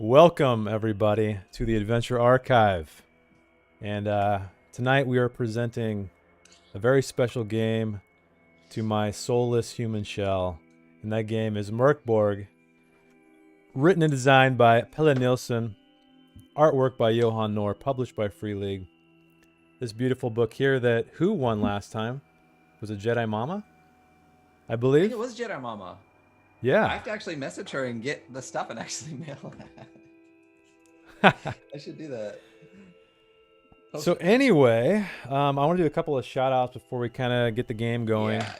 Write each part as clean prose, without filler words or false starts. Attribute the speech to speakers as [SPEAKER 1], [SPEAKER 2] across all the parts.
[SPEAKER 1] Welcome, everybody, to the Adventure Archive. And tonight we are presenting a very special game to my soulless human shell. And that game is Mork Borg, written and designed by Pelle Nielsen, artwork by Johan Nohr, published by Free League. This beautiful book here that who won last time? Was it Jedi Mama? I
[SPEAKER 2] I
[SPEAKER 1] believe?
[SPEAKER 2] think it was Jedi Mama.
[SPEAKER 1] Yeah.
[SPEAKER 2] I have to actually message her and get the stuff and actually mail that. I should do that.
[SPEAKER 1] So anyway, I want to do a couple of shout outs before we kind of get the game going.
[SPEAKER 2] Yeah.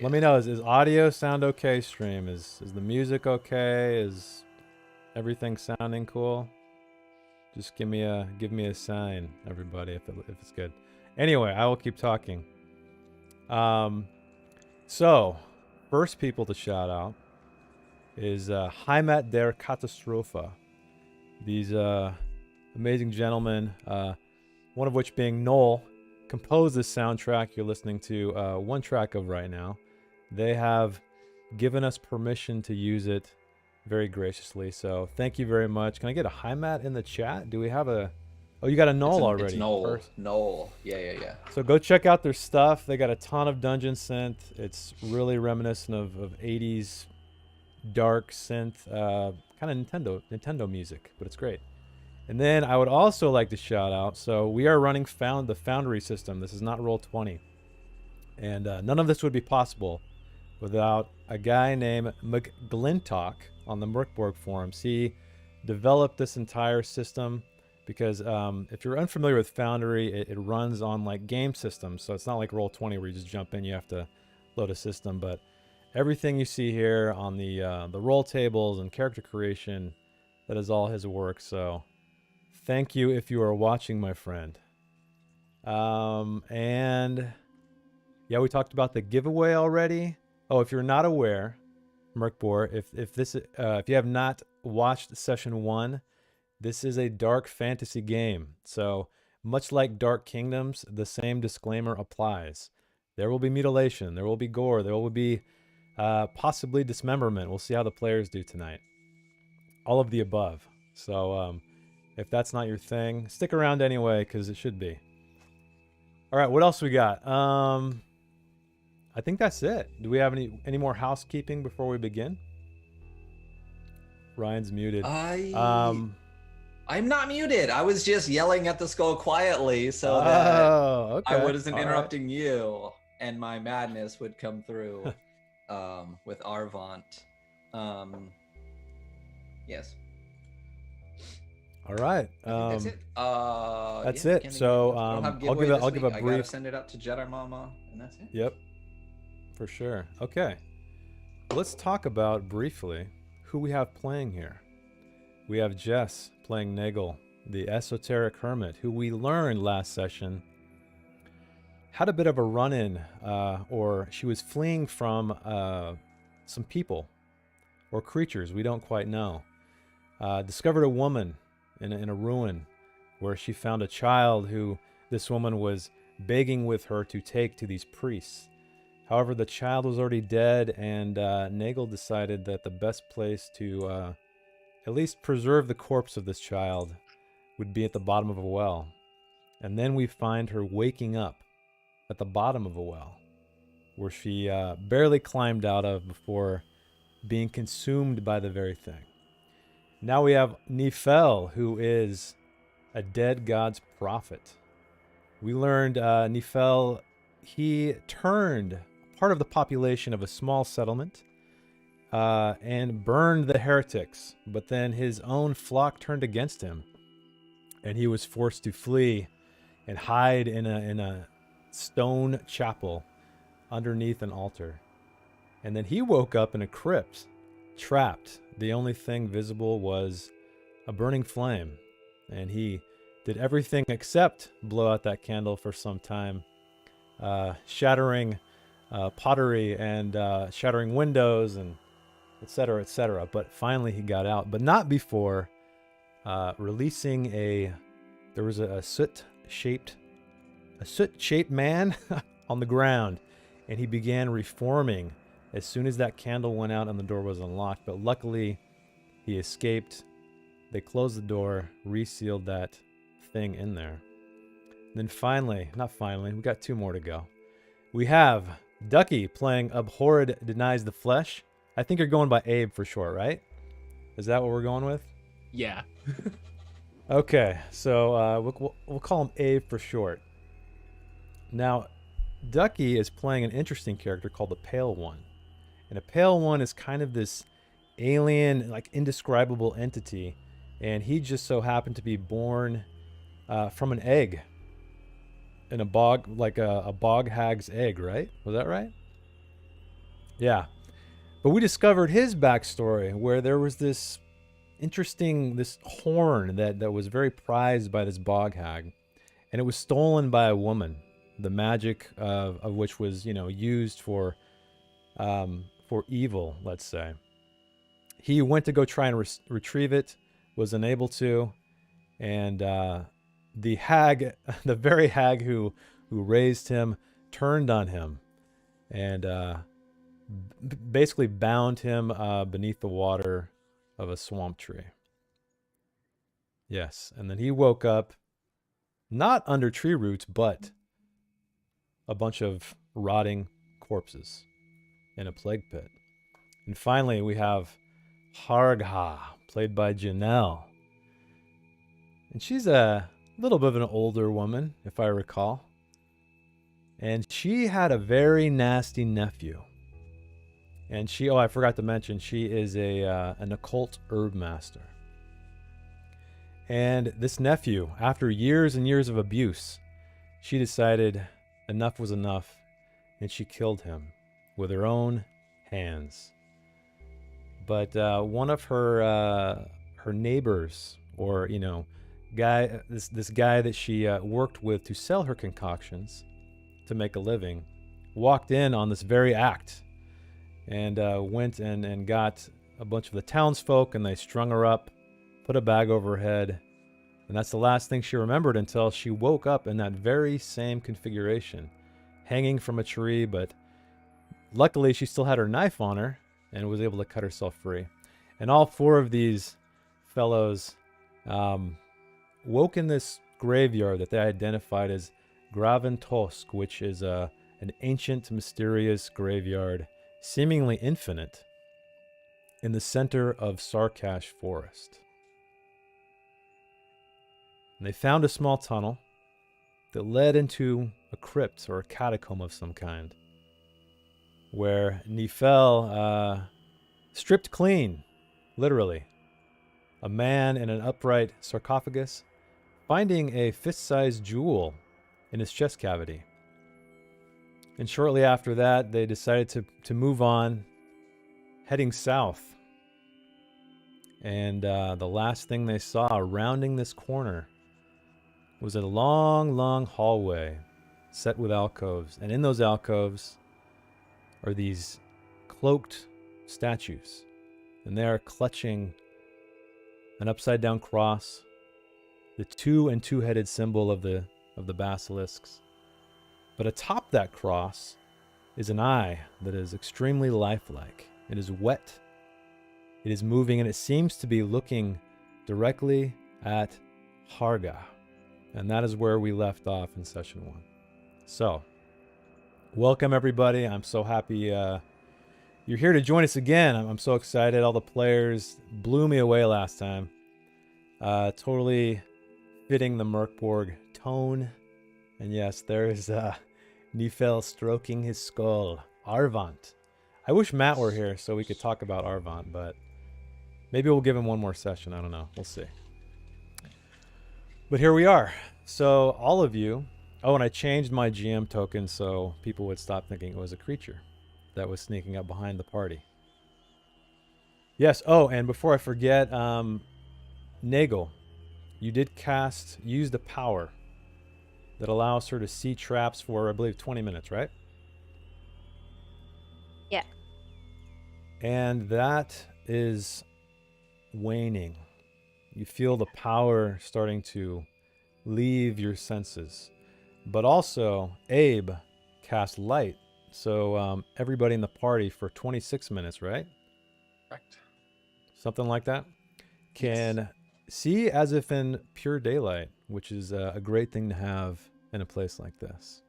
[SPEAKER 1] Let me know, is audio sound okay, stream? Is the music okay? Is everything sounding cool? Just give me a sign, everybody, if it's good. Anyway, I will keep talking. So first people to shout out is Heimat der Katastrophe. These amazing gentlemen, one of which being Noel, composed this soundtrack you're listening to one track of right now. They have given us permission to use it very graciously, so thank you very much. Can I get a Heimat in the chat? Do we have a... Oh, you got a Noel already.
[SPEAKER 2] It's Noel. Noel. Yeah.
[SPEAKER 1] So go check out their stuff. They got a ton of dungeon synth. It's really reminiscent of 80s dark synth, kind of Nintendo music, but it's great. And then I would also like to shout out, so we are running the Foundry system. This is not Roll20. And none of this would be possible without a guy named McGlintock on the Mork Borg forums. He developed this entire system because if you're unfamiliar with Foundry, it runs on like game systems. So it's not like Roll20 where you just jump in, you have to load a system. But everything you see here on the roll tables and character creation, that is all his work. So thank you if you are watching, my friend. And yeah, we talked about the giveaway already. Oh, if you're not aware, Mork Borg, if you have not watched session 1, this is a dark fantasy game. So much like Dark Kingdoms, the same disclaimer applies. There will be mutilation, there will be gore, there will be possibly dismemberment. We'll see how the players do tonight. All of the above. So if that's not your thing, stick around anyway, because it should be. All right, what else we got? I think that's it. Do we have any more housekeeping before we begin? Ryan's muted.
[SPEAKER 2] I'm not muted. I was just yelling at the skull quietly so that
[SPEAKER 1] okay.
[SPEAKER 2] I wasn't interrupting you, and my madness would come through with Arvant. Yes.
[SPEAKER 1] All right.
[SPEAKER 2] That's it.
[SPEAKER 1] That's it. So I'll give a brief.
[SPEAKER 2] I gotta send it out to Jedi Mama, and that's it.
[SPEAKER 1] Yep. For sure. Okay. Let's talk about briefly who we have playing here. We have Jess playing Nagel, the esoteric hermit, who we learned last session had a bit of a run-in, or she was fleeing from some people or creatures, we don't quite know. Discovered a woman in a ruin where she found a child who this woman was begging with her to take to these priests. However, the child was already dead, and Nagel decided that the best place to at least preserve the corpse of this child would be at the bottom of a well. And then we find her waking up at the bottom of a well, where she barely climbed out of before being consumed by the very thing. Now we have Nifel, who is a dead god's prophet. We learned Nifel, he turned part of the population of a small settlement and burned the heretics, but then his own flock turned against him, and he was forced to flee and hide in a stone chapel underneath an altar. And then he woke up in a crypt, trapped. The only thing visible was a burning flame, and he did everything except blow out that candle for some time, shattering pottery and shattering windows and etc., etc. But finally he got out, but not before releasing there was a soot-shaped man on the ground, and he began reforming as soon as that candle went out and the door was unlocked. But luckily he escaped They closed the door, resealed that thing in there. And then finally, not finally, we got 2 more to go. We have Ducky playing Abhorred Denies the Flesh. I think you're going by Abe for short, right? Is that what we're going with?
[SPEAKER 3] Yeah.
[SPEAKER 1] Okay, so we'll call him Abe for short. Now, Ducky is playing an interesting character called the Pale One. And a Pale One is kind of this alien, like indescribable entity. And he just so happened to be born from an egg in a bog, like a bog hag's egg, right? Was that right? Yeah. But we discovered his backstory where there was this horn that was very prized by this bog hag. And it was stolen by a woman. The magic of which was, used for evil, let's say. He went to go try and retrieve it, was unable to, and the hag, the very hag who raised him, turned on him, and basically bound him beneath the water of a swamp tree. Yes, and then he woke up, not under tree roots, but a bunch of rotting corpses in a plague pit. And finally, we have Hargha, played by Janelle. And she's a little bit of an older woman, if I recall. And she had a very nasty nephew. And I forgot to mention, she is an occult herb master. And this nephew, after years and years of abuse, she decided enough was enough, and she killed him with her own hands. But one of her neighbors, or guy, this guy that she worked with to sell her concoctions to make a living, walked in on this very act, and went and got a bunch of the townsfolk, and they strung her up, put a bag over her head, and that's the last thing she remembered until she woke up in that very same configuration, hanging from a tree. But luckily, she still had her knife on her and was able to cut herself free. And all 4 of these fellows woke in this graveyard that they identified as Graven Tosk, which is an ancient, mysterious graveyard, seemingly infinite, in the center of Sarkash Forest. And they found a small tunnel that led into a crypt or a catacomb of some kind, where Nifel stripped clean, literally, a man in an upright sarcophagus, finding a fist-sized jewel in his chest cavity. And shortly after that, they decided to move on, heading south. And the last thing they saw rounding this corner was a long, long hallway set with alcoves. And in those alcoves are these cloaked statues. And they are clutching an upside-down cross, the 2 and 2-headed symbol of the basilisks. But atop that cross is an eye that is extremely lifelike. It is wet, it is moving, and it seems to be looking directly at Harga. And that is where we left off in session 1. So, welcome everybody. I'm so happy you're here to join us again. I'm so excited. All the players blew me away last time. Totally fitting the Mork Borg tone. And yes, there is Nifel stroking his skull. Arvant. I wish Matt were here so we could talk about Arvant, but maybe we'll give him one more session. I don't know. We'll see. But here we are. So all of you... Oh, and I changed my GM token so people would stop thinking it was a creature that was sneaking up behind the party. Yes. Oh, and before I forget, Nagel, you did use the power that allows her to see traps for, I believe, 20 minutes, right?
[SPEAKER 4] Yeah.
[SPEAKER 1] And that is waning. You feel the power starting to leave your senses. But also, Abe cast light. So everybody in the party for 26 minutes, right?
[SPEAKER 3] Correct.
[SPEAKER 1] Something like that. Can see as if in pure daylight, which is a great thing to have in a place like this.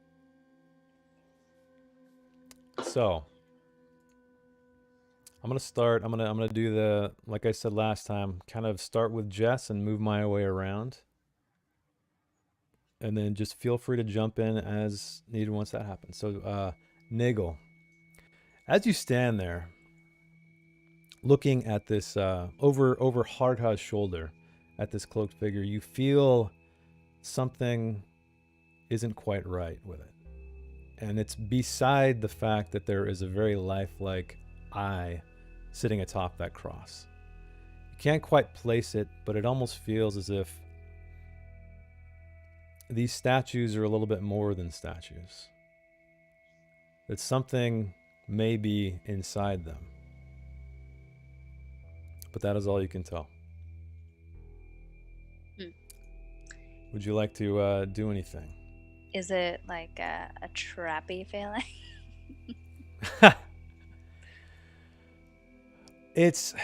[SPEAKER 1] So I'm gonna start. I'm gonna do the, like I said last time, kind of start with Jess and move my way around, and then just feel free to jump in as needed once that happens. So, Nagel, as you stand there, looking at this over Hardha's shoulder, at this cloaked figure, you feel something isn't quite right with it, and it's beside the fact that there is a very lifelike eye sitting atop that cross. You can't quite place it, but it almost feels as if these statues are a little bit more than statues. That something may be inside them. But that is all you can tell.
[SPEAKER 3] Hmm.
[SPEAKER 1] Would you like to do anything?
[SPEAKER 3] Is it like a trappy feeling?
[SPEAKER 1] It's,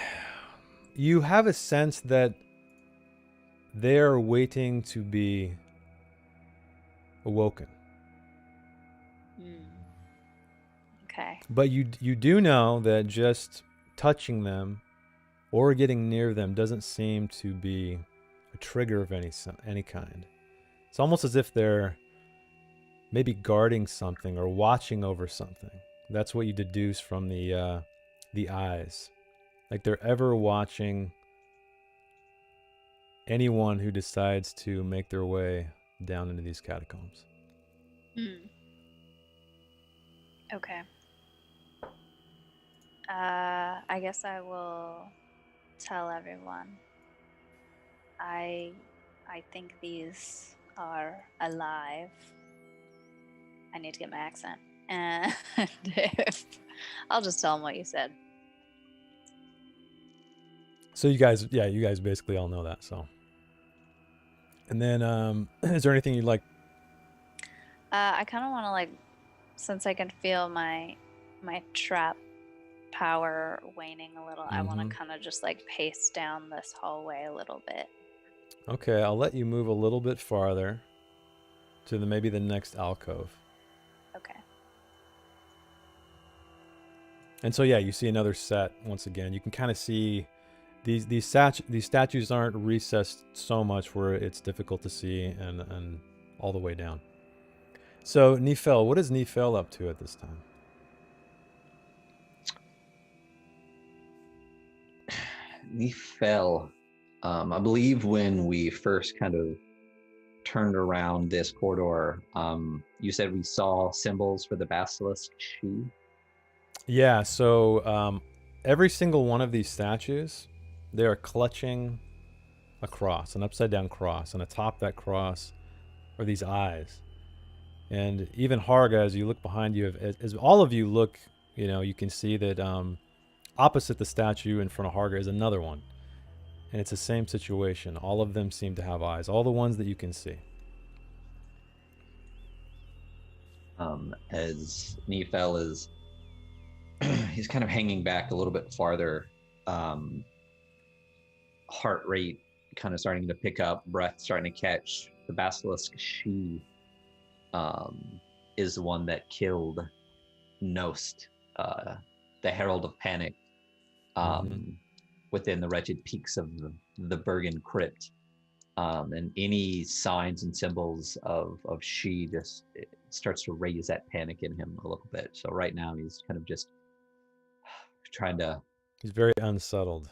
[SPEAKER 1] you have a sense that they're waiting to be awoken.
[SPEAKER 3] Okay.
[SPEAKER 1] But you do know that just touching them or getting near them doesn't seem to be a trigger of any kind. It's almost as if they're maybe guarding something or watching over something. That's what you deduce from the eyes. Like they're ever watching anyone who decides to make their way down into these catacombs.
[SPEAKER 3] Okay. I guess I will tell everyone. I think these are alive. I need to get my accent. And I'll just tell them what you said.
[SPEAKER 1] So you guys basically all know that. So, and then, is there anything you'd like?
[SPEAKER 3] I kind of want to, like, since I can feel my trap power waning a little, I want to kind of just like pace down this hallway a little bit.
[SPEAKER 1] Okay, I'll let you move a little bit farther to maybe the next alcove.
[SPEAKER 3] Okay.
[SPEAKER 1] And so yeah, you see another set once again. You can kind of see these statues aren't recessed so much where it's difficult to see and all the way down. So Nifel, what is Nifel up to at this time?
[SPEAKER 2] Nifel, I believe when we first kind of turned around this corridor, you said we saw symbols for the basilisk she.
[SPEAKER 1] Yeah, so every single one of these statues, they are clutching a cross, an upside down cross, and atop that cross are these eyes. And even Harga, as you look behind you, as all of you look, you can see that opposite the statue in front of Harga is another one. And it's the same situation. All of them seem to have eyes, all the ones that you can see.
[SPEAKER 2] As Nifel is, he's kind of hanging back a little bit farther, heart rate kind of starting to pick up, breath starting to catch. The basilisk she is the one that killed Nost, the Herald of Panic, within the wretched peaks of the Bergen Crypt. And any signs and symbols of she just starts to raise that panic in him a little bit. So right now he's kind of just trying to...
[SPEAKER 1] He's very unsettled.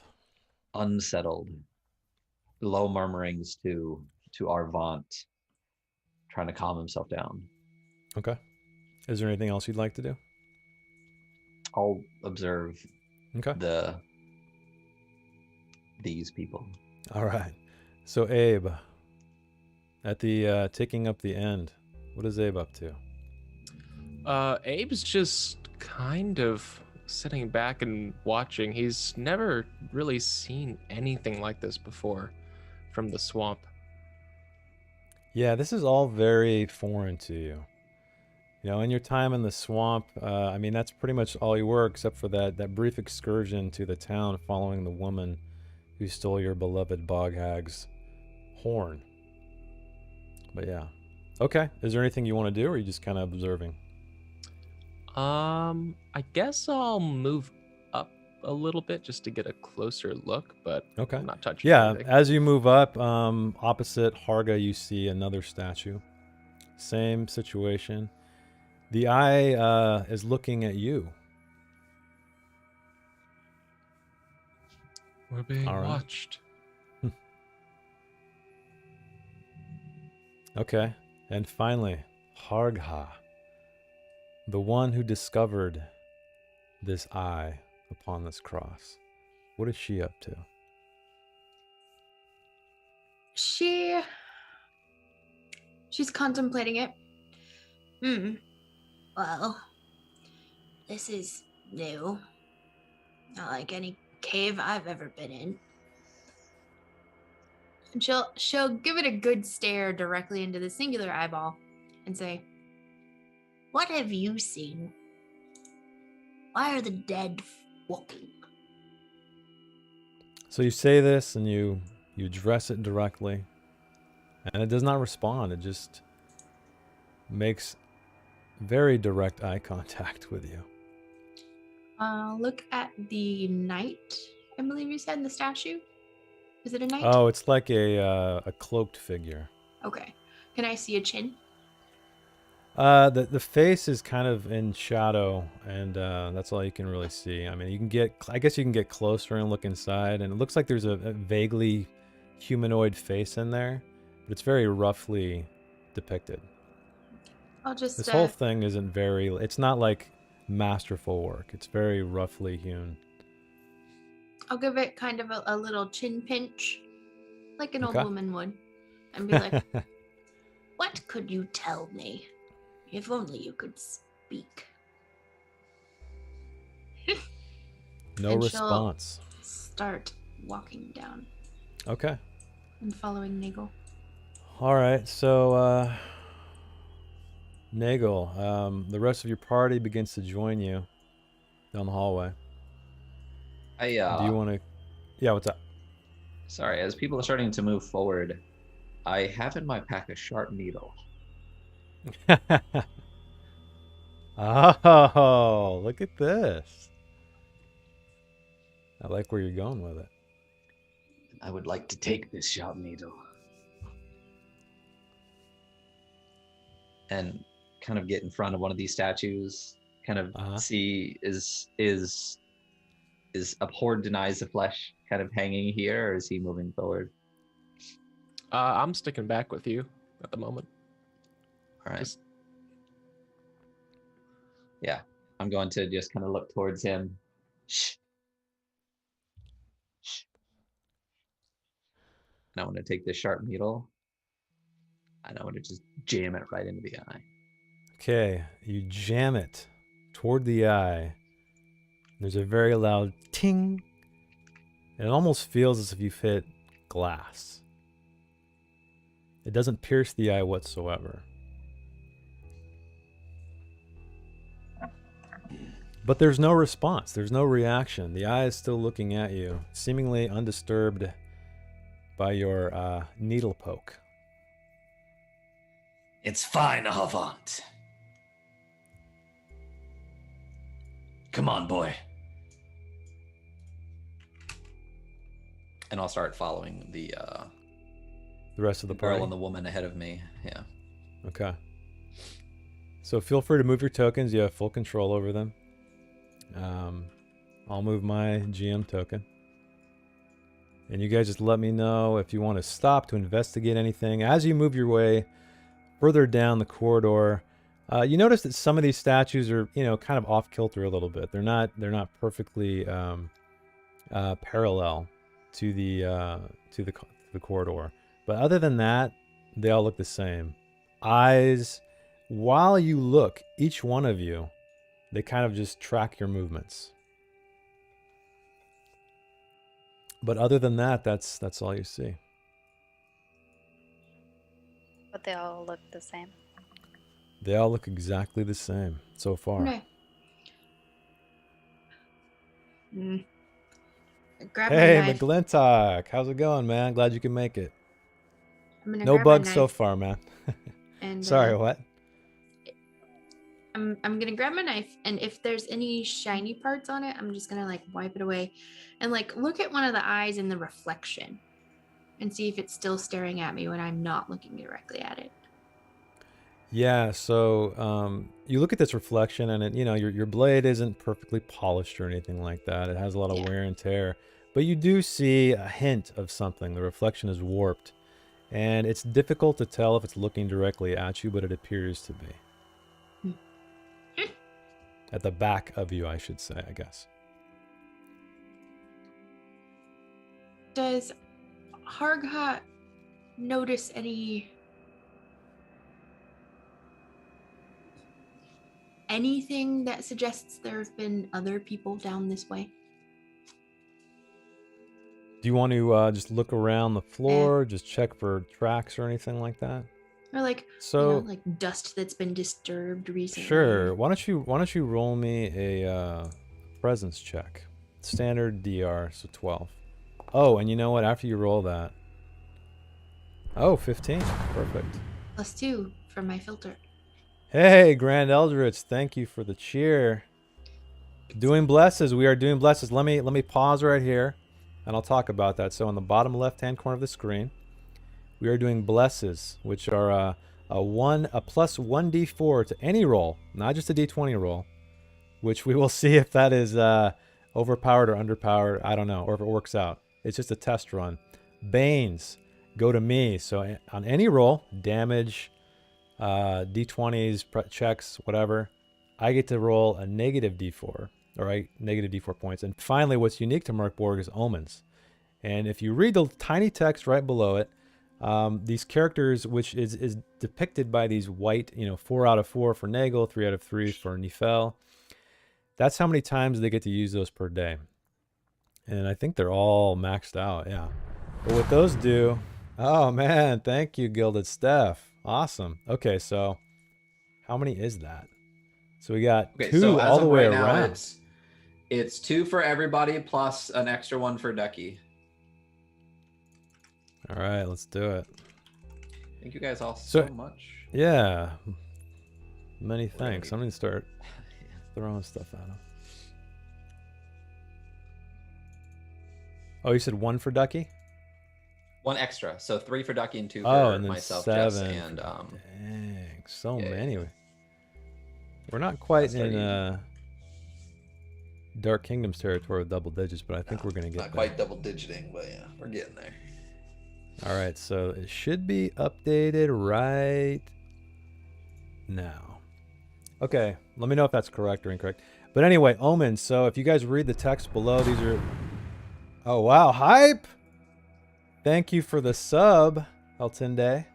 [SPEAKER 2] Low murmurings to Arvant, trying to calm himself down.
[SPEAKER 1] Okay. Is there anything else you'd like to do?
[SPEAKER 2] I'll observe
[SPEAKER 1] okay.
[SPEAKER 2] these people.
[SPEAKER 1] All right. So Abe, at the ticking up the end, what is Abe up to?
[SPEAKER 4] Abe's just kind of sitting back and watching. He's never really seen anything like this before from the swamp.
[SPEAKER 1] Yeah, this is all very foreign to you. In your time in the swamp, I mean, that's pretty much all you were, except for that brief excursion to the town following the woman who stole your beloved bog hag's horn. But yeah. Okay. Is there anything you want to do, or are you just kind of observing?
[SPEAKER 4] I guess I'll move up a little bit just to get a closer look, but
[SPEAKER 1] Okay.
[SPEAKER 4] I'm not touching
[SPEAKER 1] Yeah,
[SPEAKER 4] anything.
[SPEAKER 1] as you move up, opposite Harga, you see another statue. Same situation. The eye is looking at you.
[SPEAKER 4] We're being
[SPEAKER 1] All right.
[SPEAKER 4] watched.
[SPEAKER 1] Okay. And finally, Hargha, the one who discovered this eye upon this cross. What is she up to?
[SPEAKER 5] She's contemplating it. Well, this is new. Not like any cave I've ever been in. And she'll give it a good stare directly into the singular eyeball and say, "What have you seen? Why are the dead walking?"
[SPEAKER 1] So you say this and you address it directly, and it does not respond. It just makes very direct eye contact with you.
[SPEAKER 5] Look at the knight, I believe you said, in the statue. Is it a knight?
[SPEAKER 1] Oh, it's like a cloaked figure.
[SPEAKER 5] Okay. Can I see a chin?
[SPEAKER 1] The face is kind of in shadow, and that's all you can really see. I mean, I guess you can get closer and look inside, and it looks like there's a vaguely humanoid face in there, but it's very roughly depicted.
[SPEAKER 5] I'll just
[SPEAKER 1] This whole thing isn't it's not like masterful work. It's very roughly hewn.
[SPEAKER 5] I'll give it kind of a little chin pinch, like an
[SPEAKER 1] Okay.
[SPEAKER 5] old woman would, and be like, "What could you tell me? If only you could speak."
[SPEAKER 1] No
[SPEAKER 5] And she'll
[SPEAKER 1] response.
[SPEAKER 5] start walking down
[SPEAKER 1] Okay.
[SPEAKER 5] and following Nagel.
[SPEAKER 1] All right. So, Nagel, the rest of your party begins to join you down the hallway. Do you want to? Yeah. What's up?
[SPEAKER 2] Sorry, as people are starting to move forward, I have in my pack a sharp needle.
[SPEAKER 1] Oh, look at this. I like where you're going with it.
[SPEAKER 2] I would like to take this sharp needle and kind of get in front of one of these statues, kind of see is Abhorred denies the flesh kind of hanging here, or is he moving forward?
[SPEAKER 4] I'm sticking back with you at the moment.
[SPEAKER 2] All right. Yeah, I'm going to just kind of look towards him. Shh. Shh. And I want to take this sharp needle, and I want to just jam it right into the eye.
[SPEAKER 1] Okay, you jam it toward the eye. There's a very loud ting. And it almost feels as if you've hit glass. It doesn't pierce the eye whatsoever. But there's no response. There's no reaction. The eye is still looking at you, seemingly undisturbed by your needle poke.
[SPEAKER 6] It's fine, Havant. Come on, boy.
[SPEAKER 2] And I'll start following the
[SPEAKER 1] rest of the
[SPEAKER 2] girl
[SPEAKER 1] party.
[SPEAKER 2] and the woman ahead of me. Yeah.
[SPEAKER 1] Okay. So feel free to move your tokens. You have full control over them. I'll move my GM token. And you guys just let me know if you want to stop to investigate anything. As you move your way further down the corridor, you notice that some of these statues are, kind of off kilter a little bit. They're not perfectly parallel to the corridor. But other than that, they all look the same. Eyes, while you look, each one of you, they kind of just track your movements. But other than that, that's all you see.
[SPEAKER 3] But they all look the same.
[SPEAKER 1] They all look exactly the same so far.
[SPEAKER 5] Okay. grab
[SPEAKER 1] Hey,
[SPEAKER 5] my knife.
[SPEAKER 1] McGlintock. How's it going, man? Glad you can make it.
[SPEAKER 5] I'm gonna
[SPEAKER 1] No
[SPEAKER 5] grab my
[SPEAKER 1] bugs so
[SPEAKER 5] knife
[SPEAKER 1] far, man.
[SPEAKER 5] and
[SPEAKER 1] Sorry, what?
[SPEAKER 5] I'm gonna grab my knife, and if there's any shiny parts on it, I'm just gonna like wipe it away, and like look at one of the eyes in the reflection, and see if it's still staring at me when I'm not looking directly at it.
[SPEAKER 1] Yeah, so you look at this reflection, and your blade isn't perfectly polished or anything like that. It has a lot of
[SPEAKER 5] Yeah.
[SPEAKER 1] wear and tear, but you do see a hint of something. The reflection is warped, and it's difficult to tell if it's looking directly at you, but it appears to be. At the back of you, I should say, I guess.
[SPEAKER 5] Does Harghat notice anything that suggests there have been other people down this way?
[SPEAKER 1] Do you want to just look around the floor, just check for tracks or anything like that?
[SPEAKER 5] Or like,
[SPEAKER 1] So,
[SPEAKER 5] like dust that's been disturbed recently?
[SPEAKER 1] sure. Why don't you roll me a presence check? Standard DR, so 12. Oh, and you know what? After you roll that. Oh, 15. Perfect.
[SPEAKER 5] +2 from my filter.
[SPEAKER 1] Hey, Grand Eldritch, thank you for the cheer. Doing blesses. We are doing blesses. Let me pause right here, and I'll talk about that. So on the bottom left-hand corner of the screen, we are doing blesses, which are a plus 1d4 to any roll, not just a d20 roll, which we will see if that is overpowered or underpowered. I don't know, or if it works out. It's just a test run. Banes go to me. So on any roll, damage, d20s, checks, whatever, I get to roll a negative d4, or negative d4 points. And finally, what's unique to Mork Borg is omens. And if you read the tiny text right below it, these characters, which is depicted by these white, 4 out of 4 for Nagel, 3 out of 3 for Nifel. That's how many times they get to use those per day. And I think they're all maxed out, yeah. But what those do, oh man, thank you, Gilded Steph. Awesome. Okay, so how many is that? So we got two all the way around.
[SPEAKER 7] It's 2 for everybody plus an extra 1 for Ducky.
[SPEAKER 1] All right, let's do it.
[SPEAKER 7] Thank you guys all so much.
[SPEAKER 1] Yeah. Many thanks. I'm going to start throwing stuff at him. Oh, you said 1 for Ducky?
[SPEAKER 7] 1 extra. So 3 for Ducky and 2 for
[SPEAKER 1] and then
[SPEAKER 7] myself,
[SPEAKER 1] 7
[SPEAKER 7] Jess, and
[SPEAKER 1] dang, so
[SPEAKER 7] yeah,
[SPEAKER 1] many.
[SPEAKER 7] yeah.
[SPEAKER 1] We're not quite in Dark Kingdoms territory with double digits, but I think we're going to get
[SPEAKER 6] Not quite double digiting, but yeah, we're getting there.
[SPEAKER 1] All right, so it should be updated right now. Okay, let me know if that's correct or incorrect. But anyway, omens. So if you guys read the text below, these are... Oh, wow. Hype! Thank you for the sub, Eltinde.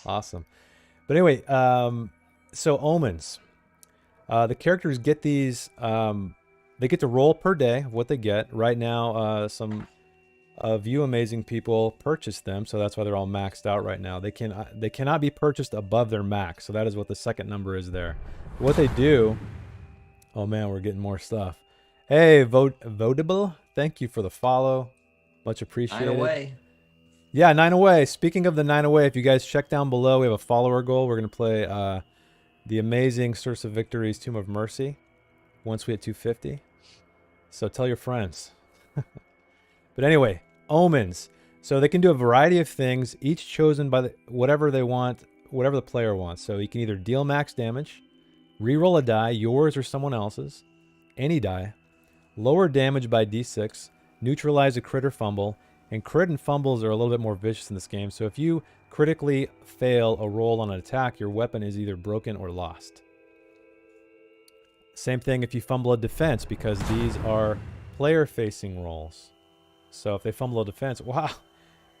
[SPEAKER 1] Awesome. But anyway, so omens. The characters get these... they get to roll per day of what they get. Right now, some... of you amazing people purchase them, so that's why they're all maxed out right now. They cannot be purchased above their max, so that is what the second number is there. What they do... Oh man, we're getting more stuff. Hey, Votable, thank you for the follow. Much appreciated.
[SPEAKER 7] 9 away.
[SPEAKER 1] Yeah, 9 away. Speaking of the 9 away, if you guys check down below, we have a follower goal. We're going to play the amazing Source of Victory's Tomb of Mercy once we hit 250. So tell your friends. But anyway, omens. So they can do a variety of things, each chosen by whatever they want, whatever the player wants. So you can either deal max damage, reroll a die, yours or someone else's, any die, lower damage by d6, neutralize a crit or fumble, and crit and fumbles are a little bit more vicious in this game. So if you critically fail a roll on an attack, your weapon is either broken or lost. Same thing if you fumble a defense, because these are player-facing rolls. So if they fumble a defense, wow,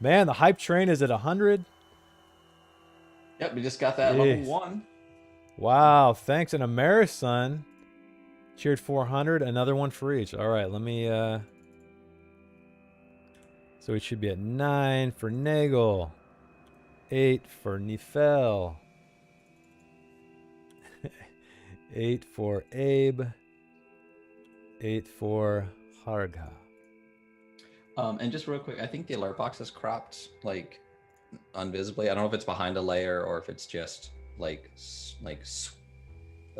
[SPEAKER 1] man, the hype train is at 100.
[SPEAKER 7] Yep, we just got that level 1.
[SPEAKER 1] Wow, thanks. And Amerison cheered 400, another one for each. All right, let me, so we should be at 9 for Nagel, 8 for Nifel, 8 for Abe, 8 for Harga.
[SPEAKER 7] And just real quick, I think the alert box is cropped like unvisibly. I don't know if it's behind a layer or if it's just but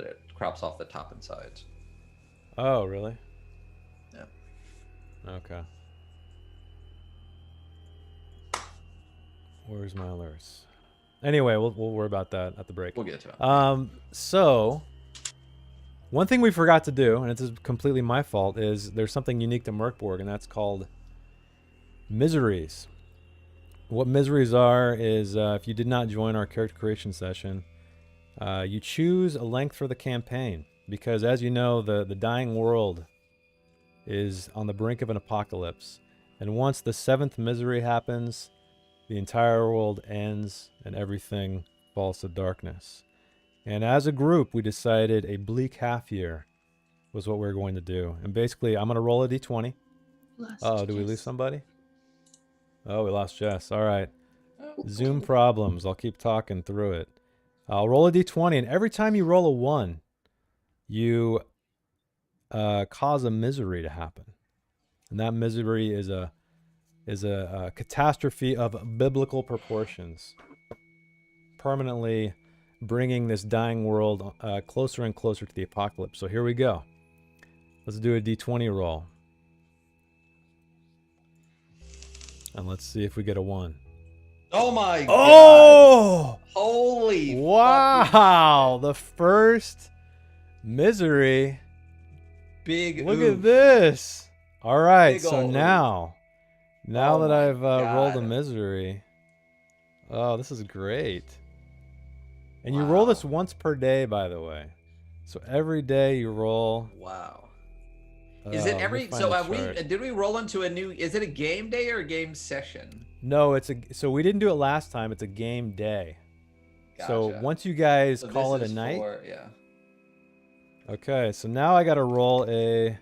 [SPEAKER 7] it crops off the top and sides.
[SPEAKER 1] Oh, really?
[SPEAKER 7] Yeah.
[SPEAKER 1] Okay. Where's my alerts? Anyway, we'll worry about that at the break.
[SPEAKER 7] We'll get to it.
[SPEAKER 1] So one thing we forgot to do, and it's completely my fault, is there's something unique to Mork Borg, and that's called miseries. What miseries are is if you did not join our character creation session, you choose a length for the campaign, because as you know, the dying world is on the brink of an apocalypse, and once the 7th misery happens, the entire world ends and everything falls to darkness. And as a group, we decided a bleak half year was what we were going to do. And basically, I'm going to roll a d20. Oh, did we lose somebody? Oh, we lost Jess. All right. Zoom problems. I'll keep talking through it. I'll roll a d20, and every time you roll a 1, you cause a misery to happen. And that misery is a catastrophe of biblical proportions, permanently bringing this dying world closer and closer to the apocalypse. So here we go. Let's do a d20 roll. And let's see if we get a 1.
[SPEAKER 7] Oh my god.
[SPEAKER 1] Oh!
[SPEAKER 7] Holy
[SPEAKER 1] Wow! The first misery.
[SPEAKER 7] big
[SPEAKER 1] Look
[SPEAKER 7] oof.
[SPEAKER 1] at this. All right,
[SPEAKER 7] Big
[SPEAKER 1] so
[SPEAKER 7] ol'
[SPEAKER 1] now
[SPEAKER 7] Oh
[SPEAKER 1] that
[SPEAKER 7] my
[SPEAKER 1] I've rolled a
[SPEAKER 7] God.
[SPEAKER 1] misery. Oh, this is great. And you roll this once per day, by the way. So every day you roll.
[SPEAKER 7] Wow. Is it
[SPEAKER 1] let me
[SPEAKER 7] every
[SPEAKER 1] find
[SPEAKER 7] so
[SPEAKER 1] the
[SPEAKER 7] have we
[SPEAKER 1] chart.
[SPEAKER 7] did we roll into a new, is it a game day or a game session?
[SPEAKER 1] No, so we didn't do it last time. It's a game day. So
[SPEAKER 7] Gotcha.
[SPEAKER 1] once you guys
[SPEAKER 7] So
[SPEAKER 1] call it
[SPEAKER 7] this
[SPEAKER 1] a
[SPEAKER 7] is
[SPEAKER 1] night.
[SPEAKER 7] yeah.
[SPEAKER 1] Okay, so now I got to roll a.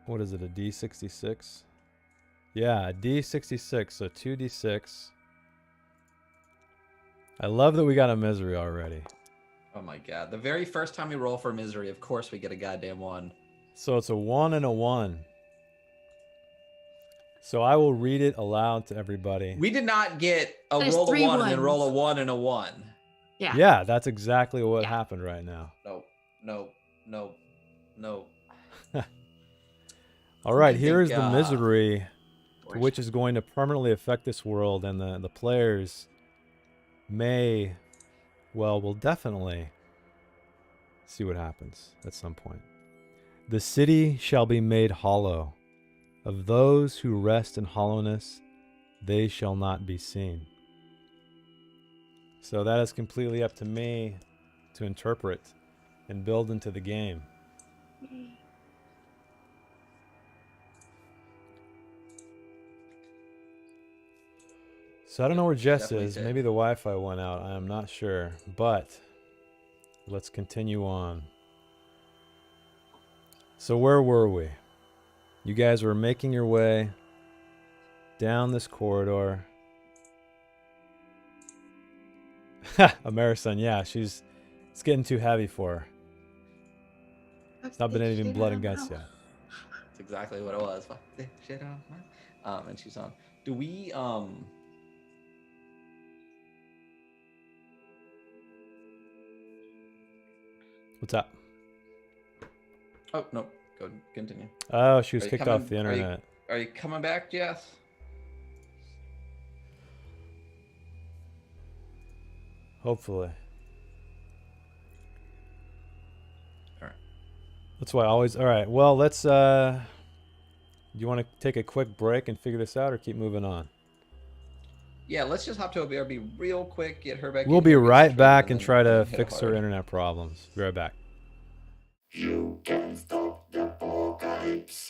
[SPEAKER 1] What is it, a D66? Yeah, a D66, so 2D6. I love that we got a misery already.
[SPEAKER 7] Oh my god. The very first time we roll for misery, of course we get a goddamn 1.
[SPEAKER 1] So it's a 1 and a 1. So I will read it aloud to everybody.
[SPEAKER 7] We did not get a
[SPEAKER 5] There's
[SPEAKER 7] roll a
[SPEAKER 5] 3
[SPEAKER 7] 1 and then roll a
[SPEAKER 5] ones.
[SPEAKER 7] 1 and a 1.
[SPEAKER 5] Yeah.
[SPEAKER 1] Yeah, that's exactly what
[SPEAKER 5] Yeah.
[SPEAKER 1] happened right now.
[SPEAKER 7] No.
[SPEAKER 1] All right,
[SPEAKER 7] I
[SPEAKER 1] here is
[SPEAKER 7] think,
[SPEAKER 1] the misery which is going to permanently affect this world, and the players will definitely see what happens at some point. The city shall be made hollow. Of those who rest in hollowness, they shall not be seen. So that is completely up to me to interpret and build into the game. So I don't know where Jess
[SPEAKER 7] Definitely
[SPEAKER 1] is.
[SPEAKER 7] did.
[SPEAKER 1] Maybe the Wi-Fi went out. I am not sure. But let's continue on. So where were we? You guys were making your way down this corridor. Amerison, yeah, it's getting too heavy for her. It's not been any blood and guts yet.
[SPEAKER 7] That's exactly what it was. Fuck this shit up. And she's on. Do we
[SPEAKER 1] What's up?
[SPEAKER 7] Oh no, go continue.
[SPEAKER 1] Oh, she was
[SPEAKER 7] Are you
[SPEAKER 1] kicked
[SPEAKER 7] coming-
[SPEAKER 1] off the
[SPEAKER 7] are you-
[SPEAKER 1] internet.
[SPEAKER 7] Are you coming back, Jess?
[SPEAKER 1] Hopefully.
[SPEAKER 7] All right.
[SPEAKER 1] That's why I always. All right. Well, let's. Do you want to take a quick break and figure this out, or keep moving on?
[SPEAKER 7] Yeah, let's just hop to a BRB real quick, get her back.
[SPEAKER 1] We'll
[SPEAKER 7] in
[SPEAKER 1] be
[SPEAKER 7] here, get
[SPEAKER 1] right
[SPEAKER 7] situated,
[SPEAKER 1] back and
[SPEAKER 7] then
[SPEAKER 1] try to
[SPEAKER 7] hit
[SPEAKER 1] fix her
[SPEAKER 7] hard.
[SPEAKER 1] internet problems. Be right back.
[SPEAKER 8] You can stop the apocalypse.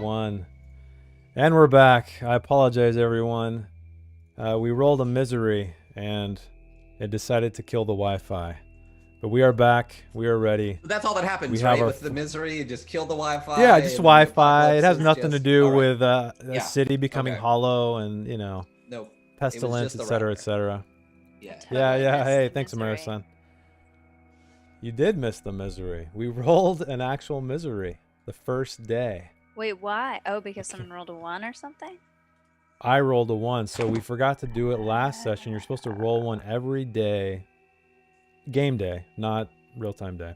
[SPEAKER 1] One. And we're back. I apologize, everyone. We rolled a misery, and it decided to kill the Wi-Fi. But we are back. We are ready.
[SPEAKER 7] That's all that happens,
[SPEAKER 1] We have
[SPEAKER 7] right?
[SPEAKER 1] our
[SPEAKER 7] With the misery, you just kill the Wi-Fi.
[SPEAKER 1] Yeah, just
[SPEAKER 7] and the
[SPEAKER 1] Wi-Fi. It
[SPEAKER 7] apocalypse
[SPEAKER 1] has
[SPEAKER 7] is
[SPEAKER 1] nothing to
[SPEAKER 7] just-
[SPEAKER 1] do
[SPEAKER 7] all right.
[SPEAKER 1] with a
[SPEAKER 7] Yeah.
[SPEAKER 1] city becoming
[SPEAKER 7] Okay.
[SPEAKER 1] hollow and, you know,
[SPEAKER 7] Nope.
[SPEAKER 1] pestilence,
[SPEAKER 7] just the
[SPEAKER 1] etc.,
[SPEAKER 7] router.
[SPEAKER 1] etc.
[SPEAKER 7] Yeah.
[SPEAKER 3] Totally
[SPEAKER 1] Yeah.
[SPEAKER 3] missed
[SPEAKER 1] Hey,
[SPEAKER 3] the
[SPEAKER 1] thanks,
[SPEAKER 3] misery.
[SPEAKER 1] Amara-san. You did miss the misery. We rolled an actual misery the first day.
[SPEAKER 3] Wait, why? Oh, because
[SPEAKER 1] Okay.
[SPEAKER 3] someone rolled a 1 or something?
[SPEAKER 1] I rolled a 1, so we forgot to do it last session. You're supposed to roll one every day. Game day, not real-time day.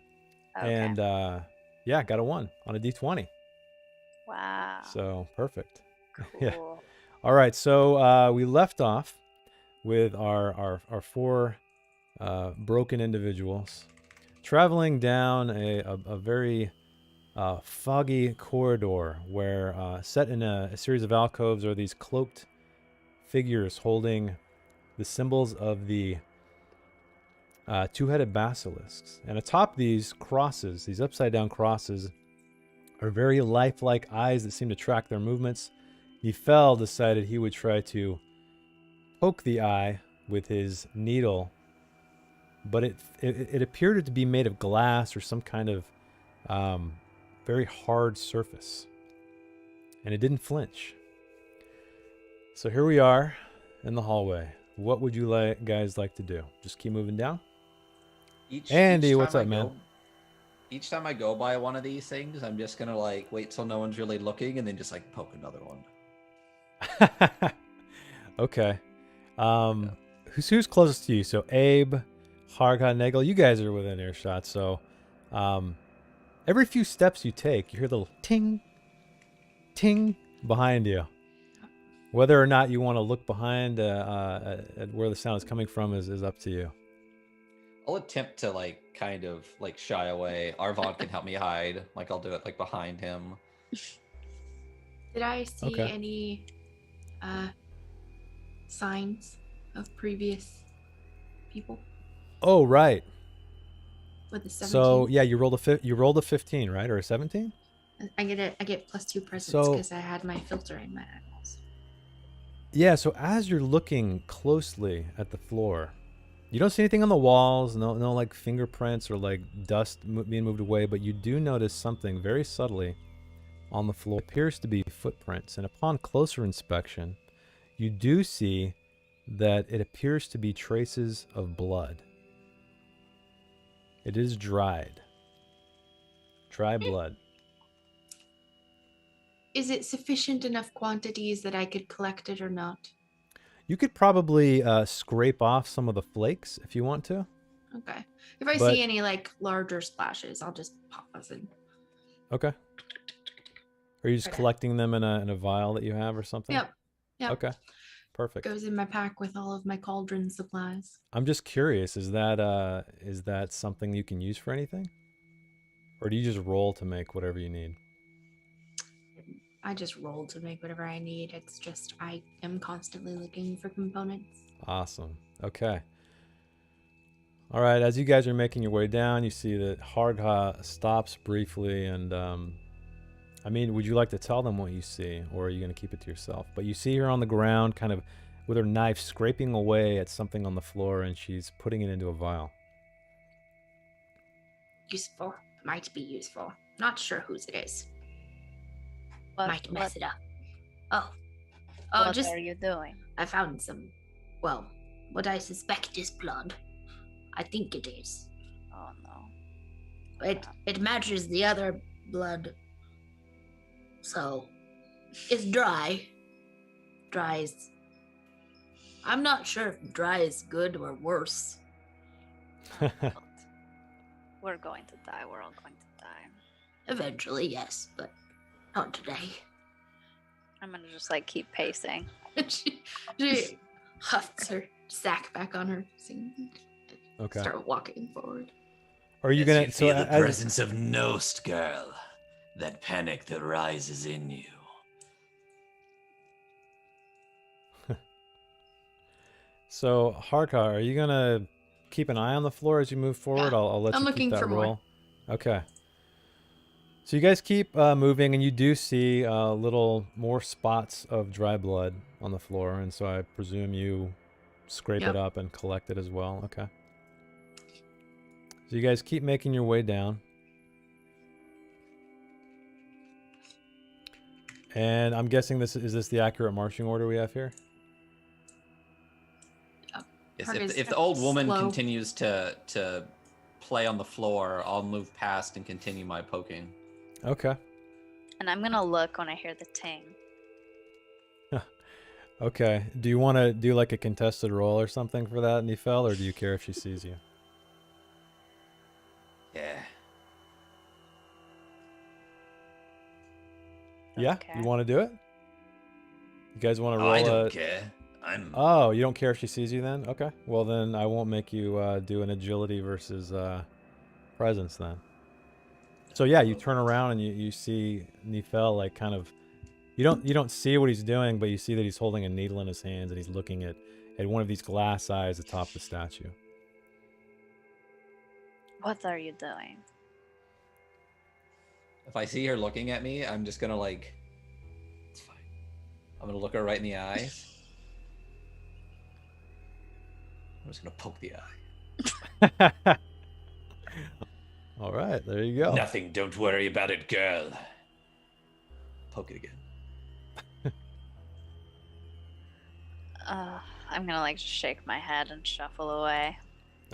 [SPEAKER 3] Okay.
[SPEAKER 1] And, yeah, got a 1 on a D20.
[SPEAKER 3] Wow.
[SPEAKER 1] So, perfect.
[SPEAKER 3] Cool.
[SPEAKER 1] yeah. All right, so we left off with our 4 broken individuals traveling down a very foggy corridor where, set in a series of alcoves, are these cloaked figures holding the symbols of the two-headed basilisks. And atop these crosses, these upside-down crosses, are very lifelike eyes that seem to track their movements. Nephel decided he would try to poke the eye with his needle, but it appeared to be made of glass or some kind of very hard surface, and it didn't flinch. So here we are in the hallway. What would you guys like to do? Just keep moving down? Andy, what's up, man?
[SPEAKER 7] Each time I go by one of these things, I'm just gonna like wait till no one's really looking and then just like poke another one.
[SPEAKER 1] Okay. Who's closest to you? So Abe, Harga, Nagel, you guys are within earshot. So every few steps you take, you hear the little ting, ting behind you. Whether or not you want to look behind at where the sound is coming from is up to you.
[SPEAKER 7] I'll attempt to like kind of like shy away. Arvon can help me hide. Like I'll do it like behind him.
[SPEAKER 5] Did I see
[SPEAKER 1] Okay.
[SPEAKER 5] any signs of previous people
[SPEAKER 1] Oh, right.
[SPEAKER 5] with the 17?
[SPEAKER 1] So yeah, you rolled a 15, right, or a 17?
[SPEAKER 5] I get +2 presents
[SPEAKER 1] So-
[SPEAKER 5] because I had my filter in my eyeballs.
[SPEAKER 1] Yeah. So as you're looking closely at the floor, you don't see anything on the walls. No like fingerprints or like dust being moved away. But you do notice something very subtly on the floor. It appears to be footprints, and upon closer inspection, you do see that it appears to be traces of blood. It is dried. Dry blood.
[SPEAKER 5] Is it sufficient enough quantities that I could collect it or not?
[SPEAKER 1] You could probably scrape off some of the flakes if you want to.
[SPEAKER 5] Okay. If I
[SPEAKER 1] But-
[SPEAKER 5] see any like larger splashes, I'll just pause and
[SPEAKER 1] Okay. Are you just
[SPEAKER 5] Okay.
[SPEAKER 1] collecting them in a vial that you have or something?
[SPEAKER 5] Yep. Yep.
[SPEAKER 1] Okay. Perfect.
[SPEAKER 5] Goes in my pack with all of my cauldron supplies.
[SPEAKER 1] I'm just curious, is that something you can use for anything? Or do you just roll to make whatever you need?
[SPEAKER 5] I just roll to make whatever I need. It's just I am constantly looking for components.
[SPEAKER 1] Awesome. Okay. All right, as you guys are making your way down, you see that Hardha stops briefly and I mean, would you like to tell them what you see, or are you going to keep it to yourself? But you see her on the ground, kind of with her knife scraping away at something on the floor, and she's putting it into a vial.
[SPEAKER 5] Useful. Might be useful. Not sure whose it is.
[SPEAKER 3] What,
[SPEAKER 5] Might mess
[SPEAKER 3] what,
[SPEAKER 5] it up. Oh. Oh,
[SPEAKER 3] what
[SPEAKER 5] just
[SPEAKER 3] are you doing?
[SPEAKER 5] I found some. Well, what I suspect is blood. I think it is.
[SPEAKER 3] Oh no.
[SPEAKER 5] It matches the other blood. So it's dry. Dry's. I'm not sure if dry is good or worse.
[SPEAKER 3] We're going to die. We're all going to die.
[SPEAKER 5] Eventually, yes, but not today.
[SPEAKER 3] I'm gonna just like keep pacing.
[SPEAKER 5] she huffs her sack back on her.
[SPEAKER 1] Okay.
[SPEAKER 5] Start walking forward.
[SPEAKER 1] Are you
[SPEAKER 9] As
[SPEAKER 1] gonna
[SPEAKER 9] you feel the
[SPEAKER 1] as-
[SPEAKER 9] presence of Nost, girl, that panic that rises in you.
[SPEAKER 1] So, Harka, are you gonna keep an eye on the floor as you move forward?
[SPEAKER 5] Yeah,
[SPEAKER 1] I'll let
[SPEAKER 5] I'm
[SPEAKER 1] you
[SPEAKER 5] looking
[SPEAKER 1] keep that
[SPEAKER 5] for more.
[SPEAKER 1] roll. Okay. So you guys keep moving, and you do see little more spots of dry blood on the floor, and so I presume you scrape
[SPEAKER 5] Yep.
[SPEAKER 1] it up and collect it as well. Okay. So you guys keep making your way down. And I'm guessing this is the accurate marching order we have here?
[SPEAKER 7] Yes,
[SPEAKER 5] Part is
[SPEAKER 7] if the old woman
[SPEAKER 5] slow.
[SPEAKER 7] continues to play on the floor, I'll move past and continue my poking.
[SPEAKER 1] Okay.
[SPEAKER 3] And I'm gonna look when I hear the ting.
[SPEAKER 1] Okay. Do you want to do like a contested roll or something for that, Nifel, or do you care if she sees you?
[SPEAKER 9] Yeah.
[SPEAKER 1] Yeah?
[SPEAKER 3] Okay.
[SPEAKER 1] You want to do it? You guys want to roll
[SPEAKER 9] I don't
[SPEAKER 1] a...
[SPEAKER 9] care. I'm.
[SPEAKER 1] Oh, you don't care if she sees you then? Okay. Well, then I won't make you do an agility versus presence then. So yeah, you turn around and you see Nifel like kind of... You don't see what he's doing, but you see that he's holding a needle in his hands and he's looking at one of these glass eyes atop the statue.
[SPEAKER 3] What are you doing?
[SPEAKER 7] If I see her looking at me, I'm just gonna like, it's fine. I'm gonna look her right in the eyes. I'm just gonna poke the eye.
[SPEAKER 1] All right, there you go.
[SPEAKER 9] Nothing. Don't worry about it, girl.
[SPEAKER 7] Poke it again.
[SPEAKER 3] I'm gonna like just shake my head and shuffle away.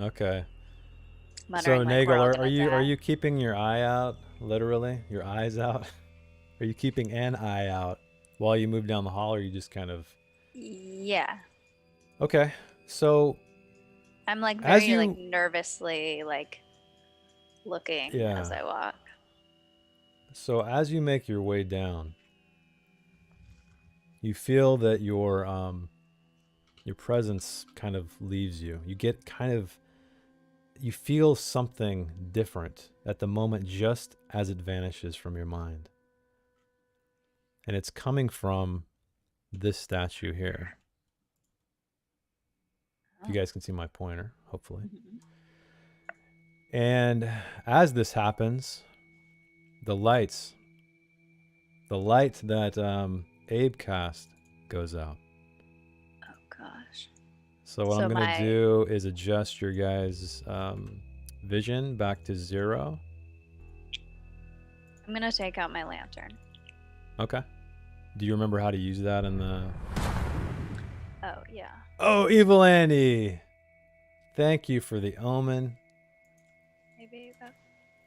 [SPEAKER 1] Okay.
[SPEAKER 3] Muttering,
[SPEAKER 1] So
[SPEAKER 3] like,
[SPEAKER 1] Nagel,
[SPEAKER 3] we're all
[SPEAKER 1] are
[SPEAKER 3] gonna
[SPEAKER 1] you
[SPEAKER 3] die.
[SPEAKER 1] keeping your eye out, literally? Your eyes out? Are you keeping an eye out while you move down the hall, or are you just kind of...
[SPEAKER 3] Yeah.
[SPEAKER 1] Okay. So
[SPEAKER 3] I'm like
[SPEAKER 1] As
[SPEAKER 3] very like
[SPEAKER 1] you-
[SPEAKER 3] nervously like looking
[SPEAKER 1] Yeah.
[SPEAKER 3] as I walk.
[SPEAKER 1] So as you make your way down, you feel that your presence kind of leaves you. You get kind of... You feel something different at the moment just as it vanishes from your mind. And it's coming from this statue here. If you guys can see my pointer, hopefully. And as this happens, the light that Abe cast goes out.
[SPEAKER 3] Oh gosh.
[SPEAKER 1] So what
[SPEAKER 3] So
[SPEAKER 1] I'm going to
[SPEAKER 3] my-
[SPEAKER 1] do is adjust your guys' vision back to 0.
[SPEAKER 3] I'm gonna take out my lantern.
[SPEAKER 1] Okay. Do you remember how to use that in the...
[SPEAKER 3] Oh yeah.
[SPEAKER 1] Oh, Evil Andy! Thank you for the omen.
[SPEAKER 3] Maybe that.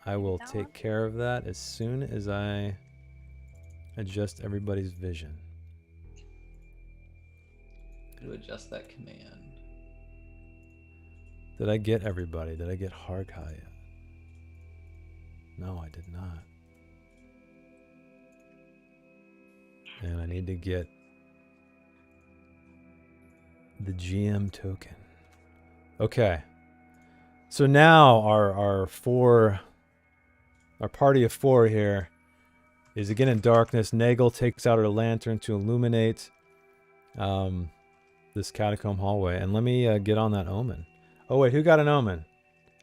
[SPEAKER 1] I will
[SPEAKER 3] that
[SPEAKER 1] take
[SPEAKER 3] one?
[SPEAKER 1] care of that as soon as I adjust everybody's vision.
[SPEAKER 7] To adjust that command.
[SPEAKER 1] Did I get everybody? Did I get Harkai yet? No, I did not. And I need to get the GM token. Okay. So now our party of 4 here is again in darkness. Nagel takes out her lantern to illuminate this catacomb hallway. And let me get on that omen. Oh wait, who got an omen?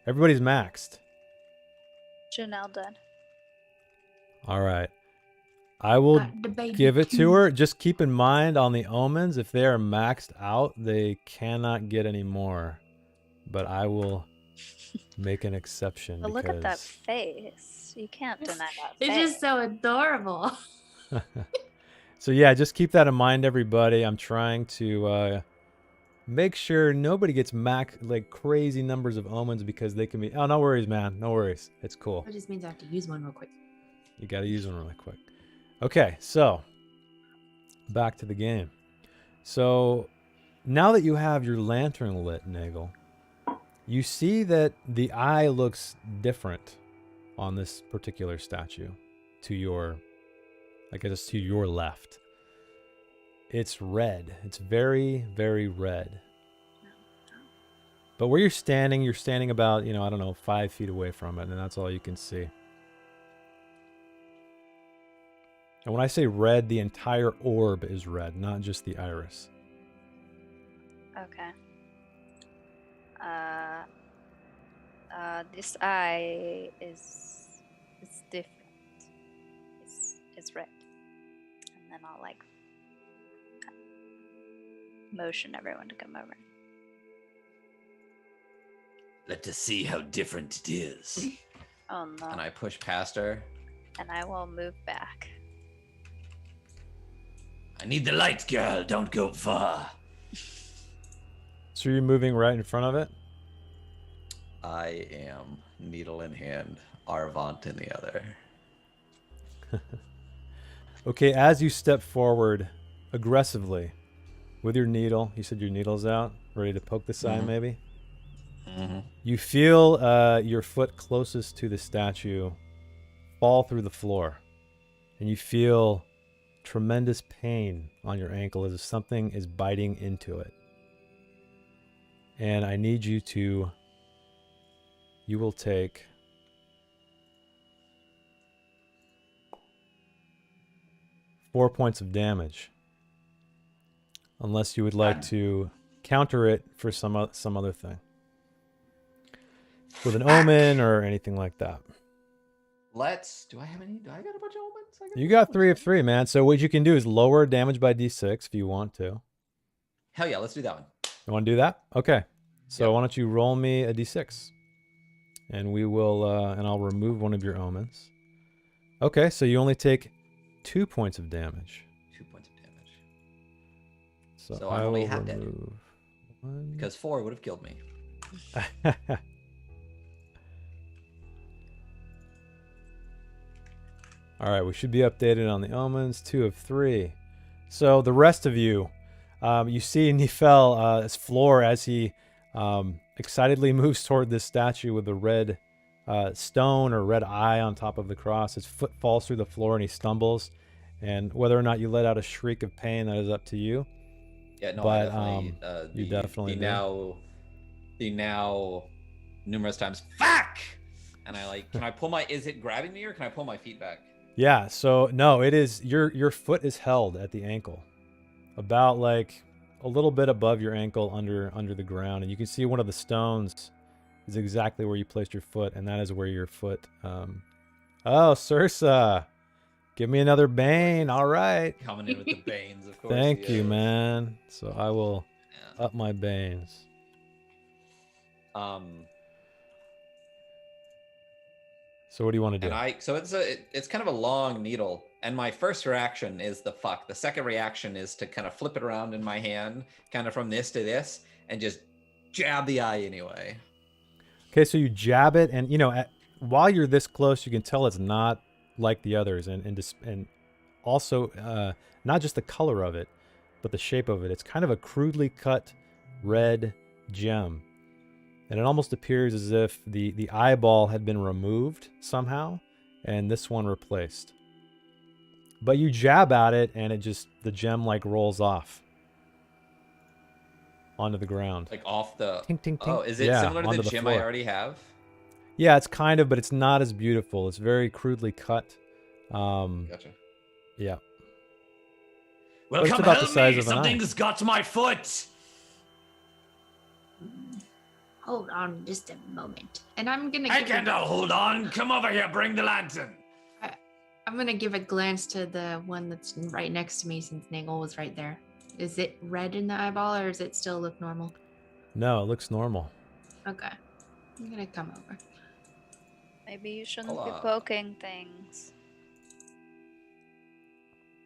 [SPEAKER 1] Everybody's maxed.
[SPEAKER 3] Janelle did.
[SPEAKER 1] All right. I will
[SPEAKER 5] Got the baby
[SPEAKER 1] give it to
[SPEAKER 5] too.
[SPEAKER 1] her. Just keep in mind on the omens, if they are maxed out, they cannot get any more. But I will make an exception.
[SPEAKER 3] But look at that
[SPEAKER 1] because...
[SPEAKER 3] face. You can't deny that
[SPEAKER 5] It's
[SPEAKER 3] face.
[SPEAKER 5] just so adorable.
[SPEAKER 1] So yeah, just keep that in mind, everybody. I'm trying to make sure nobody gets like crazy numbers of omens because they can be. Oh, no worries, man. No worries. It's cool.
[SPEAKER 5] That just means I have to use one real quick.
[SPEAKER 1] You got to use one really quick. Okay, so back to the game. So now that you have your lantern lit, Nagel, you see that the eye looks different on this particular statue to your, I guess, to your left. It's red. It's very, very red. But where you're standing about, I don't know, 5 feet away from it, and that's all you can see. And when I say red, the entire orb is red, not just the iris.
[SPEAKER 3] Okay. This eye is different. It's red. And then I'll like motion everyone to come over.
[SPEAKER 9] Let us see how different it is.
[SPEAKER 3] Oh no.
[SPEAKER 7] And I push past her.
[SPEAKER 3] And I will move back.
[SPEAKER 9] I need the light, girl. Don't go far.
[SPEAKER 1] So you're moving right in front of it?
[SPEAKER 7] I am needle in hand, Arvant in the other.
[SPEAKER 1] Okay, as you step forward aggressively with your needle, you said your needle's out, ready to poke the side maybe?
[SPEAKER 7] Mm-hmm.
[SPEAKER 1] You feel your foot closest to the statue fall through the floor. And you feel tremendous pain on your ankle as if something is biting into it. And I need you will take 4 points of damage. Unless you would like to counter it for some other thing. With an omen or anything like that.
[SPEAKER 7] Do I have any? Do I got a bunch of omens?
[SPEAKER 1] You got 3 of 3, man. So what you can do is lower damage by d6 if you want to.
[SPEAKER 7] Hell yeah, let's do that one.
[SPEAKER 1] You want to do that? Okay. So
[SPEAKER 7] Yep.
[SPEAKER 1] why don't you roll me a d6? And we will, and I'll remove one of your omens. Okay, so you only take 2 points of damage.
[SPEAKER 7] 2 points of damage.
[SPEAKER 1] So
[SPEAKER 7] I'm
[SPEAKER 1] I
[SPEAKER 7] only
[SPEAKER 1] will
[SPEAKER 7] half dead.
[SPEAKER 1] remove one.
[SPEAKER 7] Because 4 would have killed me.
[SPEAKER 1] All right, we should be updated on the omens. 2 of 3. So the rest of you, you see Nefel's floor as he excitedly moves toward this statue with the red stone or red eye on top of the cross. His foot falls through the floor and he stumbles. And whether or not you let out a shriek of pain, that is up to you.
[SPEAKER 7] Yeah, no,
[SPEAKER 1] But,
[SPEAKER 7] I definitely.
[SPEAKER 1] you definitely do.
[SPEAKER 7] The now numerous times, fuck! And I like, can I pull my, is it grabbing me or can I pull my feet back?
[SPEAKER 1] Yeah, so no, it is, your foot is held at the ankle. About like a little bit above your ankle under the ground. And you can see one of the stones is exactly where you placed your foot. And that is where your foot, oh, Sursa, give me another bane. All right.
[SPEAKER 7] Coming in with the banes, of course.
[SPEAKER 1] Thank you,
[SPEAKER 7] yes.
[SPEAKER 1] man. So I will up my banes. So what do you want to do?
[SPEAKER 7] And so it's kind of a long needle, and my first reaction is the fuck. The second reaction is to kind of flip it around in my hand, kind of from this to this, and just jab the eye anyway.
[SPEAKER 1] Okay, so you jab it, and while you're this close, you can tell it's not like the others, and also not just the color of it, but the shape of it. It's kind of a crudely cut red gem. And it almost appears as if the eyeball had been removed somehow, and this one replaced. But you jab at it, and the gem like rolls off onto the ground.
[SPEAKER 7] Like off the...
[SPEAKER 1] Tink, tink, tink.
[SPEAKER 7] Oh, is it similar to the gem I already have?
[SPEAKER 1] Yeah, it's kind of, but it's not as beautiful. It's very crudely cut.
[SPEAKER 7] Gotcha.
[SPEAKER 1] Yeah.
[SPEAKER 9] Well,
[SPEAKER 1] But it's
[SPEAKER 9] come
[SPEAKER 1] about the
[SPEAKER 9] help
[SPEAKER 1] size
[SPEAKER 9] me.
[SPEAKER 1] of an eye.
[SPEAKER 9] Something's got to my foot.
[SPEAKER 5] Hold on just a moment. And I'm gonna
[SPEAKER 9] I
[SPEAKER 5] give
[SPEAKER 9] can't hold on. Come over here. Bring the lantern.
[SPEAKER 5] I'm gonna give a glance to the one that's right next to me since Nagel was right there. Is it red in the eyeball or does it still look normal?
[SPEAKER 1] No, it looks normal.
[SPEAKER 5] Okay. I'm gonna come over.
[SPEAKER 3] Maybe you shouldn't
[SPEAKER 7] I'll,
[SPEAKER 3] be poking things.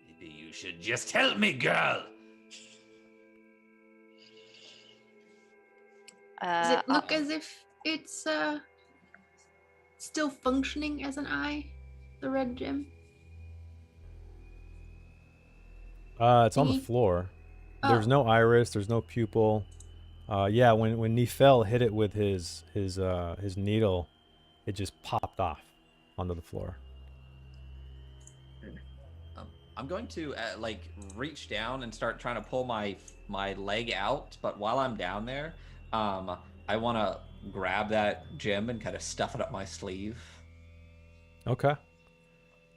[SPEAKER 9] Maybe you should just help me, girl.
[SPEAKER 5] Does it look as if it's still functioning as an eye? The red gem?
[SPEAKER 1] It's on the
[SPEAKER 5] Thingy?
[SPEAKER 1] floor.
[SPEAKER 5] Oh.
[SPEAKER 1] There's no iris. There's no pupil. Yeah, when Nefel hit it with his needle, it just popped off onto the floor.
[SPEAKER 7] I'm going to like reach down and start trying to pull my leg out, but while I'm down there, I want to grab that gem and kind of stuff it up my sleeve.
[SPEAKER 1] Okay.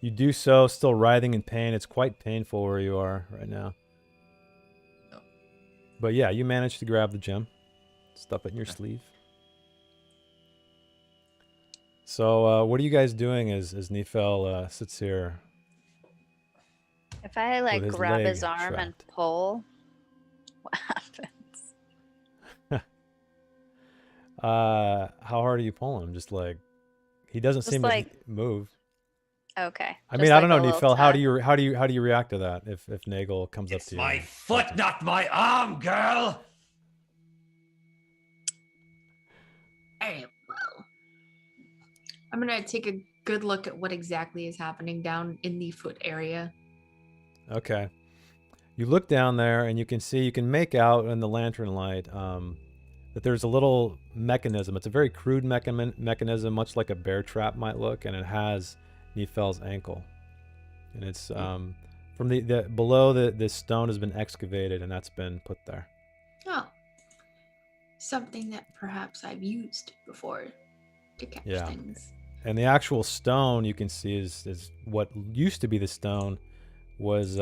[SPEAKER 1] You do so, still writhing in pain. It's quite painful where you are right now.
[SPEAKER 7] Oh.
[SPEAKER 1] But yeah, you managed to grab the gem, stuff it in your sleeve. So what are you guys doing as Nefel sits here?
[SPEAKER 3] If I like
[SPEAKER 1] his
[SPEAKER 3] grab his
[SPEAKER 1] leg
[SPEAKER 3] arm and
[SPEAKER 1] trapped.
[SPEAKER 3] pull, what happens?
[SPEAKER 1] How hard are you pulling him? Just like he doesn't
[SPEAKER 3] Just
[SPEAKER 1] seem
[SPEAKER 3] like-
[SPEAKER 1] to move.
[SPEAKER 3] Okay.
[SPEAKER 1] I
[SPEAKER 3] just
[SPEAKER 1] mean, I
[SPEAKER 3] like
[SPEAKER 1] don't
[SPEAKER 3] a
[SPEAKER 1] know,
[SPEAKER 3] little
[SPEAKER 1] Nefel. How do
[SPEAKER 3] tap.
[SPEAKER 1] you react to that if Nagel comes up
[SPEAKER 9] It's
[SPEAKER 1] to you?
[SPEAKER 9] my
[SPEAKER 1] and
[SPEAKER 9] foot,
[SPEAKER 1] touches?
[SPEAKER 9] not my arm, girl.
[SPEAKER 5] Alright, well. I'm gonna take a good look at what exactly is happening down in the foot area.
[SPEAKER 1] Okay. You look down there and you can make out in the lantern light that there's a little mechanism. It's a very crude mechanism, much like a bear trap might look, and it has Nefel's ankle. And it's from the below the stone has been excavated and that's been put there.
[SPEAKER 5] Oh. Something that perhaps I've used before to catch
[SPEAKER 1] Yeah.
[SPEAKER 5] things.
[SPEAKER 1] And the actual stone you can see is what used to be the stone was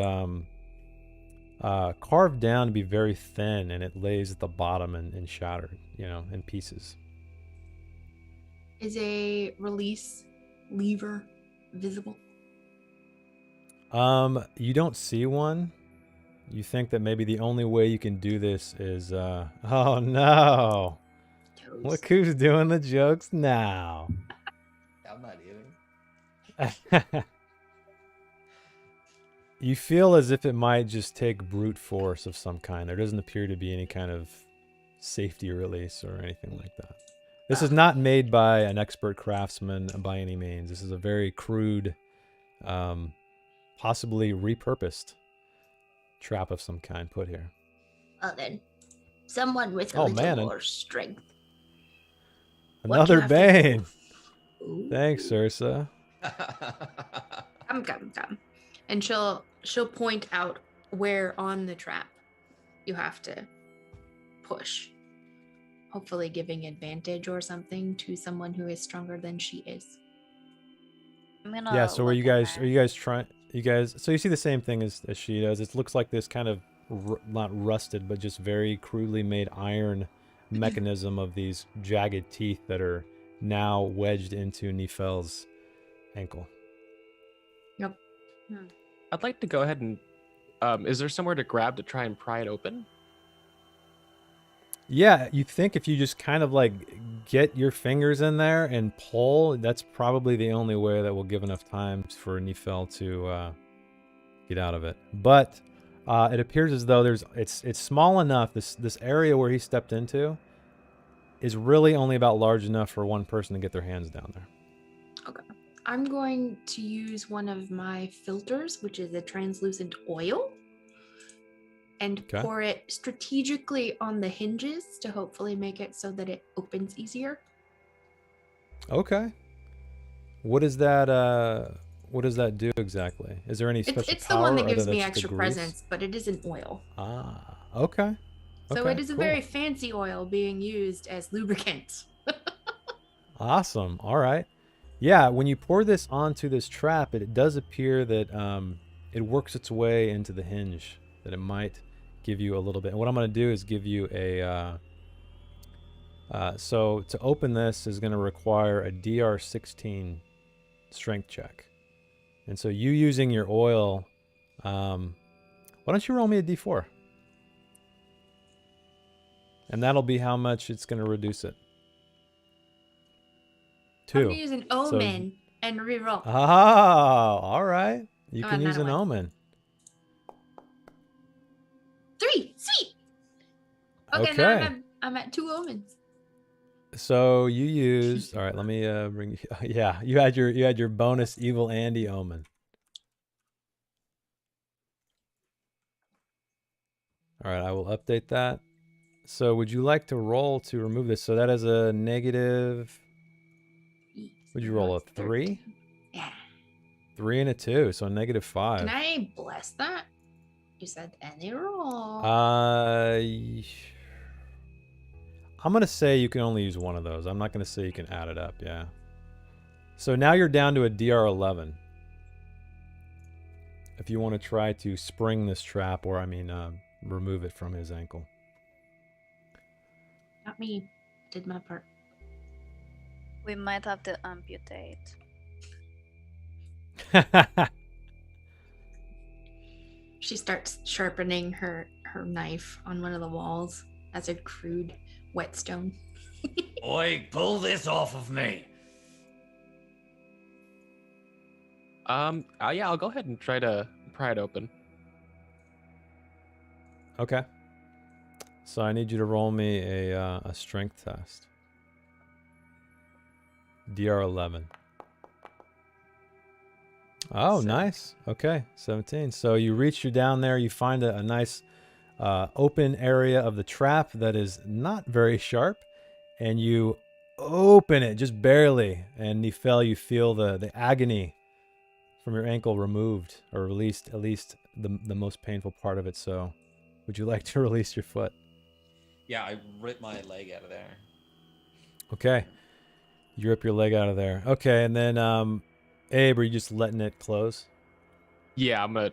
[SPEAKER 1] carved down to be very thin, and it lays at the bottom and shattered, in pieces.
[SPEAKER 5] Is a release lever visible?
[SPEAKER 1] You don't see one. You think that maybe the only way you can do this is oh no.
[SPEAKER 5] Toes.
[SPEAKER 1] Look who's doing the jokes now.
[SPEAKER 7] I'm not eating.
[SPEAKER 1] You feel as if it might just take brute force of some kind. There doesn't appear to be any kind of safety release or anything like that. This is not made by an expert craftsman by any means. This is a very crude, possibly repurposed trap of some kind put here.
[SPEAKER 5] Well then, someone with a
[SPEAKER 1] Oh,
[SPEAKER 5] little
[SPEAKER 1] man,
[SPEAKER 5] more strength. What do you
[SPEAKER 1] Another
[SPEAKER 5] have to
[SPEAKER 1] Bane.
[SPEAKER 5] do? Ooh.
[SPEAKER 1] Thanks, Ursa.
[SPEAKER 5] Come. And she'll point out where on the trap you have to push. Hopefully giving advantage or something to someone who is stronger than she is.
[SPEAKER 3] I'm gonna
[SPEAKER 1] Yeah, so
[SPEAKER 3] look
[SPEAKER 1] are you guys
[SPEAKER 3] in there.
[SPEAKER 1] so you see the same thing as she does. It looks like this kind of not rusted but just very crudely made iron mechanism of these jagged teeth that are now wedged into Nefel's ankle.
[SPEAKER 5] Yep.
[SPEAKER 4] I'd like to go ahead and is there somewhere to grab to try and pry it open?
[SPEAKER 1] Yeah, you think if you just kind of like get your fingers in there and pull, that's probably the only way that will give enough time for Nefel to get out of it. But it appears as though it's small enough. This area where he stepped into is really only about large enough for one person to get their hands down there.
[SPEAKER 5] Okay. I'm going to use one of my filters, which is a translucent oil, and
[SPEAKER 1] Okay.
[SPEAKER 5] pour it strategically on the hinges to hopefully make it so that it opens easier.
[SPEAKER 1] Okay. What does that do exactly? Is there any special
[SPEAKER 5] It's the
[SPEAKER 1] power
[SPEAKER 5] one that
[SPEAKER 1] other
[SPEAKER 5] gives
[SPEAKER 1] than
[SPEAKER 5] me
[SPEAKER 1] just the
[SPEAKER 5] extra
[SPEAKER 1] grease?
[SPEAKER 5] presence, but it is an oil.
[SPEAKER 1] Ah, okay.
[SPEAKER 5] So
[SPEAKER 1] Okay,
[SPEAKER 5] it is a
[SPEAKER 1] cool.
[SPEAKER 5] very fancy oil being used as lubricant.
[SPEAKER 1] Awesome. All right. Yeah, when you pour this onto this trap, it does appear that it works its way into the hinge, that it might give you a little bit. And what I'm going to do is give you a... so to open this is going to require a DR16 strength check. And so you using your oil... why don't you roll me a D4? And that'll be how much it's going to reduce it.
[SPEAKER 5] I'm
[SPEAKER 1] 2.
[SPEAKER 5] going to use an omen and reroll.
[SPEAKER 1] Oh, all right. You
[SPEAKER 5] Oh,
[SPEAKER 1] can
[SPEAKER 5] not
[SPEAKER 1] use
[SPEAKER 5] a
[SPEAKER 1] an
[SPEAKER 5] one.
[SPEAKER 1] omen.
[SPEAKER 5] 3. Sweet. Okay,
[SPEAKER 1] Okay.
[SPEAKER 5] now I'm at 2 omens.
[SPEAKER 1] So you used. All right, let me bring you. Yeah, you had your bonus evil Andy omen. All right, I will update that. So would you like to roll to remove this? So that is a negative. Would you
[SPEAKER 5] Now
[SPEAKER 1] roll a
[SPEAKER 5] it's
[SPEAKER 1] 3?
[SPEAKER 5] 13. Yeah.
[SPEAKER 1] 3 and a 2, so negative 5.
[SPEAKER 5] Can I bless that? You said any roll.
[SPEAKER 1] I'm gonna say you can only use one of those. I'm not gonna say you can add it up. Yeah. So now you're down to a DR 11. If you want to try to spring this trap, or I mean, remove it from his ankle.
[SPEAKER 5] Not me. I did my part.
[SPEAKER 3] We might have to amputate.
[SPEAKER 5] She starts sharpening her knife on one of the walls as a crude whetstone.
[SPEAKER 9] Oi, pull this off of me.
[SPEAKER 4] Yeah, I'll go ahead and try to pry it open.
[SPEAKER 1] Okay. So I need you to roll me a strength test. DR 11. Oh, nice. Okay, 17. So you reach you down there. You find a nice open area of the trap that is not very sharp, and you open it just barely. And Nifel, you feel the agony from your ankle removed, or released, at least the most painful part of it. So, would you like to release your foot?
[SPEAKER 7] Yeah, I ripped my leg out of there.
[SPEAKER 1] Okay. You rip your leg out of there. Okay, and then Abe, are you just letting it close?
[SPEAKER 4] Yeah, I'm gonna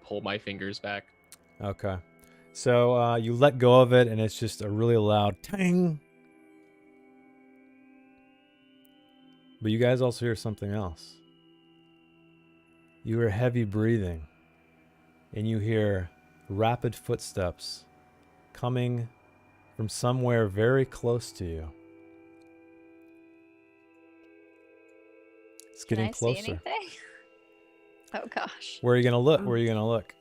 [SPEAKER 4] pull my fingers back.
[SPEAKER 1] Okay. So you let go of it, and it's just a really loud tang. But you guys also hear something else. You hear heavy breathing, and you hear rapid footsteps coming from somewhere very close to you. It's getting
[SPEAKER 3] Can I
[SPEAKER 1] closer.
[SPEAKER 3] see anything? Oh gosh.
[SPEAKER 1] Where are you gonna look? Where are you gonna look?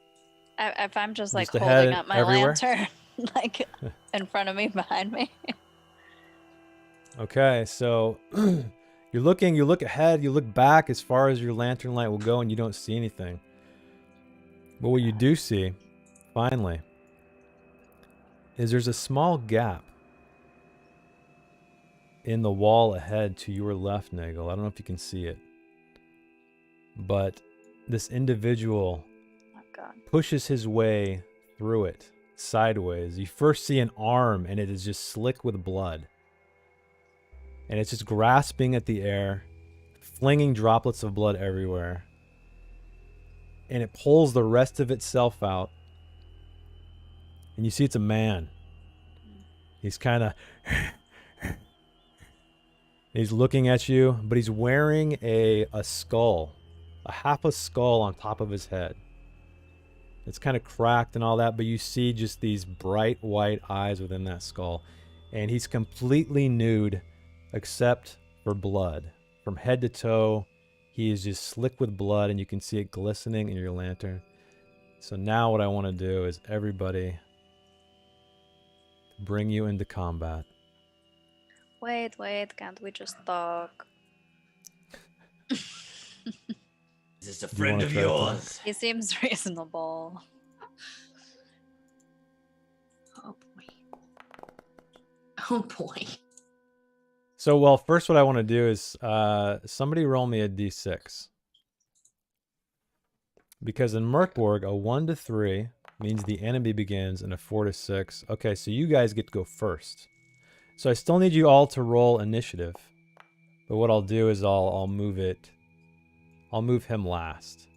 [SPEAKER 3] If I'm just like
[SPEAKER 1] Just
[SPEAKER 3] holding
[SPEAKER 1] ahead,
[SPEAKER 3] up my
[SPEAKER 1] everywhere?
[SPEAKER 3] lantern, like in front of me, behind me.
[SPEAKER 1] Okay, so you're looking, you look ahead, you look back as far as your lantern light will go, and you don't see anything. But what you do see, finally, is there's a small gap in the wall ahead to your left, Nagel. I don't know if you can see it. But this individual
[SPEAKER 3] Oh god.
[SPEAKER 1] pushes his way through it sideways. You first see an arm, and it is just slick with blood. And it's just grasping at the air, flinging droplets of blood everywhere. And it pulls the rest of itself out. And you see it's a man. He's kind of... He's looking at you, but he's wearing a skull. Half a skull on top of his head. It's kind of cracked and all that, but you see just these bright white eyes within that skull. And he's completely nude, except for blood. From head to toe, he is just slick with blood, and you can see it glistening in your lantern. So now what I want to do is everybody bring you into combat.
[SPEAKER 3] Wait, can't we just talk?
[SPEAKER 9] Is this a
[SPEAKER 1] Do you
[SPEAKER 9] friend
[SPEAKER 1] wanna
[SPEAKER 9] of
[SPEAKER 1] try to talk?
[SPEAKER 9] yours?
[SPEAKER 3] He seems reasonable.
[SPEAKER 5] Oh boy. Oh boy.
[SPEAKER 1] So, well, first what I want to do is somebody roll me a d6. Because in Mork Borg, a 1 to 3 means the enemy begins, and a 4 to 6. Okay, so you guys get to go first. So I still need you all to roll initiative. But what I'll do is I'll move it. I'll move him last.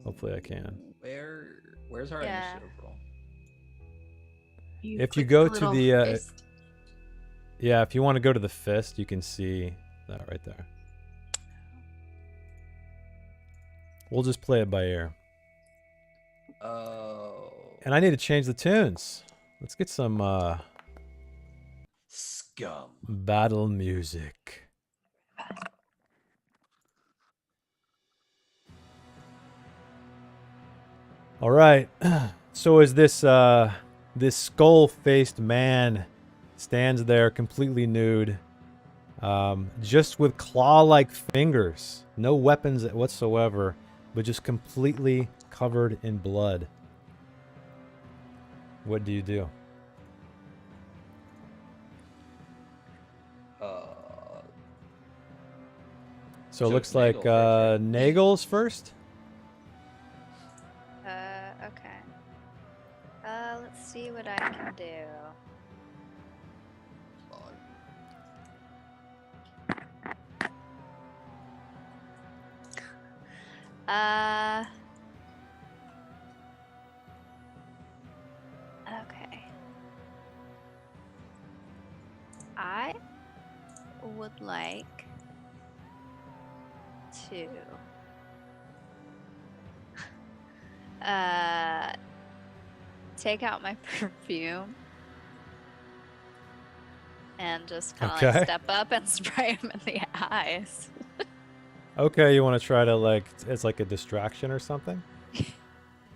[SPEAKER 1] Hopefully I can.
[SPEAKER 7] Where's our
[SPEAKER 3] Yeah.
[SPEAKER 7] initiative roll?
[SPEAKER 1] If you
[SPEAKER 5] click
[SPEAKER 1] go to
[SPEAKER 5] little
[SPEAKER 1] the,
[SPEAKER 5] fist.
[SPEAKER 1] Yeah, if you want to go to the fist, you can see that right there. We'll just play it by ear.
[SPEAKER 7] Oh.
[SPEAKER 1] And I need to change the tunes. Let's get some
[SPEAKER 9] Scum.
[SPEAKER 1] battle music. All right. So as this skull-faced man stands there completely nude, just with claw-like fingers, no weapons whatsoever, but just completely covered in blood. What do you do? So it
[SPEAKER 7] So
[SPEAKER 1] looks
[SPEAKER 7] it's
[SPEAKER 1] like
[SPEAKER 7] Nagel first, right?
[SPEAKER 1] Nagel's first.
[SPEAKER 3] Okay. Let's see what I can do. Okay. I would like to take out my perfume and just kind of
[SPEAKER 1] Okay.
[SPEAKER 3] like step up and spray him in the eyes.
[SPEAKER 1] Okay, you want to try to like it's like a distraction or something?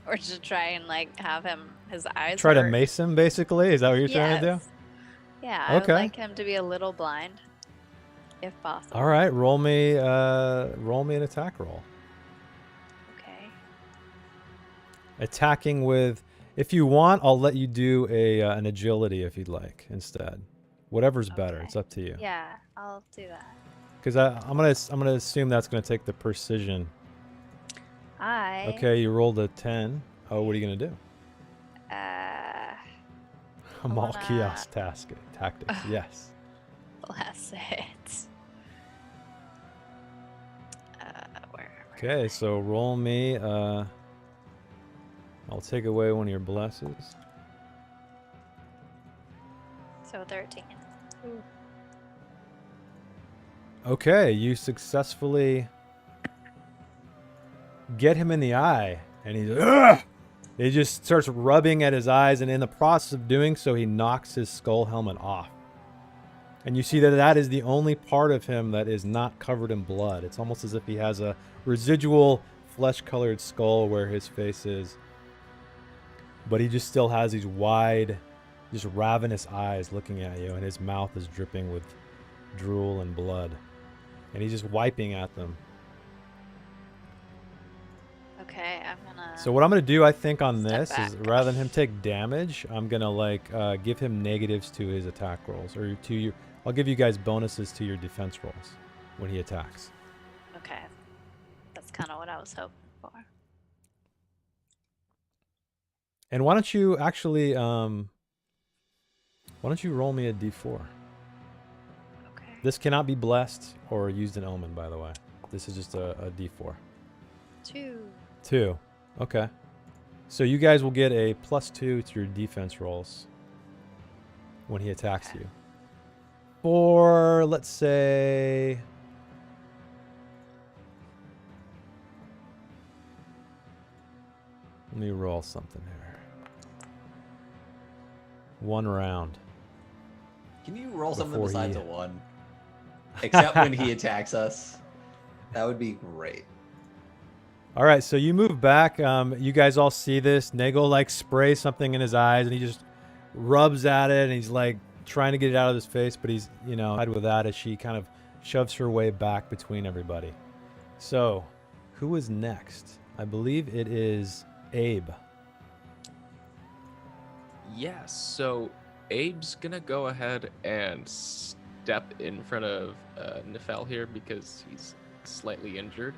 [SPEAKER 3] Or to try and like have him his eyes
[SPEAKER 1] Try to
[SPEAKER 3] hurt.
[SPEAKER 1] mace him, basically. Is that what you're trying to do?
[SPEAKER 3] Yes. Yeah, I would
[SPEAKER 1] Okay.
[SPEAKER 3] like him to be a little blind, if possible.
[SPEAKER 1] All right, roll me an attack roll.
[SPEAKER 3] Okay.
[SPEAKER 1] Attacking with, if you want, I'll let you do an agility if you'd like instead. Whatever's better.
[SPEAKER 3] Okay.
[SPEAKER 1] It's up to you.
[SPEAKER 3] Yeah, I'll do that.
[SPEAKER 1] Because I'm gonna assume that's gonna take the precision.
[SPEAKER 3] I.
[SPEAKER 1] Okay, you rolled a 10. Oh, what are you gonna do?
[SPEAKER 3] wanna-
[SPEAKER 1] Malkios tactics. Yes.
[SPEAKER 3] Bless it. Where?
[SPEAKER 1] Okay, so roll me. I'll take away one of your blesses.
[SPEAKER 3] So 13.
[SPEAKER 1] Okay, you successfully get him in the eye, and he's Ugh! He just starts rubbing at his eyes, and in the process of doing so, he knocks his skull helmet off. And you see that that is the only part of him that is not covered in blood. It's almost as if he has a residual flesh-colored skull where his face is. But he just still has these wide, just ravenous eyes looking at you, and his mouth is dripping with drool and blood. And he's just wiping at them.
[SPEAKER 3] Okay, I'm gonna.
[SPEAKER 1] So what I'm gonna do, I think, on
[SPEAKER 3] Step
[SPEAKER 1] this is
[SPEAKER 3] back.
[SPEAKER 1] rather than him take damage, I'm gonna like give him negatives to his attack rolls, or to your. I'll give you guys bonuses to your defense rolls when he attacks.
[SPEAKER 3] Okay. That's kind of what I was hoping for.
[SPEAKER 1] And why don't you actually why don't you roll me a d4?
[SPEAKER 3] Okay.
[SPEAKER 1] This cannot be blessed or used in omen, by the way. This is just a d4.
[SPEAKER 3] 2.
[SPEAKER 1] 2. Okay. So you guys will get a +2 to your defense rolls when he attacks you. For, let's say... Let me roll something here. 1 round.
[SPEAKER 7] Can you roll something
[SPEAKER 1] Before
[SPEAKER 7] besides
[SPEAKER 1] he-
[SPEAKER 7] a 1? Except when he attacks us. That would be great.
[SPEAKER 1] All right, so you move back. You guys all see this. Nagel like sprays something in his eyes, and he just rubs at it, and he's like trying to get it out of his face, but he's, you know, with that as she kind of shoves her way back between everybody. So, who is next? I believe it is Abe.
[SPEAKER 4] Yes, so Abe's gonna go ahead and step in front of Nefel here because he's slightly injured.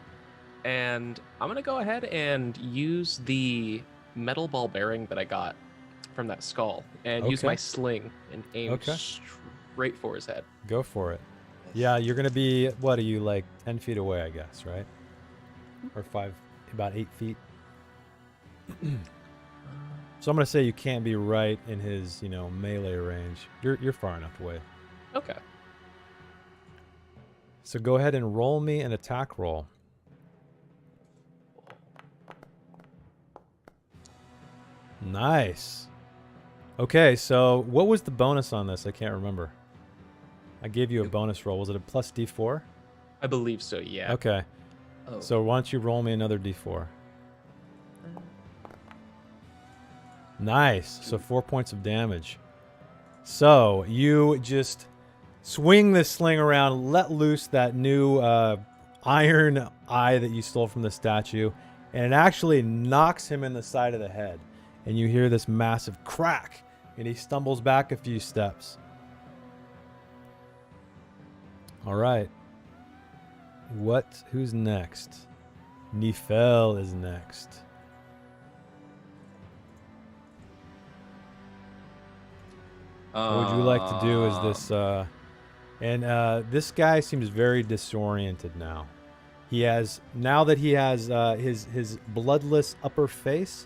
[SPEAKER 4] And I'm gonna go ahead and use the metal ball bearing that I got from that skull and use
[SPEAKER 1] Okay.
[SPEAKER 4] my sling and aim
[SPEAKER 1] Okay.
[SPEAKER 4] straight for his head.
[SPEAKER 1] Go for it. Yeah, you're gonna be, what are you, like 10 feet away, I guess, right? Or 5, about 8 feet. So I'm gonna say you can't be right in his, you know, melee range. You're far enough away.
[SPEAKER 4] Okay.
[SPEAKER 1] So go ahead and roll me an attack roll. Nice. Okay, so what was the bonus on this? I can't remember. I gave you a bonus roll. Was it a plus d4?
[SPEAKER 4] I believe so, yeah.
[SPEAKER 1] Okay.
[SPEAKER 7] Oh.
[SPEAKER 1] So why don't you roll me another d4? Nice. So 4 points of damage. So you just swing this sling around, let loose that new iron eye that you stole from the statue, and it actually knocks him in the side of the head. And you hear this massive crack, and he stumbles back a few steps. All right. Who's next? Nifel is next. What would you like to do is this this guy seems very disoriented now. Now that he has his bloodless upper face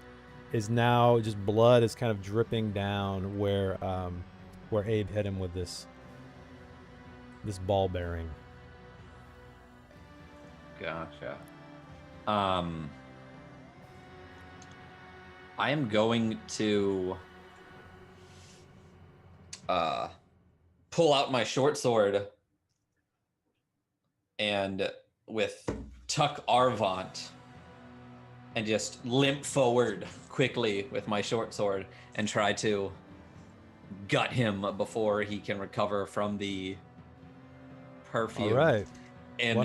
[SPEAKER 1] is now just blood is kind of dripping down where Abe hit him with this ball bearing.
[SPEAKER 7] Gotcha. I am going to pull out my short sword and with Tuck Arvant and just limp forward quickly with my short sword and try to gut him before he can recover from the perfume.
[SPEAKER 1] All right.
[SPEAKER 7] And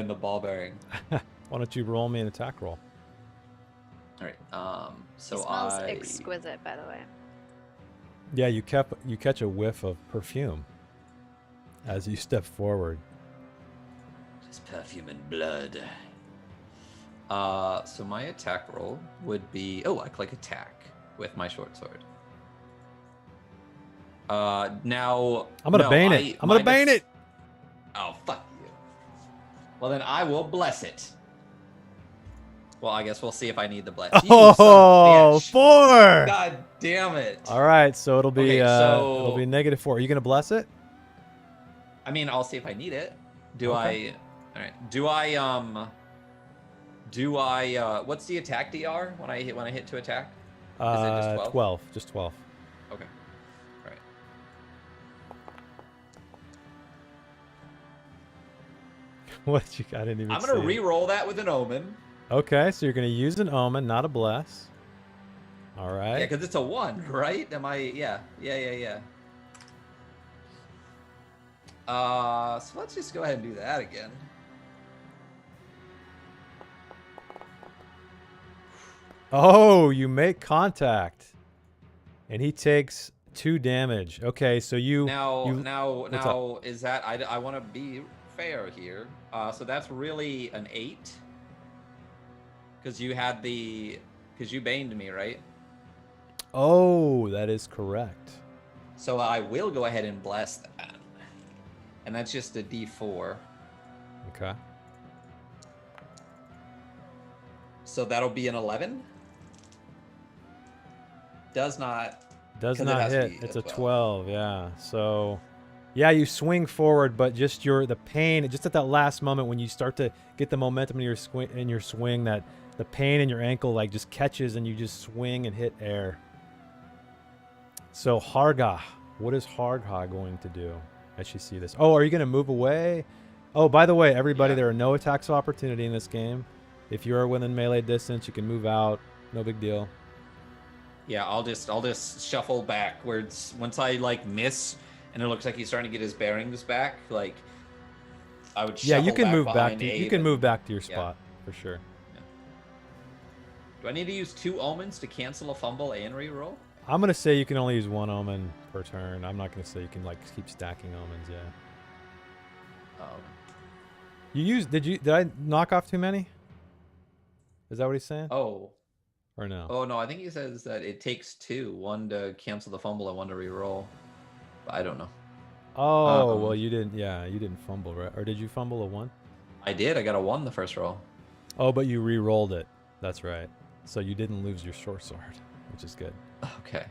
[SPEAKER 7] the ball bearing.
[SPEAKER 1] Why don't you roll me an attack roll?
[SPEAKER 7] All right. So
[SPEAKER 3] It smells exquisite, by the way.
[SPEAKER 1] Yeah, you catch a whiff of perfume as you step forward.
[SPEAKER 9] Just perfume and blood.
[SPEAKER 7] So my attack roll would be I click attack with my short sword. Now
[SPEAKER 1] I'm gonna bane it. I'm gonna bane it.
[SPEAKER 7] Oh, fuck you. Well, then I will bless it. Well, I guess we'll see if I need the bless. You son of a bitch.
[SPEAKER 1] 4.
[SPEAKER 7] God damn it.
[SPEAKER 1] All right, so it'll be
[SPEAKER 7] Okay, so-
[SPEAKER 1] it'll be -4. Are you gonna bless it?
[SPEAKER 7] I mean, I'll see if I need it. Do
[SPEAKER 1] Okay.
[SPEAKER 7] I? All right. Do I? What's the attack DR when I hit to attack? Is it just 12?
[SPEAKER 1] 12. Just 12.
[SPEAKER 7] Okay. All right.
[SPEAKER 1] What you got? I didn't even
[SPEAKER 7] I'm gonna
[SPEAKER 1] see it.
[SPEAKER 7] re-roll that with an omen.
[SPEAKER 1] Okay, so you're gonna use an omen, not a bless. All right.
[SPEAKER 7] Yeah, because it's a 1, right? Am I? Yeah. So let's just go ahead and do that again.
[SPEAKER 1] Oh, you make contact, and he takes 2 damage. Okay, so
[SPEAKER 7] Now, is that I want to be fair here. So that's really an 8. Because you baned me, right?
[SPEAKER 1] Oh, that is correct.
[SPEAKER 7] So I will go ahead and bless that. And that's just a D4.
[SPEAKER 1] Okay.
[SPEAKER 7] So that'll be an 11. Does not
[SPEAKER 1] Does
[SPEAKER 7] 'cause it
[SPEAKER 1] not
[SPEAKER 7] has to
[SPEAKER 1] hit.
[SPEAKER 7] be
[SPEAKER 1] It's
[SPEAKER 7] a
[SPEAKER 1] a
[SPEAKER 7] 12.
[SPEAKER 1] 12. Yeah. So, yeah, you swing forward, but just the pain, just at that last moment when you start to get the momentum in your swing, that the pain in your ankle like just catches and you just swing and hit air. So Harga, what is Harga going to do as you see this? Oh, are you going to move away? Oh, by the way, everybody, there are no attacks of opportunity in this game. If you are within melee distance, you can move out. No big deal.
[SPEAKER 7] Yeah, I'll just shuffle backwards once I like miss, and it looks like he's starting to get his bearings back. Like I would.
[SPEAKER 1] Yeah, you
[SPEAKER 7] shuffle
[SPEAKER 1] can move back.
[SPEAKER 7] behind
[SPEAKER 1] You
[SPEAKER 7] Abe
[SPEAKER 1] can move
[SPEAKER 7] and-
[SPEAKER 1] back to your
[SPEAKER 7] yeah.
[SPEAKER 1] spot for sure.
[SPEAKER 7] Do I need to use 2 omens to cancel a fumble and re-roll?
[SPEAKER 1] I'm gonna say you can only use 1 omen per turn. I'm not gonna say you can like keep stacking omens. Yeah. Did I knock off too many? Is that what he's saying?
[SPEAKER 7] Oh.
[SPEAKER 1] Or no?
[SPEAKER 7] Oh no, I think he says that it takes 2, 1 to cancel the fumble and 1 to re-roll. But I don't know.
[SPEAKER 1] Oh, well, you didn't. Yeah, you didn't fumble, right? Or did you fumble a 1?
[SPEAKER 7] I did. I got a 1 the first roll.
[SPEAKER 1] Oh, but you re-rolled it. That's right. So you didn't lose your short sword, which is good.
[SPEAKER 7] Okay.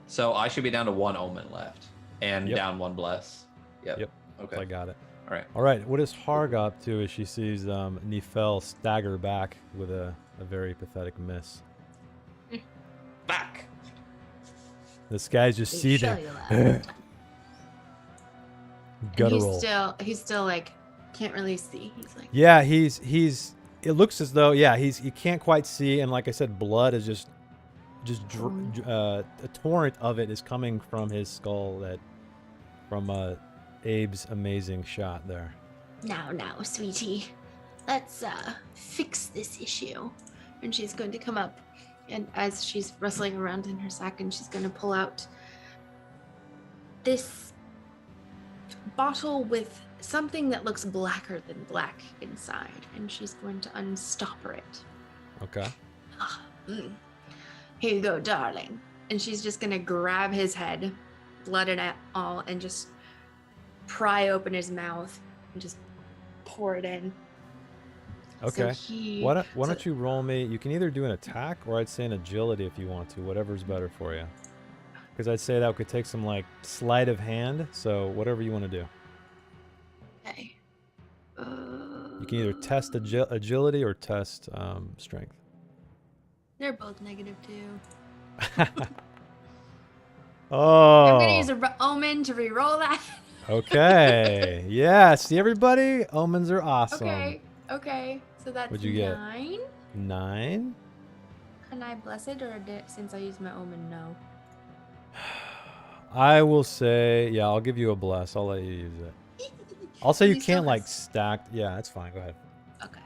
[SPEAKER 7] So I should be down to 1 omen left and
[SPEAKER 1] Yep.
[SPEAKER 7] down 1 bless. Yep. Okay.
[SPEAKER 1] I got it.
[SPEAKER 7] All right.
[SPEAKER 1] All right. What is Harg up to as she sees Nifel stagger back with a very pathetic miss?
[SPEAKER 7] Back.
[SPEAKER 1] This guy's just
[SPEAKER 5] They show
[SPEAKER 1] seething.
[SPEAKER 5] you that. And
[SPEAKER 1] Guttural.
[SPEAKER 5] he's still like can't really see. He's like
[SPEAKER 1] Yeah, he's. It looks as though he can't quite see, and like I said, blood is just a torrent of it is coming from his skull that from Abe's amazing shot there.
[SPEAKER 5] Now, sweetie, let's fix this issue. And she's going to come up, and as she's rustling around in her sack, and she's going to pull out this bottle with something that looks blacker than black inside, and she's going to unstopper it.
[SPEAKER 1] Okay.
[SPEAKER 5] Here you go, darling. And she's just going to grab his head, blood and all, and just pry open his mouth and just pour it in.
[SPEAKER 1] Okay.
[SPEAKER 5] So
[SPEAKER 1] Why don't you roll me? You can either do an attack or I'd say an agility if you want to. Whatever's better for you. Because I'd say that could take some like sleight of hand. So whatever you want to do.
[SPEAKER 5] Okay.
[SPEAKER 1] You can either test agility or test strength.
[SPEAKER 5] They're both -2.
[SPEAKER 1] Oh.
[SPEAKER 5] I'm gonna use a omen to re-roll that.
[SPEAKER 1] Okay. Yeah. See everybody? Omens are awesome.
[SPEAKER 5] Okay. So that's
[SPEAKER 1] What'd you get?
[SPEAKER 5] 9.
[SPEAKER 1] 9.
[SPEAKER 5] Can I bless it, or since I used my omen, no?
[SPEAKER 1] I will say, yeah, I'll give you a bless. I'll let you use it. I'll say you can't like stack. Yeah, that's fine. Go ahead.
[SPEAKER 5] Okay.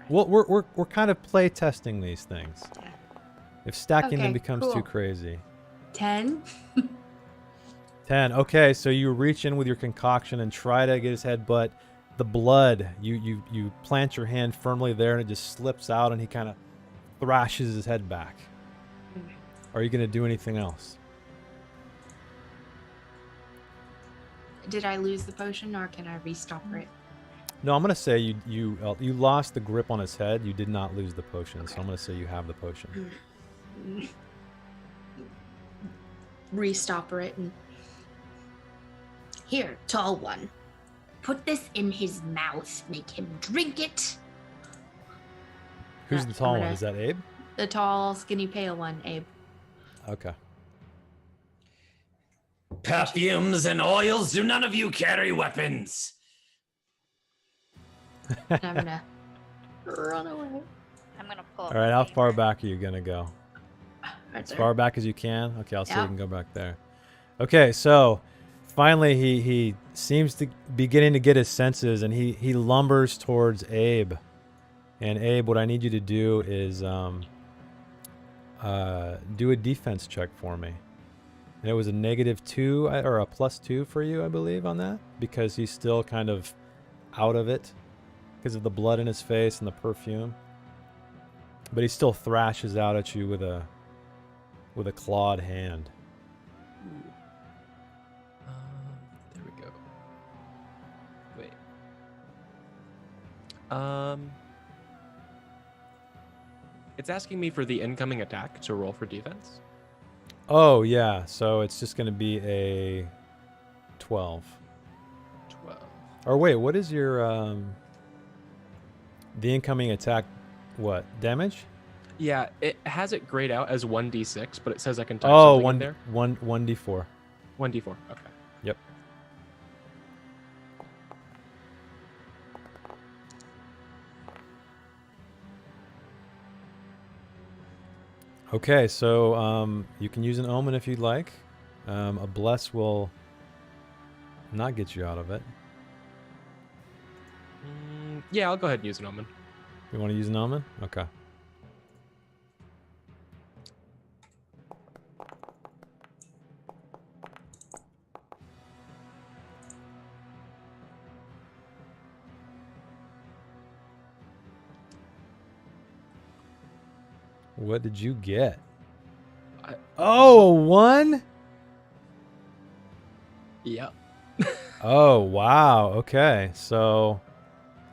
[SPEAKER 1] Well, we're kind of play testing these things.
[SPEAKER 5] Yeah.
[SPEAKER 1] If stacking them
[SPEAKER 5] Okay,
[SPEAKER 1] becomes too
[SPEAKER 5] cool.
[SPEAKER 1] crazy.
[SPEAKER 5] 10.
[SPEAKER 1] 10. Okay, so you reach in with your concoction and try to get his head, but the blood, you plant your hand firmly there and it just slips out and he kind of thrashes his head back. Are you going to do anything else?
[SPEAKER 5] Did I lose the potion, or can I restopper it?
[SPEAKER 1] No, I'm going to say you lost the grip on his head. You did not lose the potion, so I'm going to say you have the potion.
[SPEAKER 5] Restopper it and here, tall one. Put this in his mouth. Make him drink it.
[SPEAKER 1] Who's the tall one? Is that Abe?
[SPEAKER 5] The tall, skinny, pale one, Abe.
[SPEAKER 1] Okay.
[SPEAKER 9] Perfumes and oils, do none of you carry weapons?
[SPEAKER 5] And I'm gonna run away.
[SPEAKER 3] I'm gonna pull.
[SPEAKER 1] All right, how far back are you going to go?
[SPEAKER 5] Right
[SPEAKER 1] As
[SPEAKER 5] there.
[SPEAKER 1] far back as you can? Okay, I'll see if you
[SPEAKER 5] Yeah.
[SPEAKER 1] can go back there. Okay, so finally he seems to be getting to get his senses, and he lumbers towards Abe. And Abe, what I need you to do is do a defense check for me. And it was a -2 or a +2 for you, I believe, on that, because he's still kind of out of it because of the blood in his face and the perfume. But he still thrashes out at you with a clawed hand.
[SPEAKER 4] There we go. Wait. It's asking me for the incoming attack to roll for defense.
[SPEAKER 1] Oh, yeah. So it's just going to be a 12.
[SPEAKER 4] 12.
[SPEAKER 1] Or wait, what is your the incoming attack? What damage?
[SPEAKER 4] Yeah, it has it grayed out as 1d6, but it says I can type
[SPEAKER 1] Oh,
[SPEAKER 4] something in there.
[SPEAKER 1] 1d4.
[SPEAKER 4] 1d4. Okay.
[SPEAKER 1] Yep. Okay, so you can use an omen if you'd like. A bless will not get you out of it.
[SPEAKER 4] Yeah, I'll go ahead and use an omen.
[SPEAKER 1] You want to use an omen? Okay. What did you get? Oh, 1?
[SPEAKER 4] Yep.
[SPEAKER 1] Oh, wow. Okay. So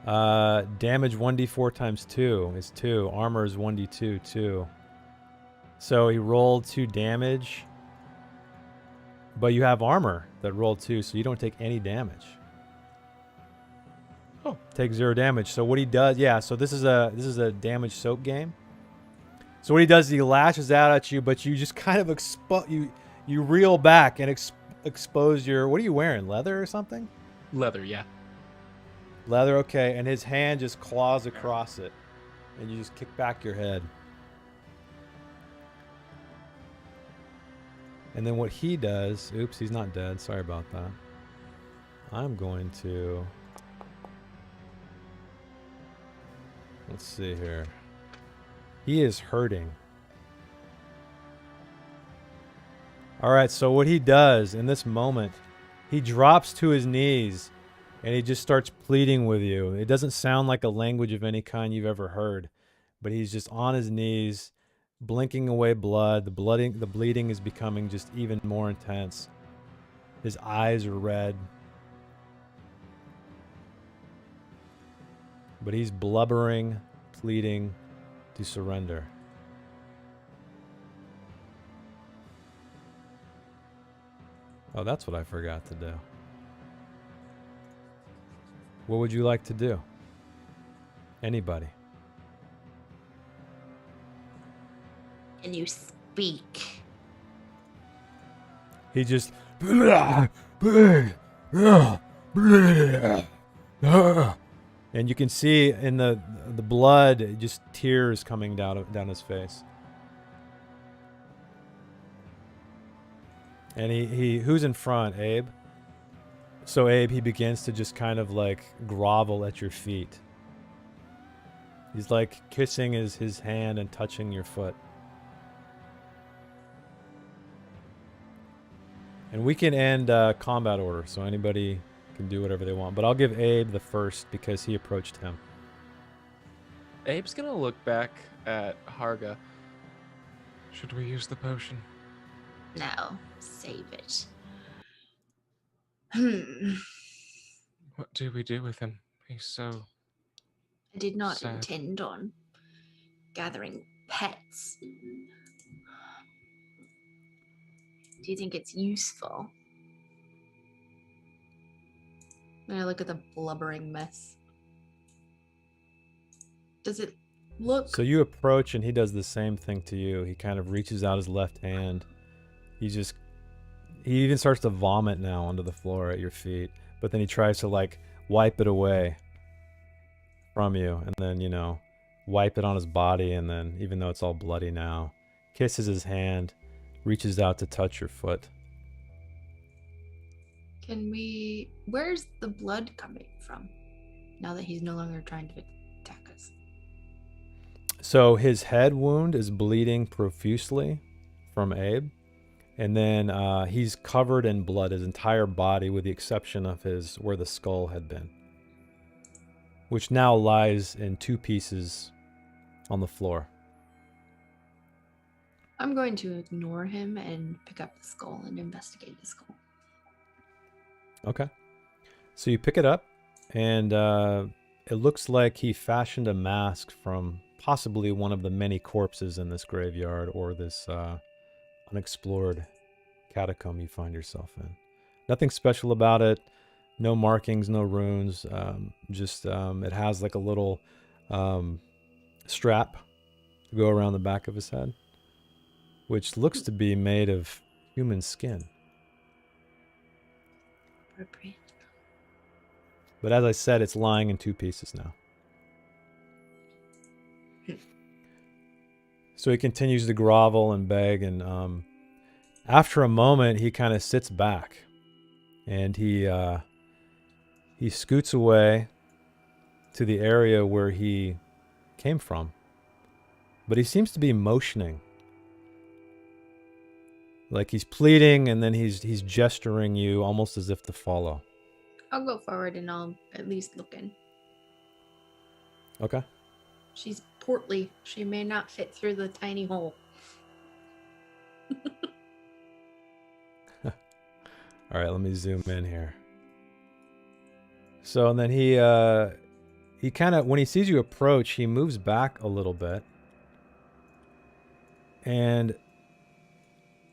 [SPEAKER 1] damage 1d4 times 2 is 2. Armor is 1d2, 2. So he rolled 2 damage. But you have armor that rolled 2, so you don't take any damage.
[SPEAKER 4] Oh.
[SPEAKER 1] Take 0 damage. So what he does, yeah, so this is a damage soak game. So what he does is he lashes out at you, but you just kind of you reel back and expose your, what are you wearing, leather or something?
[SPEAKER 4] Leather, yeah.
[SPEAKER 1] Leather, okay, and his hand just claws across it, and you just kick back your head. And then what he does, oops, he's not dead. Sorry about that. I'm going to, let's see here. He is hurting. All right, so what he does in this moment, he drops to his knees and he just starts pleading with you. It doesn't sound like a language of any kind you've ever heard, but he's just on his knees, blinking away blood. The bleeding is becoming just even more intense. His eyes are red. But he's blubbering, pleading to surrender. Oh, that's what I forgot to do. What would you like to do? Anybody?
[SPEAKER 5] Can you speak?
[SPEAKER 1] He just and you can see in the blood just tears coming down his face. And he who's in front? Abe. So Abe, he begins to just kind of like grovel at your feet. He's like kissing his hand and touching your foot. And we can end combat order, so anybody can do whatever they want. But I'll give Abe the first because he approached him.
[SPEAKER 4] Abe's gonna look back at Harga. Should we use the potion?
[SPEAKER 5] No, save it.
[SPEAKER 4] What do we do with him? He's so...
[SPEAKER 5] I did not
[SPEAKER 4] sad.
[SPEAKER 5] intend on gathering pets. Do you think it's useful? And I look at the blubbering mess. Does it look...
[SPEAKER 1] So you approach and he does the same thing to you. He kind of reaches out his left hand. He even starts to vomit now onto the floor at your feet. But then he tries to like wipe it away from you. And then, you know, wipe it on his body. And then, even though it's all bloody now, kisses his hand, reaches out to touch your foot.
[SPEAKER 5] Can we... Where's the blood coming from? Now that he's no longer trying to attack us.
[SPEAKER 1] So his head wound is bleeding profusely from Abe. And then he's covered in blood, his entire body, with the exception of where the skull had been, which now lies in 2 pieces on the floor.
[SPEAKER 5] I'm going to ignore him and pick up the skull and investigate the skull.
[SPEAKER 1] Okay. So you pick it up, and it looks like he fashioned a mask from possibly one of the many corpses in this graveyard or this unexplored catacomb you find yourself in. Nothing special about it. No markings, no runes. Just it has like a little strap to go around the back of his head, which looks to be made of human skin.
[SPEAKER 5] Appropriate.
[SPEAKER 1] But as I said, it's lying in 2 pieces now. So he continues to grovel and beg, and after a moment, he kind of sits back, and he scoots away to the area where he came from. But he seems to be motioning, like he's pleading, and then he's gesturing you almost as if to follow.
[SPEAKER 5] I'll go forward and I'll at least look in.
[SPEAKER 1] Okay.
[SPEAKER 5] She's portly. She may not fit through the tiny hole.
[SPEAKER 1] All right, let me zoom in here. So, and then he kind of, when he sees you approach, he moves back a little bit. And,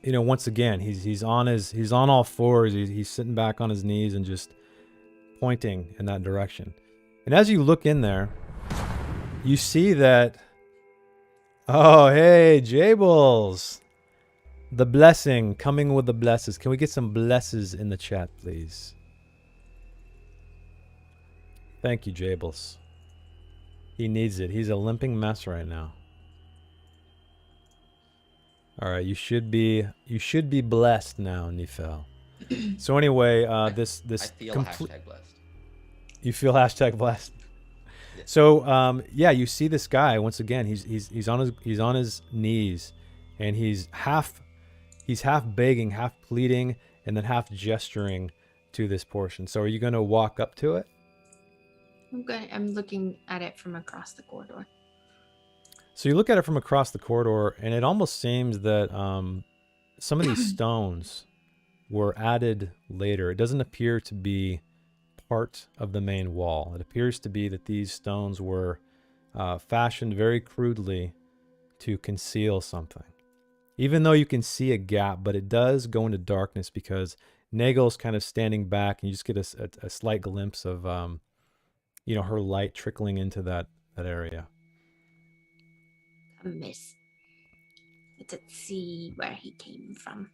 [SPEAKER 1] you know, once again, he's on all fours. He's sitting back on his knees and just pointing in that direction. And as you look in there, you see that, oh, hey, Jables. The blessing, coming with the blesses. Can we get some blesses in the chat, please? Thank you, Jables. He needs it. He's a limping mess right now. All right, you should be blessed now, Nifel. So anyway, this
[SPEAKER 7] I feel hashtag blessed.
[SPEAKER 1] You feel hashtag blessed.
[SPEAKER 7] Yes.
[SPEAKER 1] So yeah, you see this guy once again. He's on his knees, and he's half begging, half pleading, and then half gesturing to this portion. So are you going to walk up to it?
[SPEAKER 5] I'm looking at it from across the corridor.
[SPEAKER 1] So you look at it from across the corridor, and it almost seems that some of these stones were added later. It doesn't appear to be part of the main wall. It appears to be that these stones were fashioned very crudely to conceal something. Even though you can see a gap, but it does go into darkness because Nagel's kind of standing back, and you just get a slight glimpse of her light trickling into that area.
[SPEAKER 5] Miss. Let's see where he came from.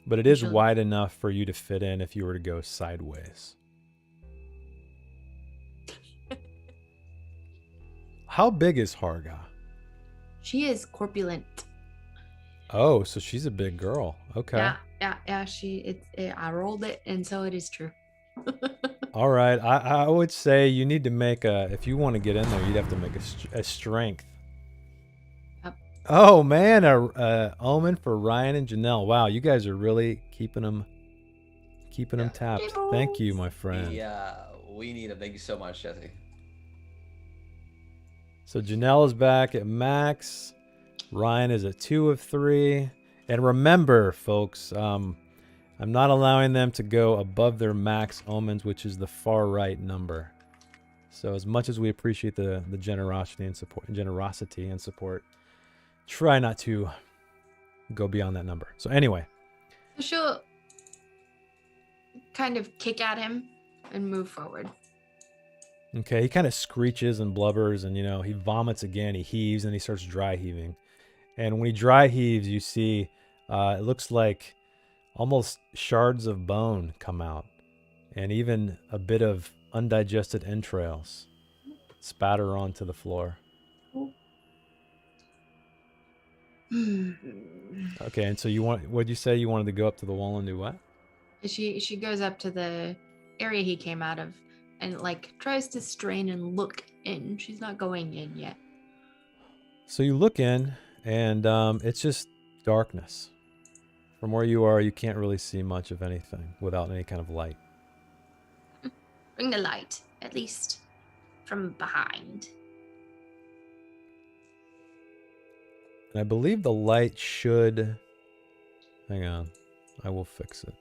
[SPEAKER 1] But it is wide enough for you to fit in if you were to go sideways. How big is Harga?
[SPEAKER 5] She is corpulent.
[SPEAKER 1] Oh, so she's a big girl. Okay.
[SPEAKER 5] Yeah. I rolled it, and so it is true.
[SPEAKER 1] All right. I would say you need to make if you want to get in there, you'd have to make a strength.
[SPEAKER 5] Yep.
[SPEAKER 1] Oh man, a omen for Ryan and Janelle. Wow, you guys are really keeping them tapped. Thank you, my friend.
[SPEAKER 7] Yeah, we need it. Thank you so much, Jesse.
[SPEAKER 1] So Janelle is back at max. Ryan is at 2 of 3. And remember, folks, I'm not allowing them to go above their max omens, which is the far right number. So as much as we appreciate the generosity and support, try not to go beyond that number. So anyway.
[SPEAKER 5] She'll kind of kick at him and move forward.
[SPEAKER 1] Okay, he kind of screeches and blubbers, and he vomits again. He heaves, and he starts dry heaving. And when he dry heaves, you see it looks like almost shards of bone come out, and even a bit of undigested entrails spatter onto the floor. Okay, and so what'd you say? You wanted to go up to the wall and do what?
[SPEAKER 5] She goes up to the area he came out of and tries to strain and look in. She's not going in yet.
[SPEAKER 1] So you look in, and it's just darkness. From where you are, you can't really see much of anything without any kind of light.
[SPEAKER 5] Bring the light, at least from behind.
[SPEAKER 1] And I believe the light should... Hang on. I will fix it.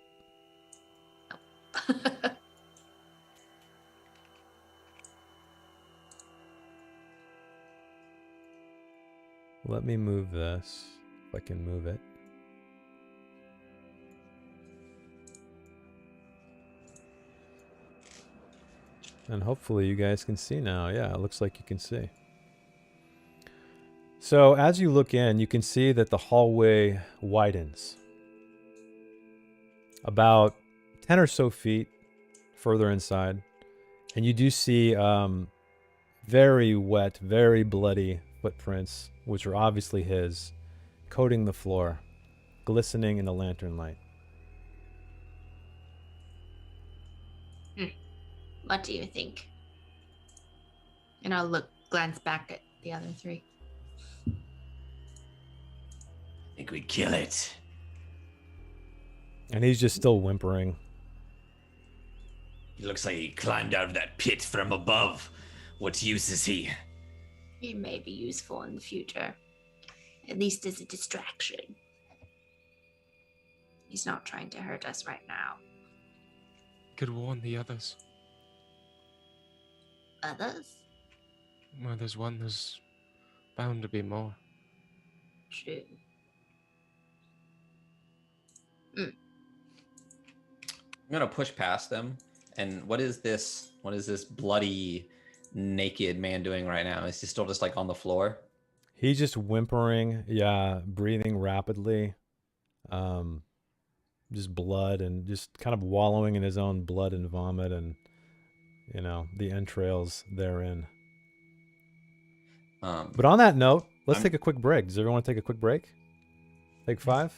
[SPEAKER 1] Let me move this, if I can move it. And hopefully you guys can see now. Yeah, it looks like you can see. So as you look in, you can see that the hallway widens. About 10 or so feet further inside. And you do see very wet, very bloody footprints, which are obviously his, coating the floor, glistening in the lantern light.
[SPEAKER 5] What do you think? And I'll glance back at the other three.
[SPEAKER 9] I think we kill it.
[SPEAKER 1] And he's just still whimpering.
[SPEAKER 9] He looks like he climbed out of that pit from above. What use is he?
[SPEAKER 5] He may be useful in the future. At least as a distraction. He's not trying to hurt us right now.
[SPEAKER 4] Could warn the others.
[SPEAKER 5] Others?
[SPEAKER 4] Well, there's one, there's bound to be more.
[SPEAKER 5] True.
[SPEAKER 7] I'm gonna push past them. And what is this bloody, naked man doing right now? Is he still just on the floor?
[SPEAKER 1] He's just whimpering, yeah, breathing rapidly. Just blood and just kind of wallowing in his own blood and vomit and, the entrails therein. But on that note, let's
[SPEAKER 7] I'm-
[SPEAKER 1] take a quick break. Does everyone want to take a quick break? Take 5?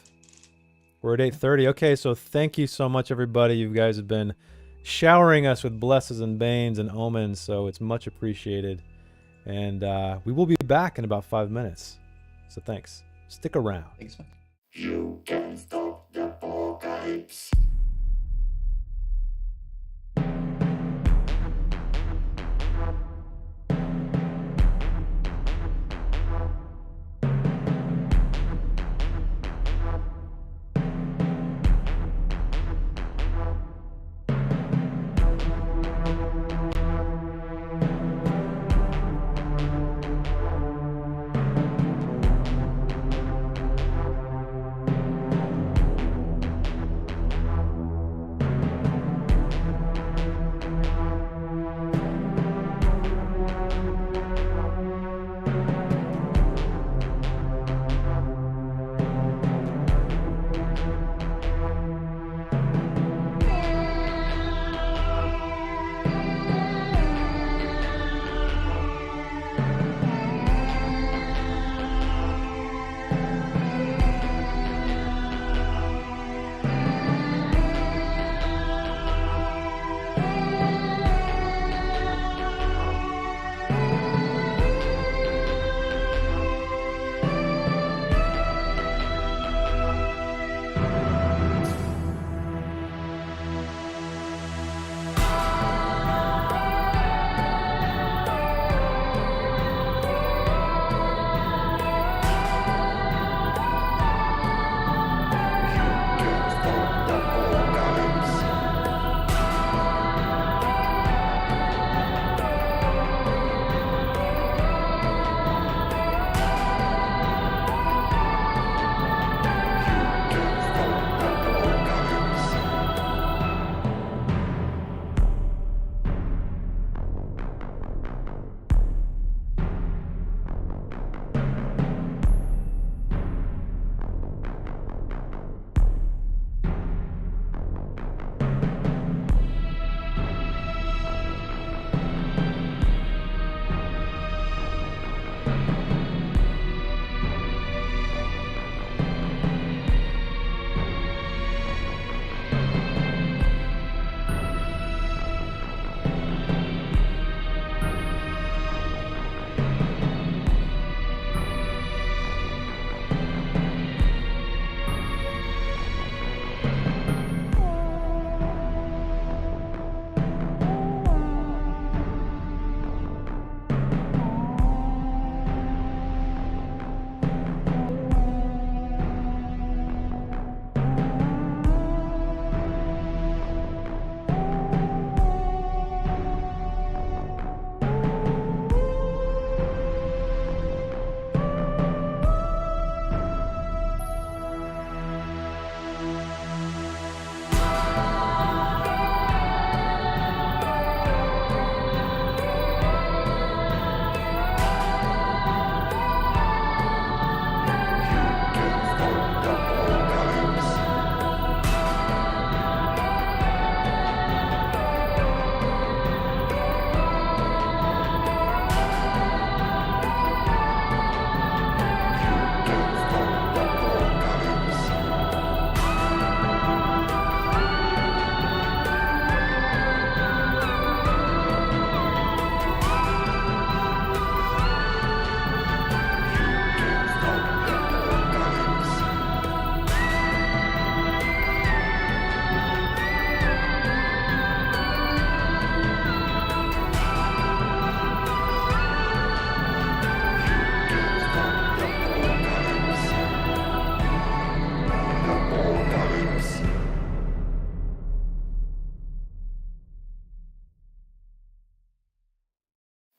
[SPEAKER 1] We're at 8:30. Okay, so thank you so much, everybody. You guys have been showering us with blesses and banes and omens, so it's much appreciated. And we will be back in about 5 minutes. So thanks. Stick around.
[SPEAKER 7] Thanks, man.
[SPEAKER 8] You can stop the apocalypse.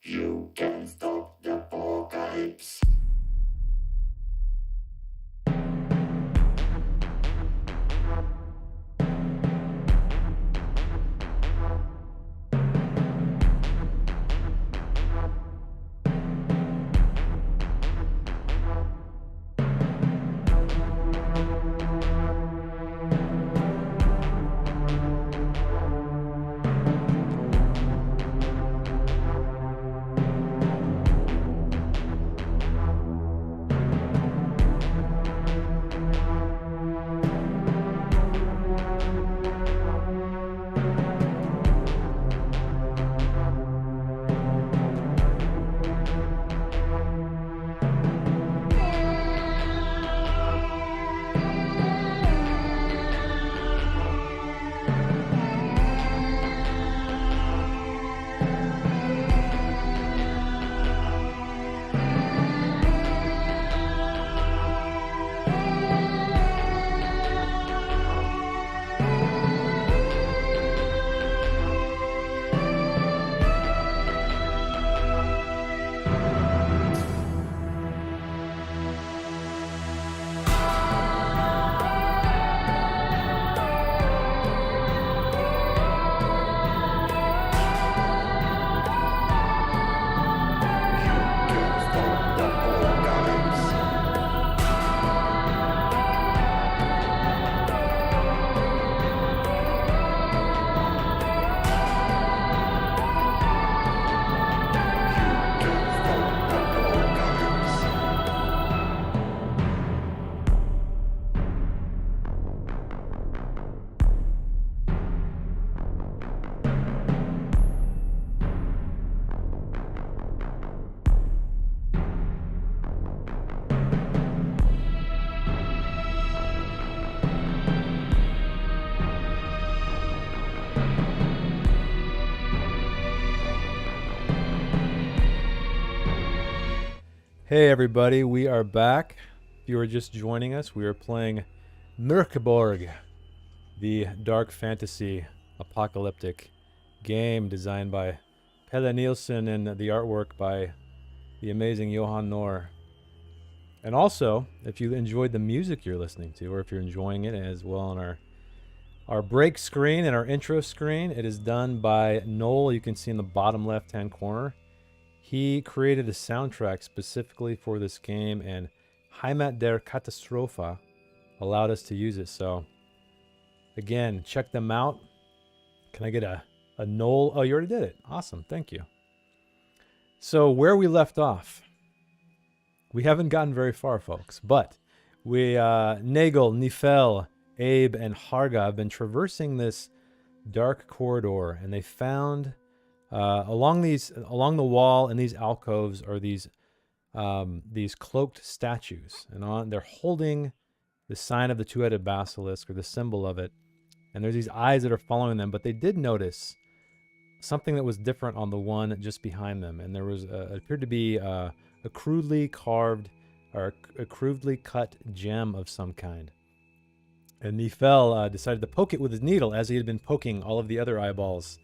[SPEAKER 8] You can stop the apocalypse.
[SPEAKER 1] Hey everybody, we are back. If you are just joining us, we are playing Mork Borg, the dark fantasy apocalyptic game designed by Pelle Nielsen and the artwork by the amazing Johan Nohr. And also, if you enjoyed the music you're listening to, or if you're enjoying it as well on our break screen and our intro screen, it is done by Noel. You can see in the bottom left-hand corner. He created a soundtrack specifically for this game, and Heimat der Katastrophe allowed us to use it. So, again, check them out. Can I get a Noel? Oh, you already did it. Awesome. Thank you. So, where we left off, we haven't gotten very far, folks, but Nagel, Nifel, Abe, and Harga have been traversing this dark corridor, and they found along the wall in these alcoves are these cloaked statues, and they're holding the sign of the two-headed basilisk, or the symbol of it, and there's these eyes that are following them. But they did notice something that was different on the one just behind them, and there was it appeared to be a crudely carved or a crudely cut gem of some kind. And Nifel decided to poke it with his needle as he had been poking all of the other eyeballs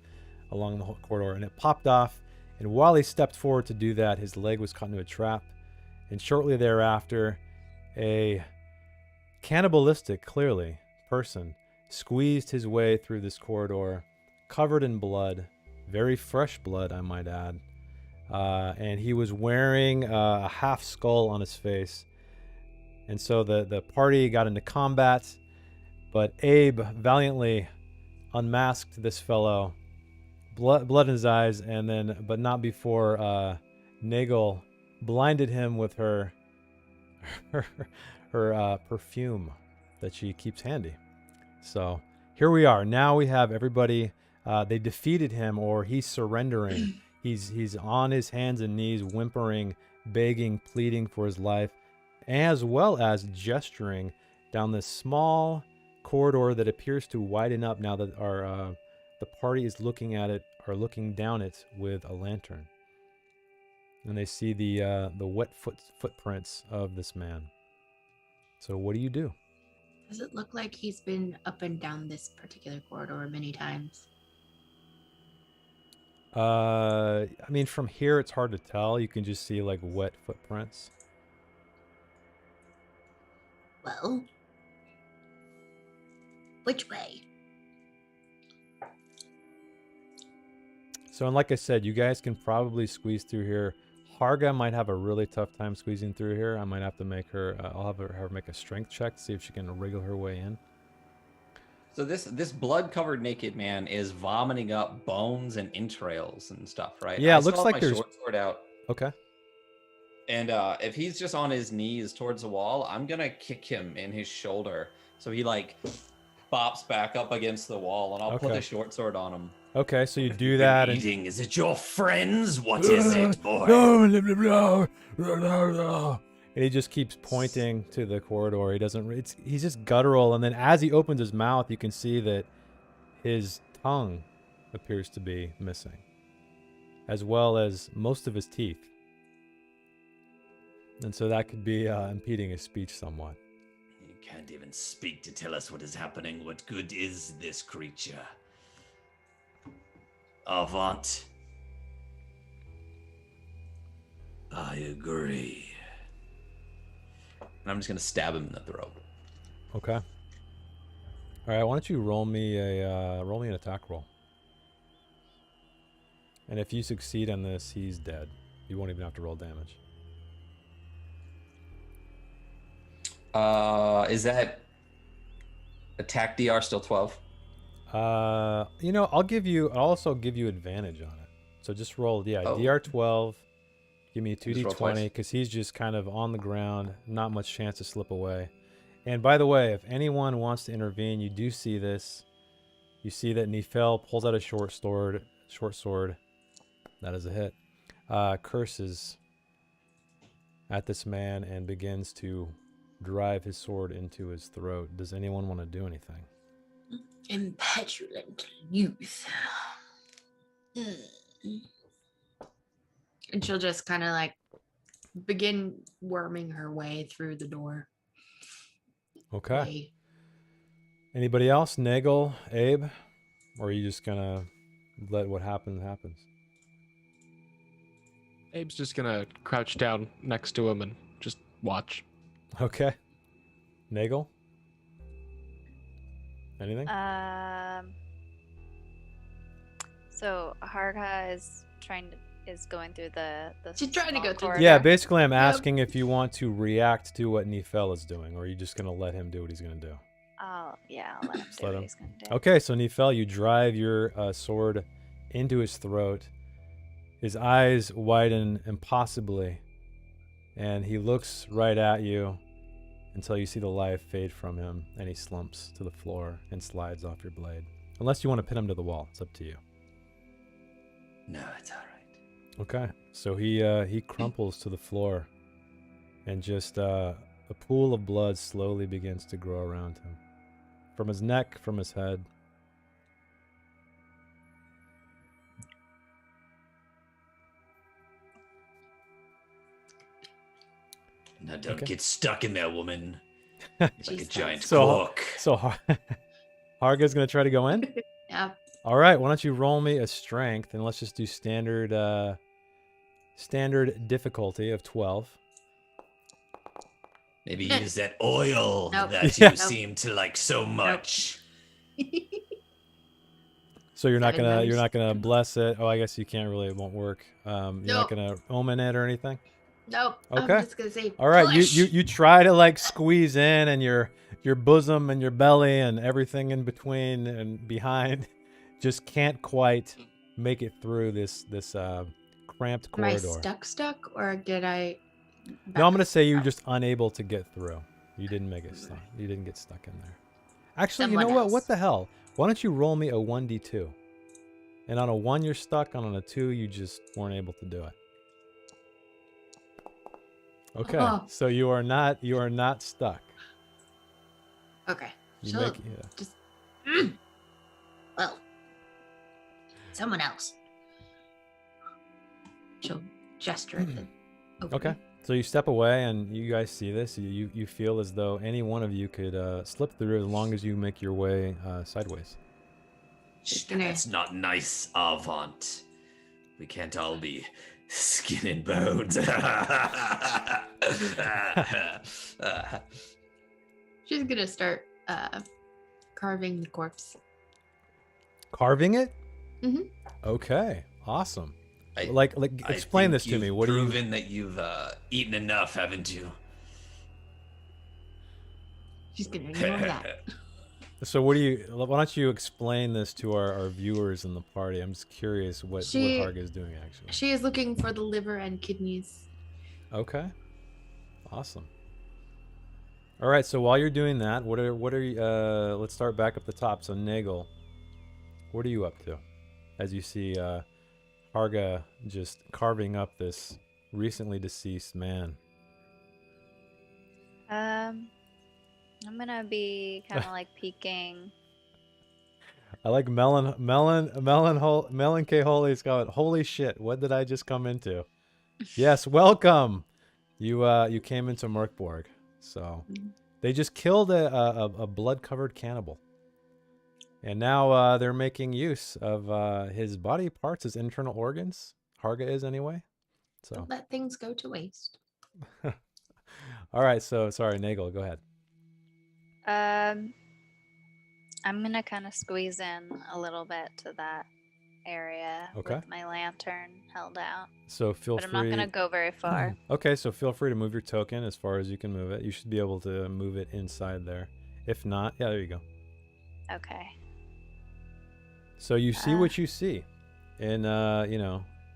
[SPEAKER 1] along the whole corridor, and it popped off. And while he stepped forward to do that, his leg was caught into a trap. And shortly thereafter, a cannibalistic, clearly, person squeezed his way through this corridor, covered in blood, very fresh blood, I might add. And he was wearing a half skull on his face. And so the party got into combat, but Abe valiantly unmasked this fellow, blood in his eyes, but not before Nagel blinded him with her perfume that she keeps handy. So here we are. Now we have everybody. They defeated him, or he's surrendering. He's on his hands and knees, whimpering, begging, pleading for his life, as well as gesturing down this small corridor that appears to widen up now that the party is looking at it, or looking down it with a lantern. And they see the wet footprints of this man. So what do you do?
[SPEAKER 5] Does it look like he's been up and down this particular corridor many times?
[SPEAKER 1] I mean, from here it's hard to tell. You can just see like wet footprints.
[SPEAKER 5] Well, which way?
[SPEAKER 1] So, and like I said, you guys can probably squeeze through here. Harga might have a really tough time squeezing through here. I might have to make her, I'll have her make a strength check to see if she can wriggle her way in.
[SPEAKER 7] So this blood-covered naked man is vomiting up bones and entrails and stuff, right?
[SPEAKER 1] Yeah,
[SPEAKER 7] I
[SPEAKER 1] it looks
[SPEAKER 7] still have
[SPEAKER 1] like
[SPEAKER 7] my
[SPEAKER 1] there's...
[SPEAKER 7] short sword out.
[SPEAKER 1] Okay.
[SPEAKER 7] And if he's just on his knees towards the wall, I'm gonna kick him in his shoulder, so he like bops back up against the wall, and I'll put the short sword on him.
[SPEAKER 1] Okay, so you do that. And...
[SPEAKER 9] Eating? Is it your friends? What is it, boy?
[SPEAKER 1] And he just keeps pointing to the corridor. He doesn't. He's just guttural. And then as he opens his mouth, you can see that his tongue appears to be missing, as well as most of his teeth. And so that could be impeding his speech somewhat.
[SPEAKER 9] You can't even speak to tell us what is happening. What good is this creature? Avant. I agree.
[SPEAKER 7] And I'm just gonna stab him in the throat.
[SPEAKER 1] Okay. All right. Why don't you roll me an attack roll? And if you succeed on this, he's dead. You won't even have to roll damage.
[SPEAKER 7] Is that attack DR still 12?
[SPEAKER 1] I'll also give you advantage on it. So just roll, DR 12. Give me a 2d20 because he's just kind of on the ground, not much chance to slip away. And by the way, if anyone wants to intervene, you do see this. You see that Nifel pulls out a short sword. That is a hit. Curses at this man and begins to drive his sword into his throat. Does anyone want to do anything?
[SPEAKER 5] Impetulant youth. And she'll just kind of like begin worming her way through the door.
[SPEAKER 1] Okay.
[SPEAKER 5] Way.
[SPEAKER 1] Anybody else? Nagel, Abe? Or are you just gonna let what happens happens?
[SPEAKER 4] Abe's just gonna crouch down next to him and just watch.
[SPEAKER 1] Okay. Nagel? Anything?
[SPEAKER 3] So Harga is going through the
[SPEAKER 5] She's trying to
[SPEAKER 3] small
[SPEAKER 5] go through the
[SPEAKER 3] corridor.
[SPEAKER 1] Yeah, basically I'm
[SPEAKER 5] Yep.
[SPEAKER 1] asking if you want to react to what Nifel is doing, or are you just gonna let him do what he's gonna do?
[SPEAKER 3] I'll let him
[SPEAKER 1] Just
[SPEAKER 3] do
[SPEAKER 1] let
[SPEAKER 3] what
[SPEAKER 1] him.
[SPEAKER 3] he's gonna do.
[SPEAKER 1] Okay, so Nifel, you drive your sword into his throat. His eyes widen impossibly, and he looks right at you until you see the life fade from him, and he slumps to the floor and slides off your blade. Unless you want to pin him to the wall, it's up to you.
[SPEAKER 9] No, it's all right.
[SPEAKER 1] Okay, so he crumples to the floor, and just a pool of blood slowly begins to grow around him, from his neck, from his head.
[SPEAKER 9] Now don't
[SPEAKER 1] Okay.
[SPEAKER 9] get stuck in there, woman. You're like a
[SPEAKER 5] Jesus.
[SPEAKER 9] giant
[SPEAKER 1] So-
[SPEAKER 9] cork.
[SPEAKER 1] So Harga's gonna try to go in.
[SPEAKER 5] Yeah.
[SPEAKER 1] All right, why don't you roll me a strength, and let's just do standard difficulty of 12.
[SPEAKER 9] Maybe use that oil
[SPEAKER 5] Nope.
[SPEAKER 9] that
[SPEAKER 1] Yeah.
[SPEAKER 9] you seem to like so much.
[SPEAKER 1] So you're not
[SPEAKER 5] 7
[SPEAKER 1] gonna
[SPEAKER 5] letters.
[SPEAKER 1] bless it. Oh, I guess you can't really. It won't work. You're not
[SPEAKER 5] Nope.
[SPEAKER 1] gonna omen it or anything.
[SPEAKER 5] Nope.
[SPEAKER 1] Okay.
[SPEAKER 5] I'm just gonna say.
[SPEAKER 1] All right,
[SPEAKER 5] push.
[SPEAKER 1] you try to like squeeze in, and your bosom and your belly and everything in between and behind just can't quite make it through this cramped
[SPEAKER 5] Am I
[SPEAKER 1] corridor.
[SPEAKER 5] stuck, or did I?
[SPEAKER 1] No, I'm gonna say you're just unable to get through. You didn't make it stuck. You didn't get stuck in there. Actually, you know
[SPEAKER 5] Someone
[SPEAKER 1] what?
[SPEAKER 5] else.
[SPEAKER 1] What the hell? Why don't you roll me a 1d2? And on a 1 you're stuck, and on a 2 you just weren't able to do it. Okay,
[SPEAKER 5] Oh.
[SPEAKER 1] so you are not stuck.
[SPEAKER 5] Okay.
[SPEAKER 1] You
[SPEAKER 5] So,
[SPEAKER 1] make yeah.
[SPEAKER 5] just. Well, someone else. She'll gesture at the. opening.
[SPEAKER 1] Okay. So you step away, and you guys see this. You feel as though any one of you could slip through as long as you make your way sideways.
[SPEAKER 5] Just gonna-
[SPEAKER 9] That's not nice, Avant. We can't all be skin and bones.
[SPEAKER 5] She's gonna start carving the corpse.
[SPEAKER 1] Carving it?
[SPEAKER 5] Mhm.
[SPEAKER 1] Okay. Awesome.
[SPEAKER 9] I-
[SPEAKER 1] Like
[SPEAKER 9] I
[SPEAKER 1] explain
[SPEAKER 9] think
[SPEAKER 1] this to
[SPEAKER 9] you've
[SPEAKER 1] me. What do you?
[SPEAKER 9] proven that you've eaten enough, haven't you?
[SPEAKER 5] She's gonna ignore that.
[SPEAKER 1] So what do you? Why don't you explain this to our viewers in the party? I'm just curious what Harga is doing actually.
[SPEAKER 5] She is looking for the liver and kidneys.
[SPEAKER 1] Okay. Awesome. All right. So while you're doing that, what are you? Let's start back up the top. So Nagel, what are you up to? As you see, Harga just carving up this recently deceased man.
[SPEAKER 3] I'm gonna be kind of like peeking.
[SPEAKER 1] I like Melon K. Holy's comment. Holy shit! What did I just come into? Yes, welcome. You came into Mork Borg. So they just killed a blood-covered cannibal, and now they're making use of his body parts, his internal organs. Harga is anyway. So
[SPEAKER 5] Don't let things go to waste.
[SPEAKER 1] all right. So sorry, Nagel. Go ahead.
[SPEAKER 3] I'm gonna kind of squeeze in a little bit to that area
[SPEAKER 1] Okay.
[SPEAKER 3] with my lantern held out,
[SPEAKER 1] So feel
[SPEAKER 3] but I'm
[SPEAKER 1] free.
[SPEAKER 3] not gonna go very far.
[SPEAKER 1] Okay, so feel free to move your token as far as you can move it. You should be able to move it inside there. If not, yeah, there you go.
[SPEAKER 3] Okay.
[SPEAKER 1] So you see what you see. And,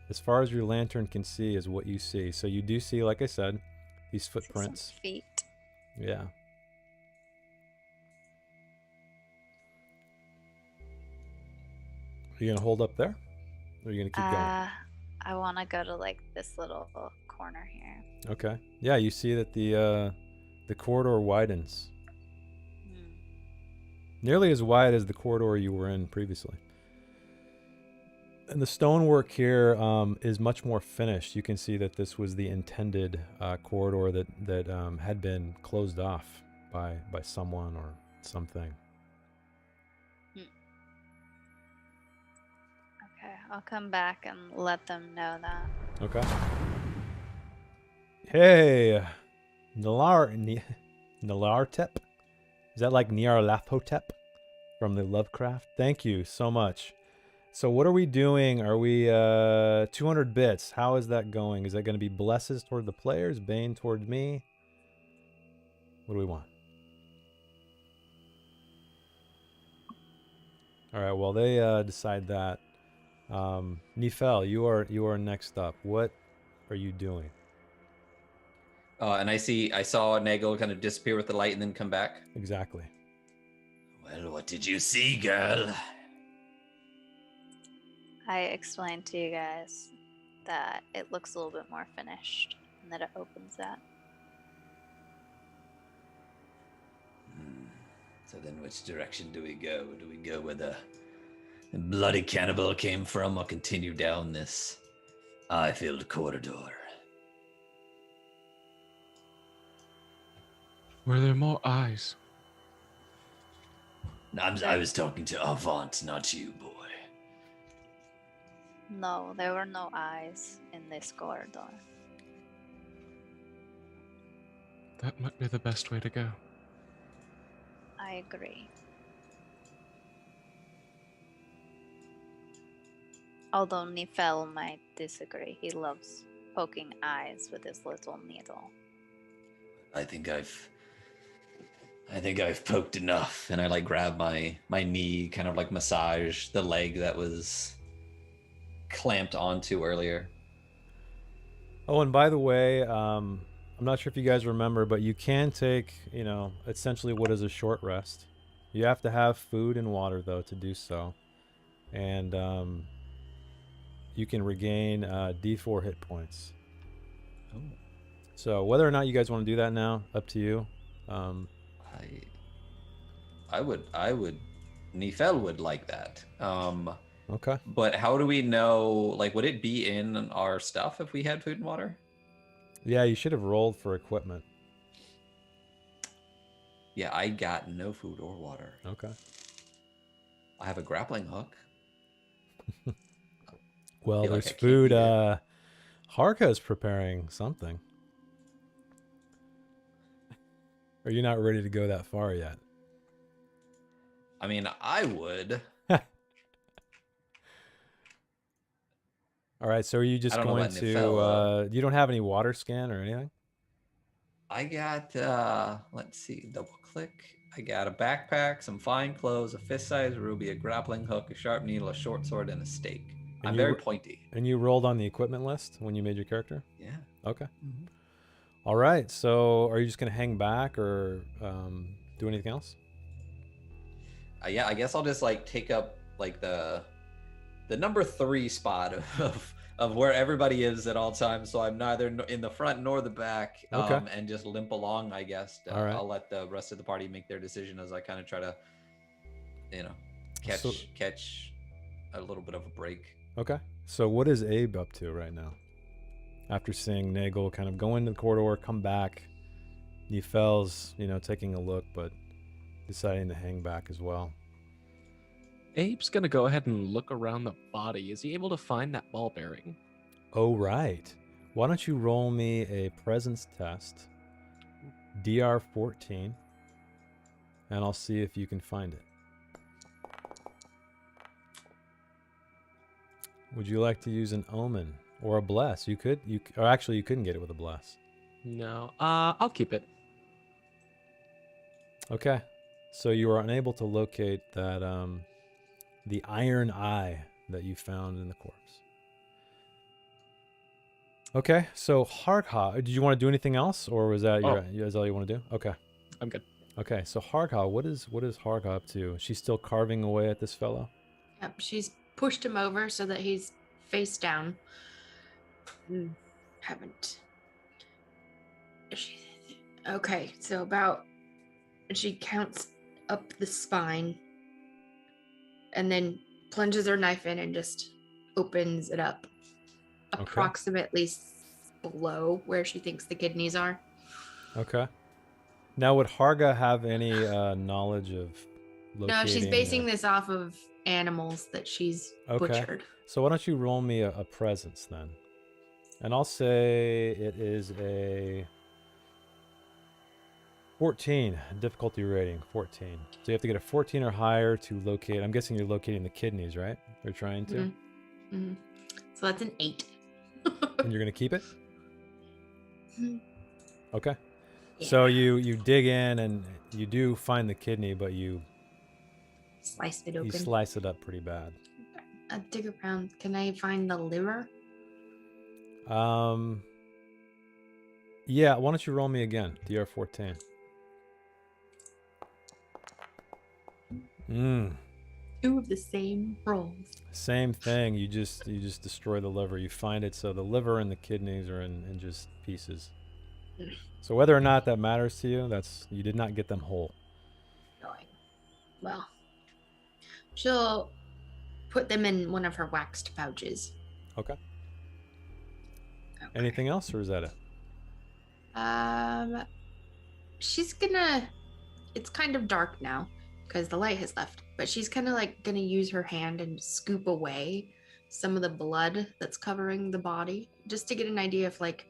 [SPEAKER 1] as far as your lantern can see is what you see. So you do see, like I said, these
[SPEAKER 3] See some
[SPEAKER 1] footprints.
[SPEAKER 3] feet.
[SPEAKER 1] Yeah. Are you going to hold up there? Or are you going to keep going?
[SPEAKER 3] I want to go to like this little corner here.
[SPEAKER 1] Okay. Yeah, you see that the corridor widens. Nearly as wide as the corridor you were in previously. And the stonework here is much more finished. You can see that this was the intended corridor that had been closed off by someone or something.
[SPEAKER 3] Okay, I'll come back and let them know that.
[SPEAKER 1] Okay. Hey, Nalartep? Is that like Nyarlathotep from the Lovecraft? Thank you so much. So what are we doing? Are we 200 bits? How is that going? Is that going to be blesses toward the players, bane toward me? What do we want? All right, well they decide that. Nifel, you are next up. What are you doing?
[SPEAKER 7] And I saw Nagel kind of disappear with the light and then come back.
[SPEAKER 1] Exactly.
[SPEAKER 9] Well, what did you see, girl?
[SPEAKER 3] I explained to you guys that it looks a little bit more finished and that it opens that.
[SPEAKER 9] So then which direction do we go? Do we go where the bloody cannibal came from or continue down this eye-filled corridor?
[SPEAKER 4] Were there more eyes?
[SPEAKER 9] I was talking to Avant, not you, boy.
[SPEAKER 3] No, there were no eyes in this corridor.
[SPEAKER 4] That might be the best way to go.
[SPEAKER 3] I agree. Although Nifel might disagree, he loves poking eyes with his little needle.
[SPEAKER 9] I think I've poked enough.
[SPEAKER 7] And I like grab my knee, kind of like massage the leg that was clamped onto earlier.
[SPEAKER 1] Oh, and by the way, I'm not sure if you guys remember, but you can take, essentially what is a short rest. You have to have food and water, though, to do so. And you can regain D4 hit points.
[SPEAKER 7] Oh.
[SPEAKER 1] So whether or not you guys want to do that now, up to you.
[SPEAKER 7] I would, Nifel would like that.
[SPEAKER 1] Okay.
[SPEAKER 7] But how do we know, like, would it be in our stuff if we had food and water?
[SPEAKER 1] Yeah, you should have rolled for equipment.
[SPEAKER 7] Yeah, I got no food or water.
[SPEAKER 1] Okay.
[SPEAKER 7] I have a grappling hook.
[SPEAKER 1] Well,
[SPEAKER 7] feel like
[SPEAKER 1] there's
[SPEAKER 7] I can't
[SPEAKER 1] food.
[SPEAKER 7] eat it.
[SPEAKER 1] Harka's preparing something. Are you not ready to go that far yet?
[SPEAKER 7] I mean, I would.
[SPEAKER 1] All right, so are you just
[SPEAKER 7] I don't know
[SPEAKER 1] going
[SPEAKER 7] about
[SPEAKER 1] to...
[SPEAKER 7] Nifel,
[SPEAKER 1] you don't have any water scan or anything?
[SPEAKER 7] I got, let's see, double click. I got a backpack, some fine clothes, a fist-sized ruby, a grappling hook, a sharp needle, a short sword, and a stake.
[SPEAKER 1] And
[SPEAKER 7] I'm
[SPEAKER 1] you
[SPEAKER 7] very
[SPEAKER 1] ro-
[SPEAKER 7] pointy.
[SPEAKER 1] And you rolled on the equipment list when you made your character?
[SPEAKER 7] Yeah.
[SPEAKER 1] Okay.
[SPEAKER 7] Mhm.
[SPEAKER 1] All right, so are you just going to hang back or do anything else?
[SPEAKER 7] Yeah, I guess I'll just like take up like the number 3 spot of where everybody is at all times, so I'm neither in the front nor the back.
[SPEAKER 1] Okay.
[SPEAKER 7] And just limp along, I guess.
[SPEAKER 1] All right.
[SPEAKER 7] I'll let the rest of the party make their decision as I kind of try to,
[SPEAKER 1] So-
[SPEAKER 7] catch a little bit of a break.
[SPEAKER 1] Okay. So what is Abe up to right now? After seeing Nagel kind of go into the corridor, come back. Nifel's, taking a look, but deciding to hang back as well.
[SPEAKER 4] Abe's gonna go ahead and look around the body. Is he able to find that ball bearing?
[SPEAKER 1] Oh, right. Why don't you roll me a presence test, DR 14, and I'll see if you can find it. Would you like to use an omen or a bless? You could. Or actually, you couldn't get it with a bless.
[SPEAKER 4] No. I'll keep it.
[SPEAKER 1] Okay. So you are unable to locate that the iron eye that you found in the corpse. Okay. So Harkha, did you want to do anything else, or was that is all you want to do? Okay.
[SPEAKER 4] I'm good.
[SPEAKER 1] Okay. So Harkha, what is Harkha up to? She's still carving away at this fellow.
[SPEAKER 5] Yep, she's pushed him over so that he's face down. Haven't. Okay, so she counts up the spine and then plunges her knife in and just opens it up approximately below where she thinks the kidneys are.
[SPEAKER 1] Okay. Now, would Harga have any knowledge of locating?
[SPEAKER 5] No, she's basing this off of animals that she's butchered.
[SPEAKER 1] So why don't you roll me a presence then? And I'll say it is a 14 difficulty rating, 14. So you have to get a 14 or higher to locate. I'm guessing you're locating the kidneys, right? You're trying to.
[SPEAKER 5] Mm-hmm. So that's an 8.
[SPEAKER 1] And you're gonna keep it?
[SPEAKER 5] Mhm.
[SPEAKER 1] Okay.
[SPEAKER 5] Yeah.
[SPEAKER 1] So you dig in and you do find the kidney, but you
[SPEAKER 5] Slice it open.
[SPEAKER 1] slice it up pretty bad.
[SPEAKER 5] I dig around. Can I find the liver?
[SPEAKER 1] Yeah. Why don't you roll me again? DR 14.
[SPEAKER 5] Two of the same rolls.
[SPEAKER 1] Same thing. You just destroy the liver. You find it, so the liver and the kidneys are in just pieces. So whether or not that matters to you, you did not get them whole.
[SPEAKER 5] Annoying. Well, she'll put them in one of her waxed pouches.
[SPEAKER 1] Okay. Anything else, or is that it?
[SPEAKER 5] She's gonna. It's kind of dark now because the light has left, but she's kind of like gonna use her hand and scoop away some of the blood that's covering the body, just to get an idea if like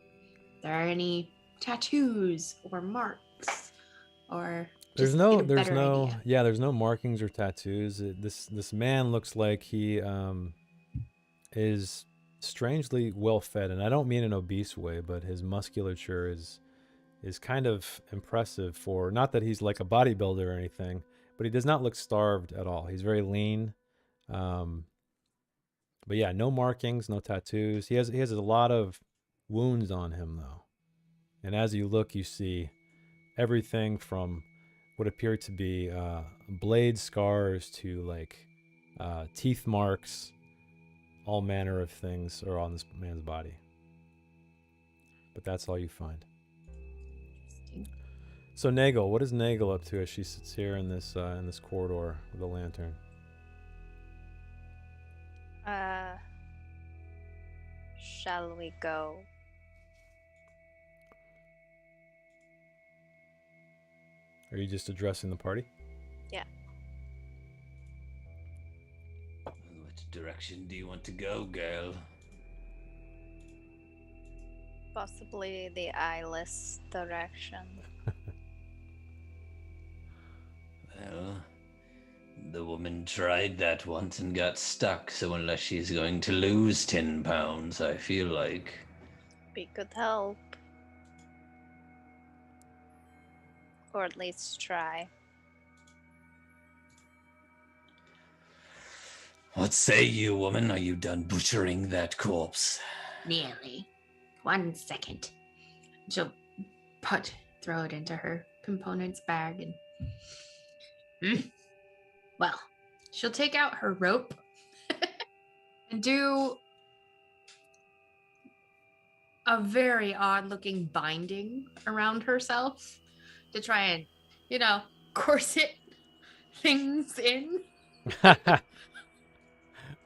[SPEAKER 5] there are any tattoos or marks, or
[SPEAKER 1] There's
[SPEAKER 5] just
[SPEAKER 1] no,
[SPEAKER 5] get a
[SPEAKER 1] there's
[SPEAKER 5] better
[SPEAKER 1] no,
[SPEAKER 5] idea.
[SPEAKER 1] yeah, there's no markings or tattoos. This man looks like he is strangely well fed, and I don't mean an obese way, but his musculature is kind of impressive for, not that he's like a bodybuilder or anything, but he does not look starved at all. He's very lean. But yeah, no markings, no tattoos. He has a lot of wounds on him though. And as you look, you see everything from what appear to be blade scars to like teeth marks. All manner of things are on this man's body. But that's all you find. So Nagel, what is Nagel up to as she sits here in this corridor with a lantern?
[SPEAKER 3] Shall we go?
[SPEAKER 1] Are you just addressing the party?
[SPEAKER 3] Yeah.
[SPEAKER 9] What direction do you want to go, girl?
[SPEAKER 3] Possibly the eyeless direction.
[SPEAKER 9] Well, the woman tried that once and got stuck, so unless she's going to lose 10 pounds, I feel like...
[SPEAKER 3] We could help. Or at least try.
[SPEAKER 9] What say you, woman? Are you done butchering that corpse?
[SPEAKER 5] Nearly. 1 second. She'll throw it into her components bag and well, she'll take out her rope and do a very odd looking binding around herself to try and, corset things in.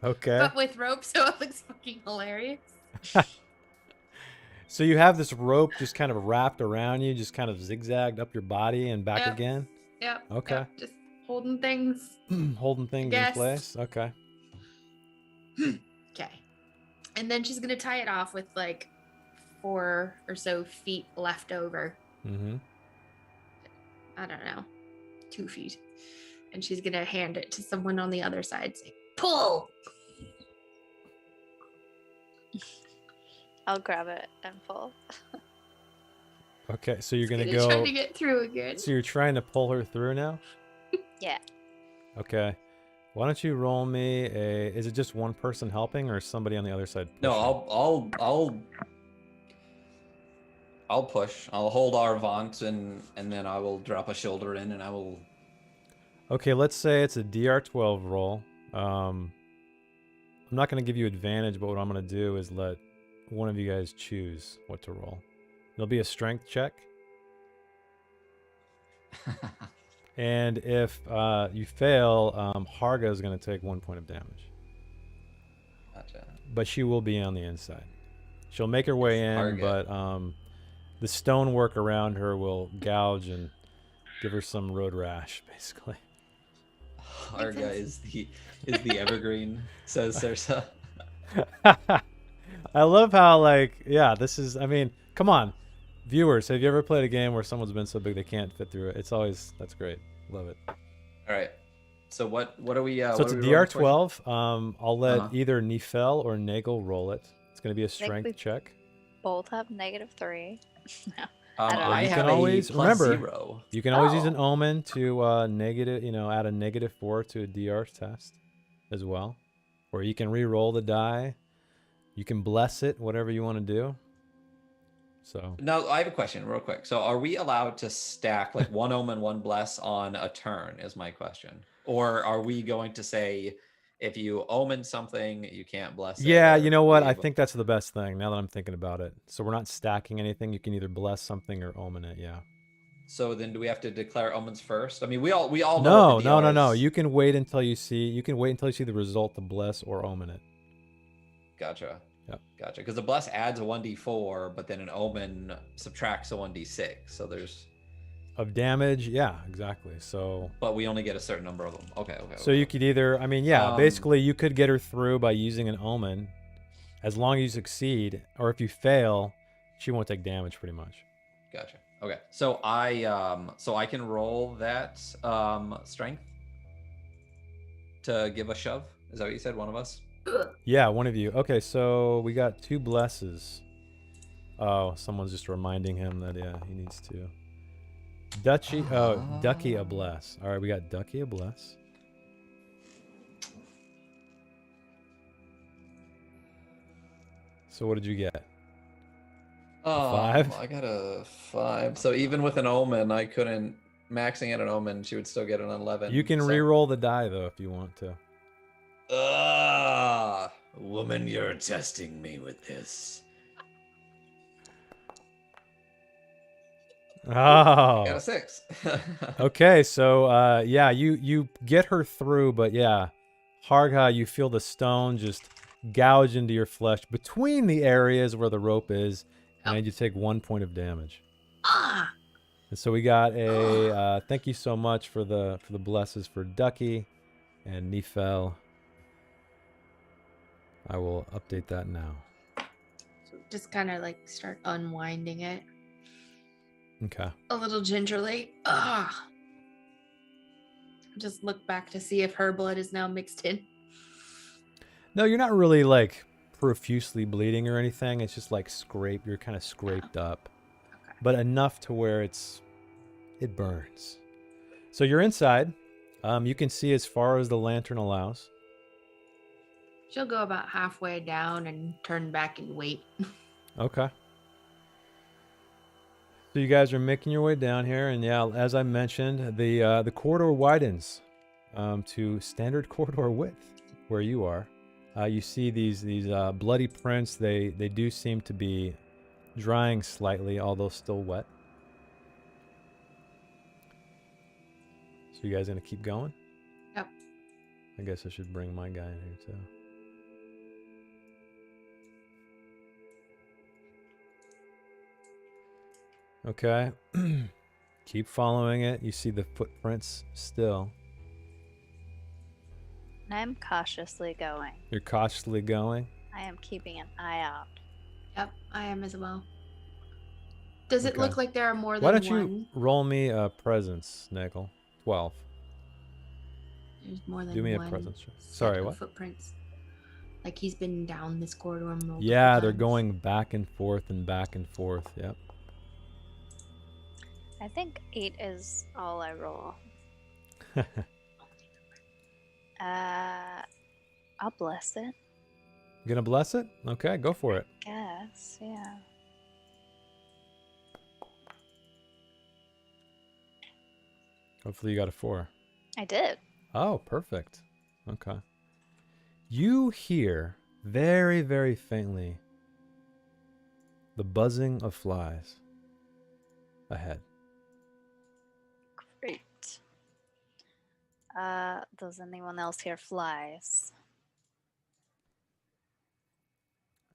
[SPEAKER 1] Okay.
[SPEAKER 5] But with rope, so it looks fucking hilarious.
[SPEAKER 1] So you have this rope just kind of wrapped around you, just kind of zigzagged up your body and back again?
[SPEAKER 5] Yep.
[SPEAKER 1] Okay.
[SPEAKER 5] Yep, just holding things.
[SPEAKER 1] Holding things in place? Okay.
[SPEAKER 5] Okay. And then she's going to tie it off with like 4 or so feet left over.
[SPEAKER 1] Mm-hmm.
[SPEAKER 5] I don't know. 2 feet. And she's going to hand it to someone on the other side saying, pull!
[SPEAKER 3] I'll grab it and pull.
[SPEAKER 1] Okay, so you're gonna
[SPEAKER 5] Try
[SPEAKER 1] go.
[SPEAKER 5] to get through again.
[SPEAKER 1] So you're trying to pull her through now?
[SPEAKER 3] Yeah.
[SPEAKER 1] Okay. Why don't you roll me a? Is it just one person helping, or is somebody on the other side pushing?
[SPEAKER 7] No, I'll push. I'll hold Arvant and then I will drop a shoulder in and I will.
[SPEAKER 1] Okay, let's say it's a DR12 roll. I'm not gonna give you advantage, but what I'm gonna do is let one of you guys choose what to roll. It'll be a strength check. And if you fail, Harga is going to take 1 point of damage.
[SPEAKER 7] Gotcha.
[SPEAKER 1] but she will be on the inside. She'll make her way in,
[SPEAKER 7] Target.
[SPEAKER 1] but the stonework around her will gouge and give her some road rash, basically.
[SPEAKER 7] Arga is the evergreen, says Cersa.
[SPEAKER 1] I love how, like, yeah, this is, I mean, come on. Viewers, have you ever played a game where someone's been so big they can't fit through it? It's always, that's great. Love it.
[SPEAKER 7] All right. So what are we?
[SPEAKER 1] So
[SPEAKER 7] what
[SPEAKER 1] it's
[SPEAKER 7] are
[SPEAKER 1] a
[SPEAKER 7] we rolling for?
[SPEAKER 1] DR12. I'll let
[SPEAKER 7] Uh-huh.
[SPEAKER 1] either Nifel or Nagel roll it. It's going to be a
[SPEAKER 3] think
[SPEAKER 1] strength
[SPEAKER 3] we-
[SPEAKER 1] check.
[SPEAKER 3] Both have -3. No,
[SPEAKER 7] Um,
[SPEAKER 3] I don't know.
[SPEAKER 7] I
[SPEAKER 1] you
[SPEAKER 7] have
[SPEAKER 1] can
[SPEAKER 7] a
[SPEAKER 1] always-
[SPEAKER 7] plus
[SPEAKER 1] remember,
[SPEAKER 7] 0.
[SPEAKER 1] You can always use an
[SPEAKER 3] Oh.
[SPEAKER 1] omen to negative, add a -4 to a DR test as well. Or you can re-roll the die. You can bless it, whatever you want to do. So
[SPEAKER 7] Now I have a question, real quick. So are we allowed to stack like one omen, one bless on a turn? Is my question, or are we going to say if you omen something, you can't bless it?
[SPEAKER 1] yeah,
[SPEAKER 7] or
[SPEAKER 1] you know what? I
[SPEAKER 7] we-
[SPEAKER 1] think that's the best thing now that I'm thinking about it. So we're not stacking anything. You can either bless something or omen it. Yeah.
[SPEAKER 7] So then, do we have to declare omens first? I mean, we all know.
[SPEAKER 1] No,
[SPEAKER 7] what the
[SPEAKER 1] no, no,
[SPEAKER 7] DR
[SPEAKER 1] no.
[SPEAKER 7] is.
[SPEAKER 1] You can wait until you see. You can wait until you see the result to bless or omen it.
[SPEAKER 7] Gotcha.
[SPEAKER 1] Yep.
[SPEAKER 7] Gotcha. Because the bless adds a 1d4, but then an omen subtracts a 1d6. So there's.
[SPEAKER 1] Of damage, yeah, exactly. So
[SPEAKER 7] But we only get a certain number of them. Okay.
[SPEAKER 1] So you could either, I mean, yeah,
[SPEAKER 7] Um,
[SPEAKER 1] basically you could get her through by using an omen, as long as you succeed, or if you fail, she won't take damage pretty much.
[SPEAKER 7] Gotcha. Okay. So I can roll that strength to give a shove. Is that what you said? One of us?
[SPEAKER 1] Yeah, one of you. Okay, so we got 2 blesses. Oh, someone's just reminding him that he needs to. Ducky a bless. All right, we got Ducky a bless. So what did you get? 5?
[SPEAKER 7] I got a 5. So even with an omen, I couldn't. Maxing at an omen, she would still get an 11.
[SPEAKER 1] You can
[SPEAKER 7] so.
[SPEAKER 1] re-roll the die though if you want to.
[SPEAKER 9] Woman, you're testing me with this.
[SPEAKER 1] Oh.
[SPEAKER 7] Got a 6.
[SPEAKER 1] Okay, so yeah, you get her through, but yeah, Harga, you feel the stone just gouge into your flesh between the areas where the rope is, and you take 1 point of damage.
[SPEAKER 5] Ah,
[SPEAKER 1] And so we got a thank you so much for the blesses for Ducky and Nifel. I will update that now.
[SPEAKER 5] so just kind of like start unwinding it
[SPEAKER 1] Okay.
[SPEAKER 5] a little gingerly. Ah, just look back to see if her blood is now mixed in.
[SPEAKER 1] No, you're not really like profusely bleeding or anything. It's just like you're kind of scraped up.
[SPEAKER 5] Okay.
[SPEAKER 1] But enough to where it burns. So you're inside. You can see as far as the lantern allows.
[SPEAKER 5] She'll go about halfway down and turn back and wait.
[SPEAKER 1] Okay. So you guys are making your way down here, and yeah, as I mentioned, the corridor widens to standard corridor width where you are. You see these bloody prints. They do seem to be drying slightly, although still wet. So you guys gonna keep going?
[SPEAKER 5] Yep.
[SPEAKER 1] I guess I should bring my guy in here too. Okay. Keep following it. You see the footprints still.
[SPEAKER 3] And I'm cautiously going.
[SPEAKER 1] You're cautiously going.
[SPEAKER 3] I am keeping an eye out.
[SPEAKER 5] Yep, I am as well. Does it
[SPEAKER 1] Okay.
[SPEAKER 5] look like there are more
[SPEAKER 1] Why
[SPEAKER 5] than
[SPEAKER 1] don't
[SPEAKER 5] one?
[SPEAKER 1] you roll me a presence, Nagel? 12.
[SPEAKER 5] There's more than
[SPEAKER 1] Do me a
[SPEAKER 5] one
[SPEAKER 1] presence check.
[SPEAKER 5] set
[SPEAKER 1] Sorry,
[SPEAKER 5] of
[SPEAKER 1] what?
[SPEAKER 5] Footprints. Like he's been down this corridor multiple
[SPEAKER 1] Yeah, they're
[SPEAKER 5] times.
[SPEAKER 1] going back and forth and back and forth. Yep.
[SPEAKER 3] I think 8 is all I roll. I'll bless it.
[SPEAKER 1] Gonna bless it? Okay, go for it.
[SPEAKER 3] Guess, yeah.
[SPEAKER 1] Hopefully you got a 4.
[SPEAKER 3] I did.
[SPEAKER 1] Oh, perfect. Okay. You hear very, very faintly the buzzing of flies ahead.
[SPEAKER 3] Great. Does anyone else hear flies?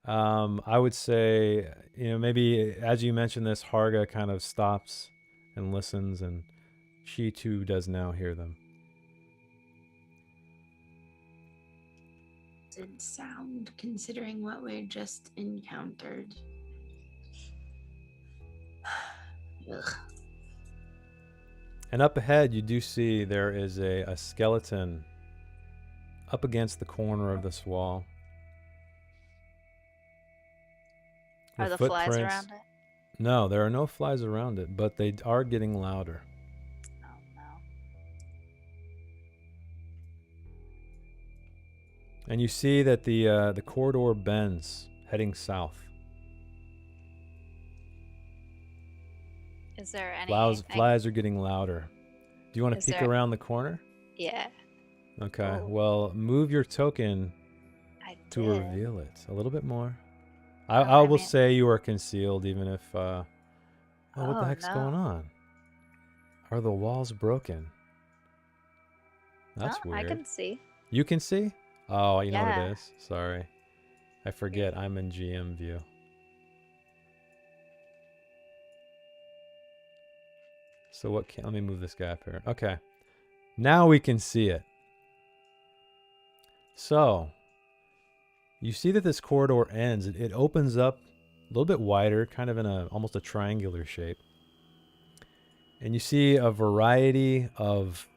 [SPEAKER 1] I would say, maybe as you mentioned this, Harga kind of stops and listens, and she too does now hear them.
[SPEAKER 5] Good sound considering what we just encountered. Ugh.
[SPEAKER 1] And up ahead, you do see there is a skeleton up against the corner of this wall.
[SPEAKER 3] Are the flies around it?
[SPEAKER 1] No, there are no flies around it, but they are getting louder.
[SPEAKER 3] Oh no.
[SPEAKER 1] And you see that the corridor bends, heading south.
[SPEAKER 3] Is there any
[SPEAKER 1] Flies are getting louder. Do you want to peek around the corner?
[SPEAKER 3] Yeah.
[SPEAKER 1] Okay.
[SPEAKER 3] Ooh.
[SPEAKER 1] Well, move your token to
[SPEAKER 3] did.
[SPEAKER 1] reveal it a little bit more. I will say you are concealed, even if. What the heck's going on? Are the walls broken? That's weird.
[SPEAKER 3] I can see.
[SPEAKER 1] You can see? Oh, you know what
[SPEAKER 3] Yeah.
[SPEAKER 1] it is. Sorry, I forget. I'm in GM view. So what? Let me move this guy up here. Okay. Now we can see it. So, you see that this corridor ends. It opens up a little bit wider, kind of in almost a triangular shape. And you see a variety of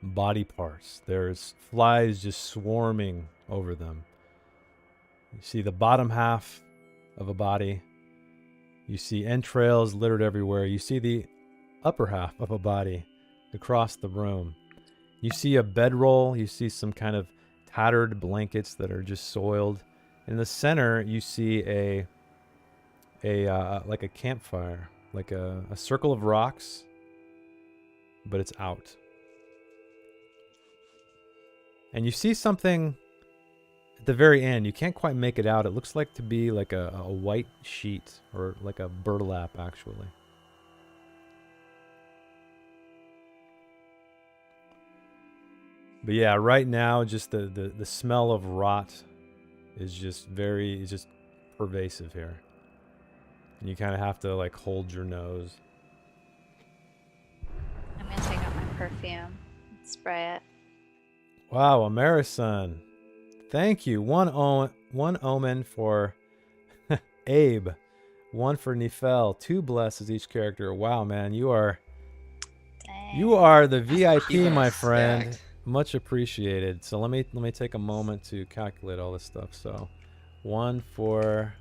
[SPEAKER 1] body parts. There's flies just swarming over them. You see the bottom half of a body. You see entrails littered everywhere. You see the upper half of a body across the room. You see a bedroll. You see some kind of tattered blankets that are just soiled. In the center, you see a like a campfire, like a circle of rocks, but it's out. And you see something at the very end. You can't quite make it out. It looks like to be like a white sheet, or like a burlap, actually. But yeah, right now, just the smell of rot is just pervasive here. And you kind of have to like hold your nose.
[SPEAKER 3] I'm gonna take out my perfume and spray it.
[SPEAKER 1] Wow, Amerison. Thank you. One omen for Abe. One for Nifel. 2 blesses each character. Wow, man, you are the VIP, my friend.
[SPEAKER 7] Stacked.
[SPEAKER 1] Much appreciated. So let me take a moment to calculate all this stuff. So 1 for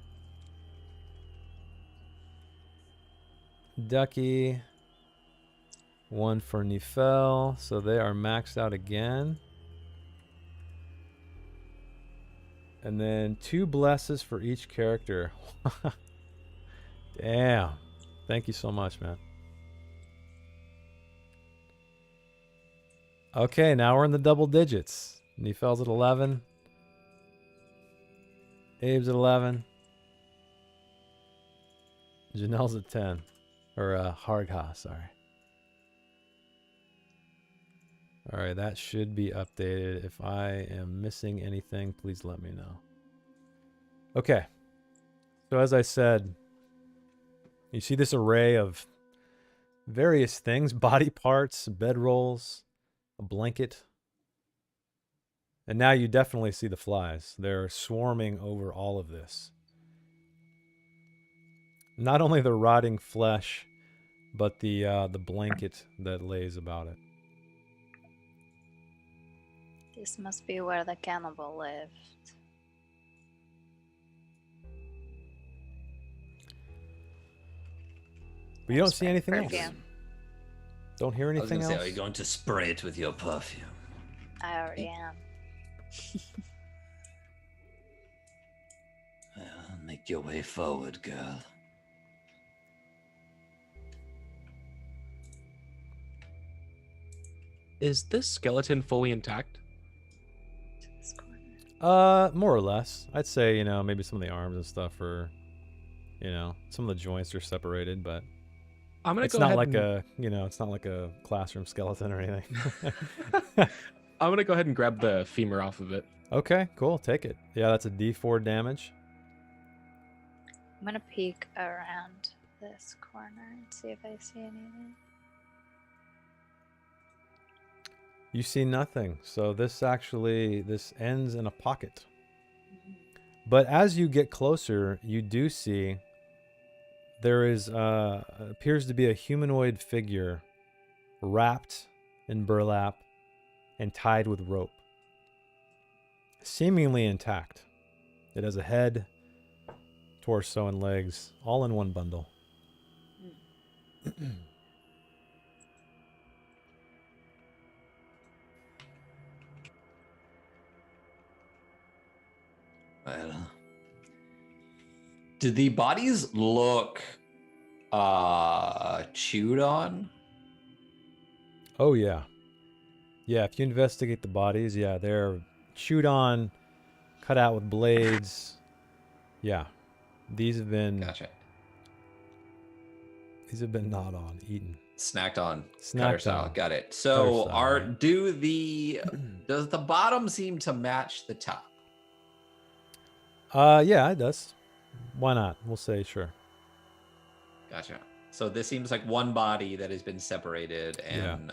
[SPEAKER 1] Ducky, 1 for Nifel. So they are maxed out again. And then 2 blesses for each character. Damn. Thank you so much, man. Okay, now we're in the double digits. Nifel's at 11. Abe's at 11. Janelle's at 10. Or Hardha, sorry. All right, that should be updated. If I am missing anything, please let me know. Okay. So as I said, you see this array of various things, body parts, bedrolls, a blanket. And now you definitely see the flies. They're swarming over all of this. Not only the rotting flesh, but the blanket that lays about it.
[SPEAKER 3] This must be where the cannibal lived.
[SPEAKER 1] But you don't see anything else.
[SPEAKER 3] Perfume.
[SPEAKER 1] Don't hear
[SPEAKER 9] I was
[SPEAKER 1] anything
[SPEAKER 9] gonna
[SPEAKER 1] else.
[SPEAKER 9] say, are you going to spray it with your perfume?
[SPEAKER 3] I already am.
[SPEAKER 9] Well, make your way forward, girl.
[SPEAKER 4] Is this skeleton fully intact?
[SPEAKER 1] More or less. I'd say, maybe some of the arms and stuff are, some of the joints are separated, but
[SPEAKER 4] I'm gonna
[SPEAKER 1] it's
[SPEAKER 4] go
[SPEAKER 1] not
[SPEAKER 4] ahead
[SPEAKER 1] like
[SPEAKER 4] and...
[SPEAKER 1] it's not like a classroom skeleton or anything.
[SPEAKER 4] I'm gonna go ahead and grab the femur off of it.
[SPEAKER 1] Okay, cool. Take it. Yeah, that's a D4 damage.
[SPEAKER 3] I'm gonna peek around this corner and see if I see anything.
[SPEAKER 1] You see nothing. So this ends in a pocket. But as you get closer, you do see there is appears to be a humanoid figure wrapped in burlap and tied with rope. Seemingly intact. It has a head, torso, and legs, all in one bundle.
[SPEAKER 9] Well,
[SPEAKER 7] Do the bodies look chewed on?
[SPEAKER 1] Oh, yeah. Yeah, if you investigate the bodies, yeah, they're chewed on, cut out with blades. Yeah. These have been
[SPEAKER 7] Gotcha.
[SPEAKER 1] gnawed on, eaten.
[SPEAKER 7] Snacked on.
[SPEAKER 1] Snacked
[SPEAKER 7] Cutter style.
[SPEAKER 1] on.
[SPEAKER 7] Got it.
[SPEAKER 1] Cutter
[SPEAKER 7] So
[SPEAKER 1] style,
[SPEAKER 7] are
[SPEAKER 1] right.
[SPEAKER 7] does the bottom seem to match the top?
[SPEAKER 1] Yeah, it does. Why not? We'll say sure.
[SPEAKER 7] Gotcha. So this seems like one body that has been separated and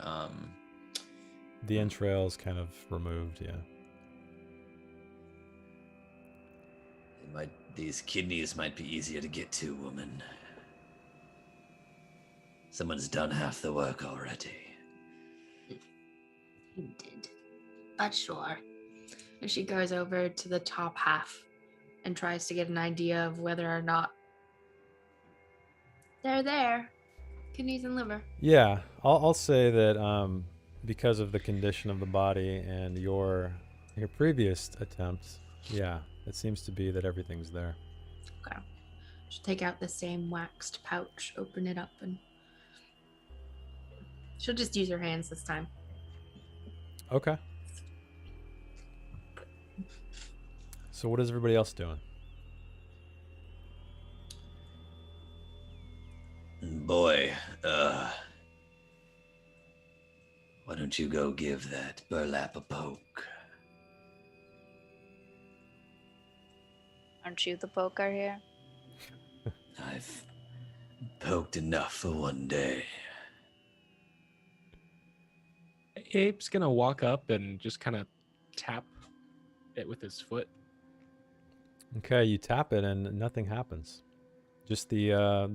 [SPEAKER 1] The entrails kind of removed, yeah.
[SPEAKER 9] these kidneys might be easier to get to, woman. Someone's done half the work already.
[SPEAKER 5] He did. But sure. And she goes over to the top half and tries to get an idea of whether or not they're there. Kidneys and liver.
[SPEAKER 1] Yeah, I'll say that because of the condition of the body and your previous attempts, yeah, it seems to be that everything's there.
[SPEAKER 5] Okay. She'll take out the same waxed pouch, open it up, and she'll just use her hands this time.
[SPEAKER 1] Okay. So what is everybody else doing?
[SPEAKER 9] Boy, why don't you go give that burlap a poke?
[SPEAKER 3] Aren't you the poker here?
[SPEAKER 9] I've poked enough for one day.
[SPEAKER 4] Abe's gonna walk up and just kind of tap it with his foot.
[SPEAKER 1] Okay, you tap it and nothing happens. Just the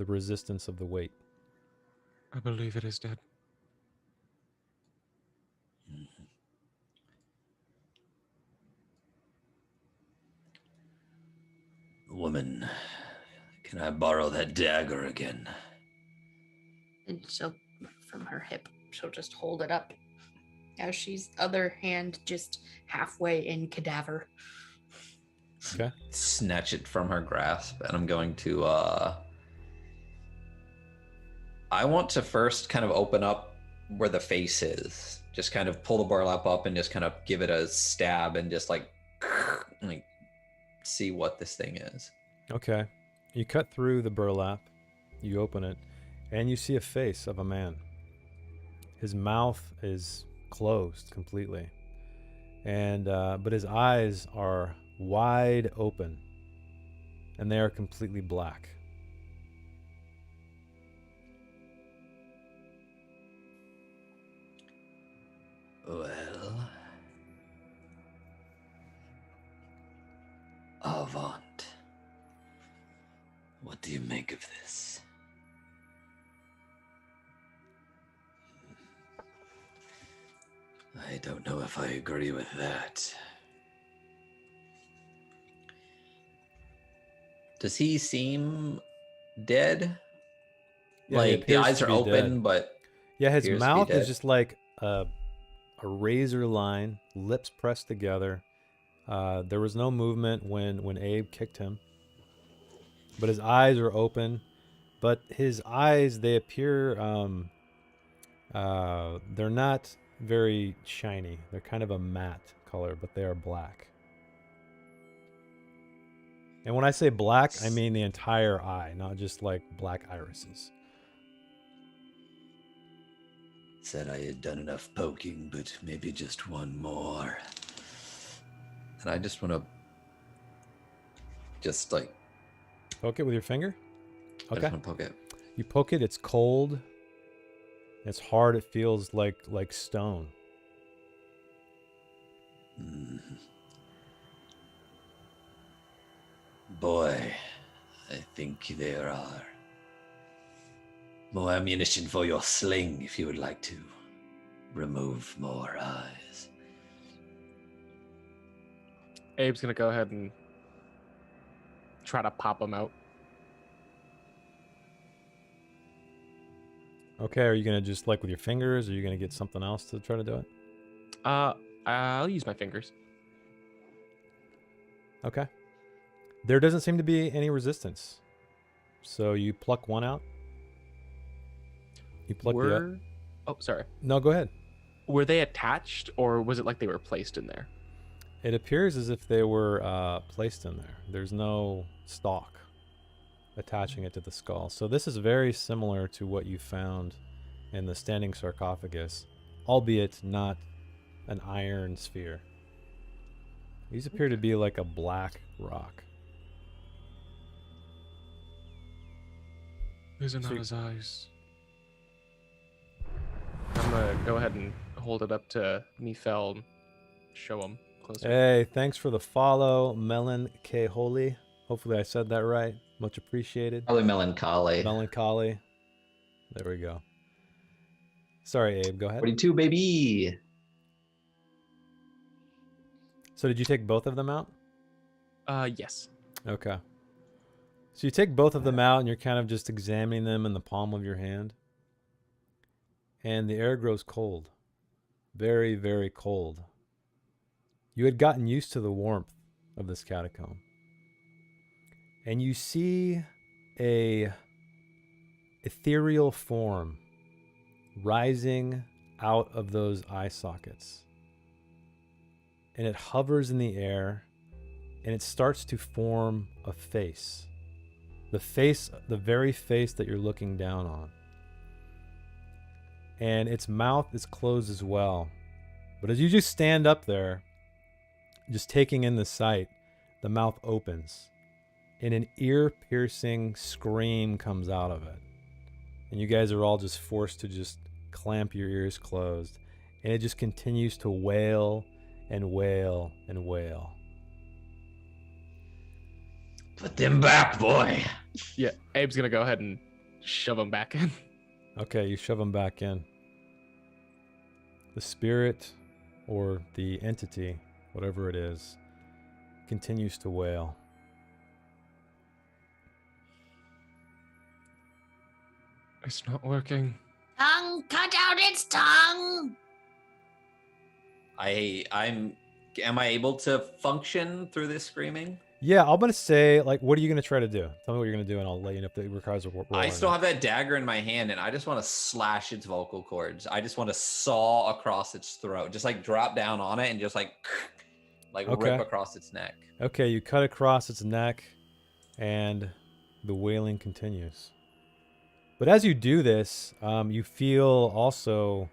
[SPEAKER 1] resistance of the weight.
[SPEAKER 4] I believe it is dead.
[SPEAKER 9] Woman, can I borrow that dagger again?
[SPEAKER 5] And she'll, from her hip, she'll just hold it up. As she's other hand just halfway in cadaver.
[SPEAKER 1] Okay.
[SPEAKER 7] Snatch it from her grasp, and I'm going to I want to first kind of open up where the face is. Just kind of pull the burlap up and just kind of give it a stab and just like see what this thing is.
[SPEAKER 1] Okay. You cut through the burlap, you open it, and you see a face of a man. His mouth is closed completely. And but his eyes are wide open. And they are completely black.
[SPEAKER 9] Well, Avant. What do you make of this? I don't know if I agree with that.
[SPEAKER 7] Does he seem dead?
[SPEAKER 1] Yeah, he
[SPEAKER 7] Like the
[SPEAKER 1] appears
[SPEAKER 7] eyes
[SPEAKER 1] to
[SPEAKER 7] are
[SPEAKER 1] be
[SPEAKER 7] open,
[SPEAKER 1] dead.
[SPEAKER 7] but
[SPEAKER 1] Yeah, his
[SPEAKER 7] appears to be
[SPEAKER 1] mouth is
[SPEAKER 7] dead.
[SPEAKER 1] just like a razor line, lips pressed together. There was no movement when Abe kicked him. But his eyes are open. But his eyes, they appear, they're not very shiny. They're kind of a matte color, but they are black. And when I say black, I mean the entire eye, not just like black irises.
[SPEAKER 9] Said I had done enough poking, but maybe just one more.
[SPEAKER 7] and I just want to just like
[SPEAKER 1] Poke it with your finger?
[SPEAKER 7] I
[SPEAKER 1] Okay.
[SPEAKER 7] just want to poke it.
[SPEAKER 1] You poke it, it's cold. It's hard, it feels like stone.
[SPEAKER 9] Boy, I think there are more ammunition for your sling if you would like to remove more eyes.
[SPEAKER 4] Abe's gonna go ahead and try to pop them out.
[SPEAKER 1] Okay, are you gonna just like with your fingers, or are you gonna get something else to try to do it?
[SPEAKER 4] I'll use my fingers.
[SPEAKER 1] Okay. There doesn't seem to be any resistance. So you pluck one out. You pluck the other.
[SPEAKER 4] Oh, sorry.
[SPEAKER 1] No, go ahead.
[SPEAKER 4] Were they attached, or was it like they were placed in there?
[SPEAKER 1] It appears as if they were placed in there. There's no stalk attaching it to the skull. So this is very similar to what you found in the standing sarcophagus, albeit not an iron sphere. These appear to be like a black rock.
[SPEAKER 4] These are
[SPEAKER 1] So
[SPEAKER 4] not
[SPEAKER 1] you-
[SPEAKER 4] his eyes. I'm gonna go ahead and hold it up to Nephel and show him closer.
[SPEAKER 1] Hey, thanks for the follow, Melon K. Holy. Hopefully I said that right. Much appreciated.
[SPEAKER 2] Probably melancholy.
[SPEAKER 1] Melancholy. There we go. Sorry, Abe, go ahead.
[SPEAKER 2] 42, baby.
[SPEAKER 1] So did you take both of them out?
[SPEAKER 4] Yes.
[SPEAKER 1] Okay. So you take both of them out and you're kind of just examining them in the palm of your hand. And the air grows cold. Very, very cold. You had gotten used to the warmth of this catacomb. And you see a ethereal form rising out of those eye sockets. And it hovers in the air and it starts to form a face. The very face that you're looking down on. And its mouth is closed as well. But as you just stand up there, just taking in the sight, the mouth opens. And an ear-piercing scream comes out of it. And you guys are all just forced to just clamp your ears closed. And it just continues to wail and wail and wail.
[SPEAKER 9] Put them back, boy.
[SPEAKER 4] Yeah, Abe's gonna go ahead and shove him back in.
[SPEAKER 1] Okay, you shove them back in. The spirit or the entity, whatever it is, continues to wail.
[SPEAKER 4] It's not working.
[SPEAKER 5] Tongue, cut out its tongue.
[SPEAKER 7] Am I able to function through this screaming?
[SPEAKER 1] Yeah, I'm gonna say, like, what are you gonna try to do? Tell me what you're gonna do, and I'll let you know if it requires a roll.
[SPEAKER 7] I
[SPEAKER 1] or
[SPEAKER 7] still
[SPEAKER 1] not.
[SPEAKER 7] have that dagger in my hand, and I just want to slash its vocal cords. I just want to saw across its throat, just like drop down on it and just like
[SPEAKER 1] Okay.
[SPEAKER 7] rip across its neck.
[SPEAKER 1] Okay, you cut across its neck, and the wailing continues. But as you do this, you feel also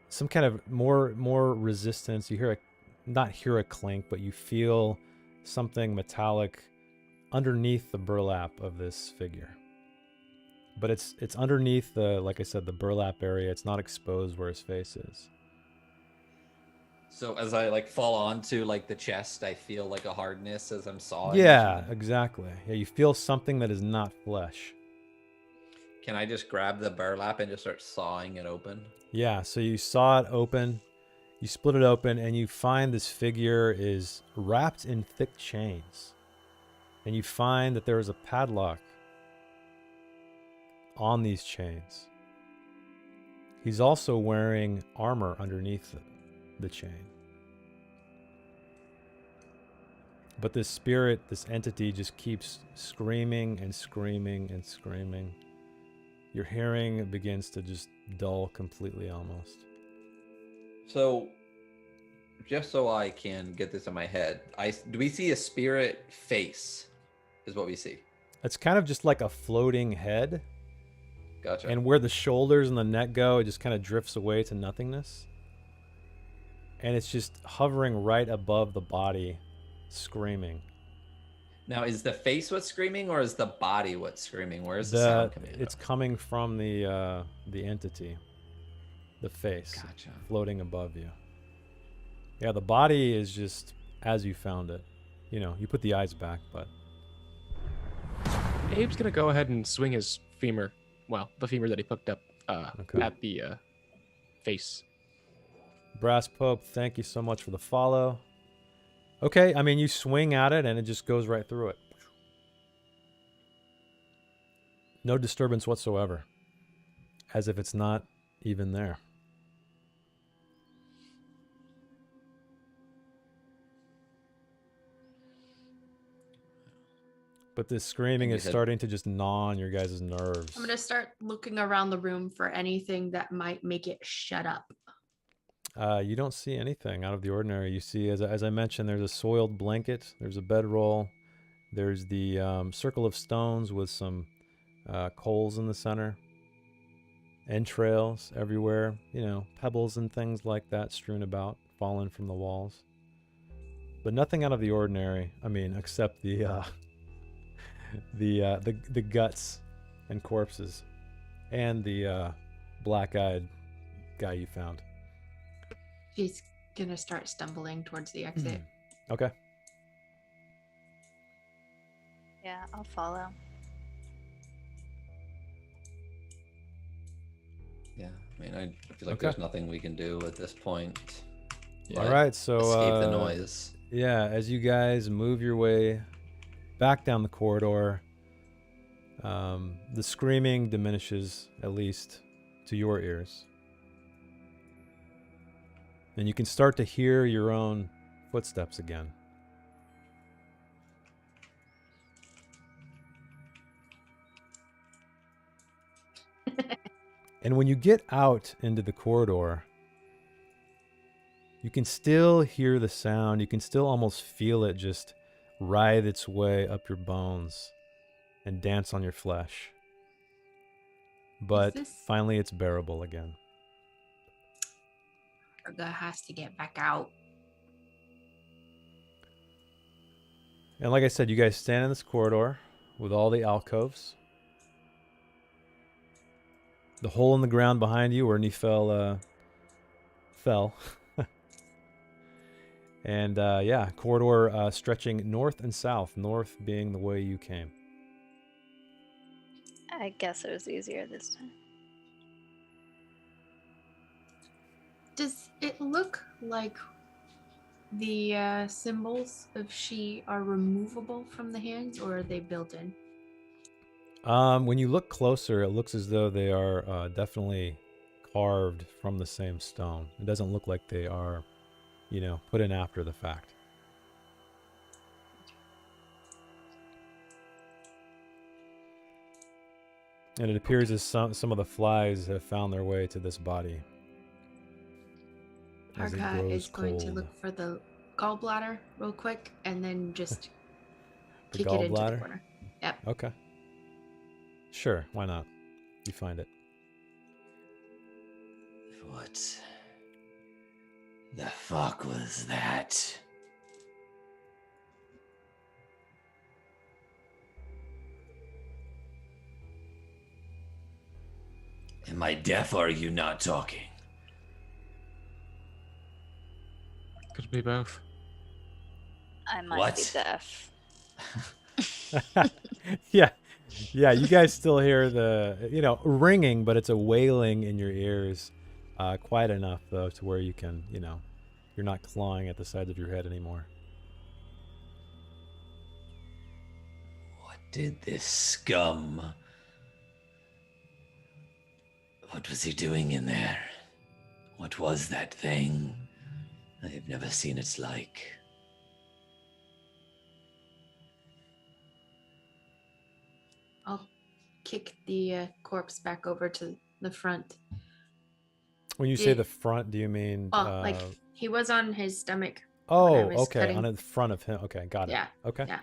[SPEAKER 1] some kind of more resistance. You hear not hear a clink, but you feel something metallic underneath the burlap of this figure. But it's underneath the, like I said, the burlap area. It's not exposed where his face is.
[SPEAKER 7] So as I like fall onto like the chest, I feel like a hardness as I'm sawing.
[SPEAKER 1] Yeah, exactly. Yeah, you feel something that is not flesh.
[SPEAKER 7] Can I just grab the burlap and just start sawing it open?
[SPEAKER 1] Yeah, so you saw it open, you split it open, and you find this figure is wrapped in thick chains. And you find that there is a padlock on these chains. He's also wearing armor underneath the chain. But this spirit, this entity, just keeps screaming and screaming and screaming. Your hearing begins to just dull completely almost.
[SPEAKER 7] So, just so I can get this in my head, do we see a spirit face? Is what we see.
[SPEAKER 1] It's kind of just like a floating head.
[SPEAKER 7] Gotcha.
[SPEAKER 1] And where the shoulders and the neck go, it just kind of drifts away to nothingness. And it's just hovering right above the body, screaming.
[SPEAKER 7] Now, is the face what's screaming, or is the body what's screaming? Where is the sound coming
[SPEAKER 1] It's
[SPEAKER 7] from?
[SPEAKER 1] coming from the entity, the face,
[SPEAKER 7] Gotcha.
[SPEAKER 1] floating above you. Yeah, the body is just as you found it. You know, you put the eyes back, but
[SPEAKER 4] Abe's gonna go ahead and swing his femur. Well, the femur that he picked up
[SPEAKER 1] Okay.
[SPEAKER 4] at the face.
[SPEAKER 1] Brass Pope, thank you so much for the follow. Okay, I mean, you swing at it and it just goes right through it. No disturbance whatsoever. As if it's not even there. But this screaming
[SPEAKER 2] you
[SPEAKER 1] is
[SPEAKER 2] said-
[SPEAKER 1] starting to just gnaw on your guys' nerves.
[SPEAKER 5] I'm gonna start looking around the room for anything that might make it shut up.
[SPEAKER 1] You don't see anything out of the ordinary. You see, as I mentioned, there's a soiled blanket, there's a bedroll, there's the circle of stones with some coals in the center, entrails everywhere, you know, pebbles and things like that strewn about, fallen from the walls. But nothing out of the ordinary. I mean, except the the guts and corpses, and the black-eyed guy you found.
[SPEAKER 5] She's gonna start stumbling towards the exit.
[SPEAKER 1] Okay.
[SPEAKER 3] Yeah, I'll follow.
[SPEAKER 2] Yeah, I mean, I feel like
[SPEAKER 1] Okay.
[SPEAKER 2] there's nothing we can do at this point.
[SPEAKER 1] All
[SPEAKER 2] but
[SPEAKER 1] right, so
[SPEAKER 2] escape the noise.
[SPEAKER 1] Yeah, as you guys move your way back down the corridor, the screaming diminishes, at least to your ears. And you can start to hear your own footsteps again. And when you get out into the corridor, you can still hear the sound. You can still almost feel it just writhe its way up your bones and dance on your flesh. But
[SPEAKER 5] this-
[SPEAKER 1] finally, it's bearable again.
[SPEAKER 5] Urga has to get back out.
[SPEAKER 1] And like I said, you guys stand in this corridor with all the alcoves. The hole in the ground behind you where Nephel fell. And yeah, corridor stretching north and south, north being the way you came.
[SPEAKER 3] I guess it was easier this time.
[SPEAKER 5] Does it look like the symbols of she are removable from the hands, or are they built in?
[SPEAKER 1] When you look closer, it looks as though they are definitely carved from the same stone. It doesn't look like they are, you know, put in after the fact. And it appears as some of the flies have found their way to this body. As it
[SPEAKER 5] Urga
[SPEAKER 1] grows
[SPEAKER 5] is going to
[SPEAKER 1] cold.
[SPEAKER 5] look for the gallbladder real quick and then just
[SPEAKER 1] The
[SPEAKER 5] kick it into the
[SPEAKER 1] gallbladder?
[SPEAKER 5] corner. Yep.
[SPEAKER 1] Okay. Sure, why not? You find it.
[SPEAKER 9] What the fuck was that? Am I deaf or are you not talking?
[SPEAKER 4] Could be both.
[SPEAKER 3] I might be
[SPEAKER 9] What?
[SPEAKER 3] deaf.
[SPEAKER 1] Yeah. Yeah, you guys still hear the, you know, ringing, but it's a wailing in your ears. Quiet enough, though, to where you can, you know, you're not clawing at the sides of your head anymore.
[SPEAKER 9] What did this scum? What was he doing in there? What was that thing? I have never seen its like.
[SPEAKER 5] I'll kick the corpse back over to the front.
[SPEAKER 1] When you say
[SPEAKER 5] Yeah.
[SPEAKER 1] the front, do you mean?
[SPEAKER 5] Well, like he was on his stomach.
[SPEAKER 1] Oh,
[SPEAKER 5] I was
[SPEAKER 1] okay,
[SPEAKER 5] cutting-
[SPEAKER 1] on the front of him. Okay, got it.
[SPEAKER 5] Yeah.
[SPEAKER 1] Okay.
[SPEAKER 5] Yeah.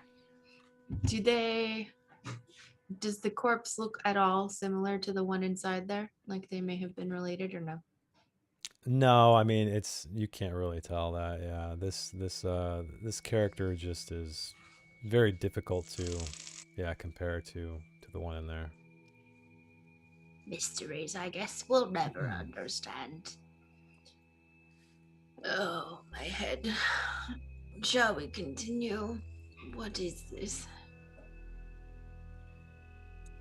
[SPEAKER 5] Does the corpse look at all similar to the one inside there? Like they may have been related or no?
[SPEAKER 1] No, I mean you can't really tell that. Yeah, this character just is very difficult to, yeah, compare to the one in there.
[SPEAKER 5] Mysteries, I guess, we'll never understand. Oh, my head. Shall we continue? What is this?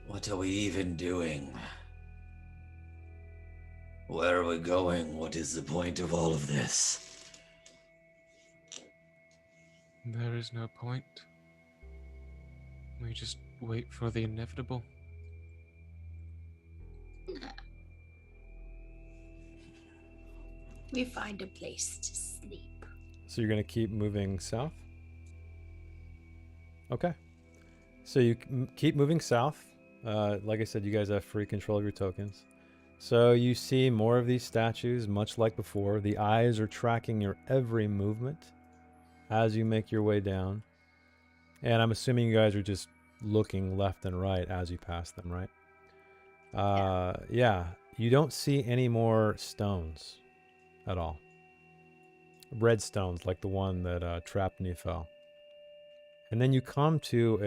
[SPEAKER 9] What are we even doing? Where are we going? What is the point of all of this?
[SPEAKER 4] There is no point. We just wait for the inevitable.
[SPEAKER 5] We find a place to sleep.
[SPEAKER 1] So you're going to keep moving south? Okay. So you keep moving south. Like I said, you guys have free control of your tokens. So you see more of these statues, much like before. The eyes are tracking your every movement as you make your way down. And I'm assuming you guys are just looking left and right as you pass them, right? Yeah. You don't see any more stones at all. Red stones like the one that trapped Nefel. And then you come to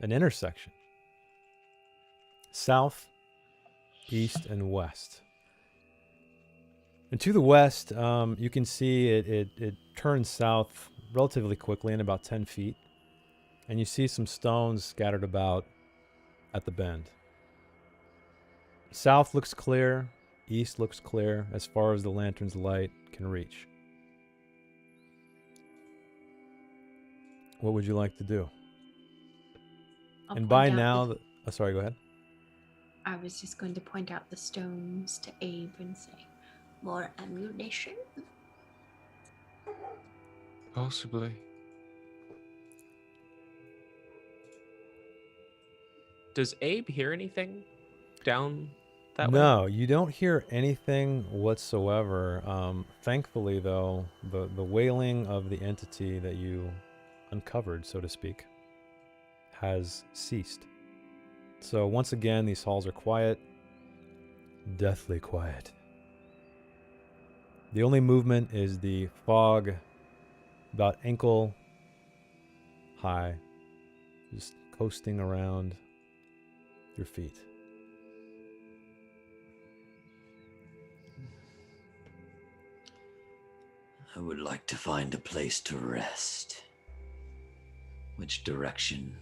[SPEAKER 1] an intersection. South, east, and west. And to the west, you can see it turns south relatively quickly in about 10 feet. And you see some stones scattered about at the bend. South looks clear. East looks clear as far as the lantern's light can reach. What would you like to do?
[SPEAKER 5] I'll
[SPEAKER 1] And
[SPEAKER 5] point
[SPEAKER 1] by
[SPEAKER 5] out
[SPEAKER 1] now,
[SPEAKER 5] the-
[SPEAKER 1] sorry, go ahead.
[SPEAKER 5] I was just going to point out the stones to Abe and say, more ammunition?
[SPEAKER 4] Possibly. Does Abe hear anything down that way?
[SPEAKER 1] No, you don't hear anything whatsoever. Thankfully, though, the wailing of the entity that you uncovered, so to speak, has ceased. So once again, these halls are quiet, deathly quiet. The only movement is the fog about ankle high, just coasting around your feet.
[SPEAKER 9] I would like to find a place to rest. Which direction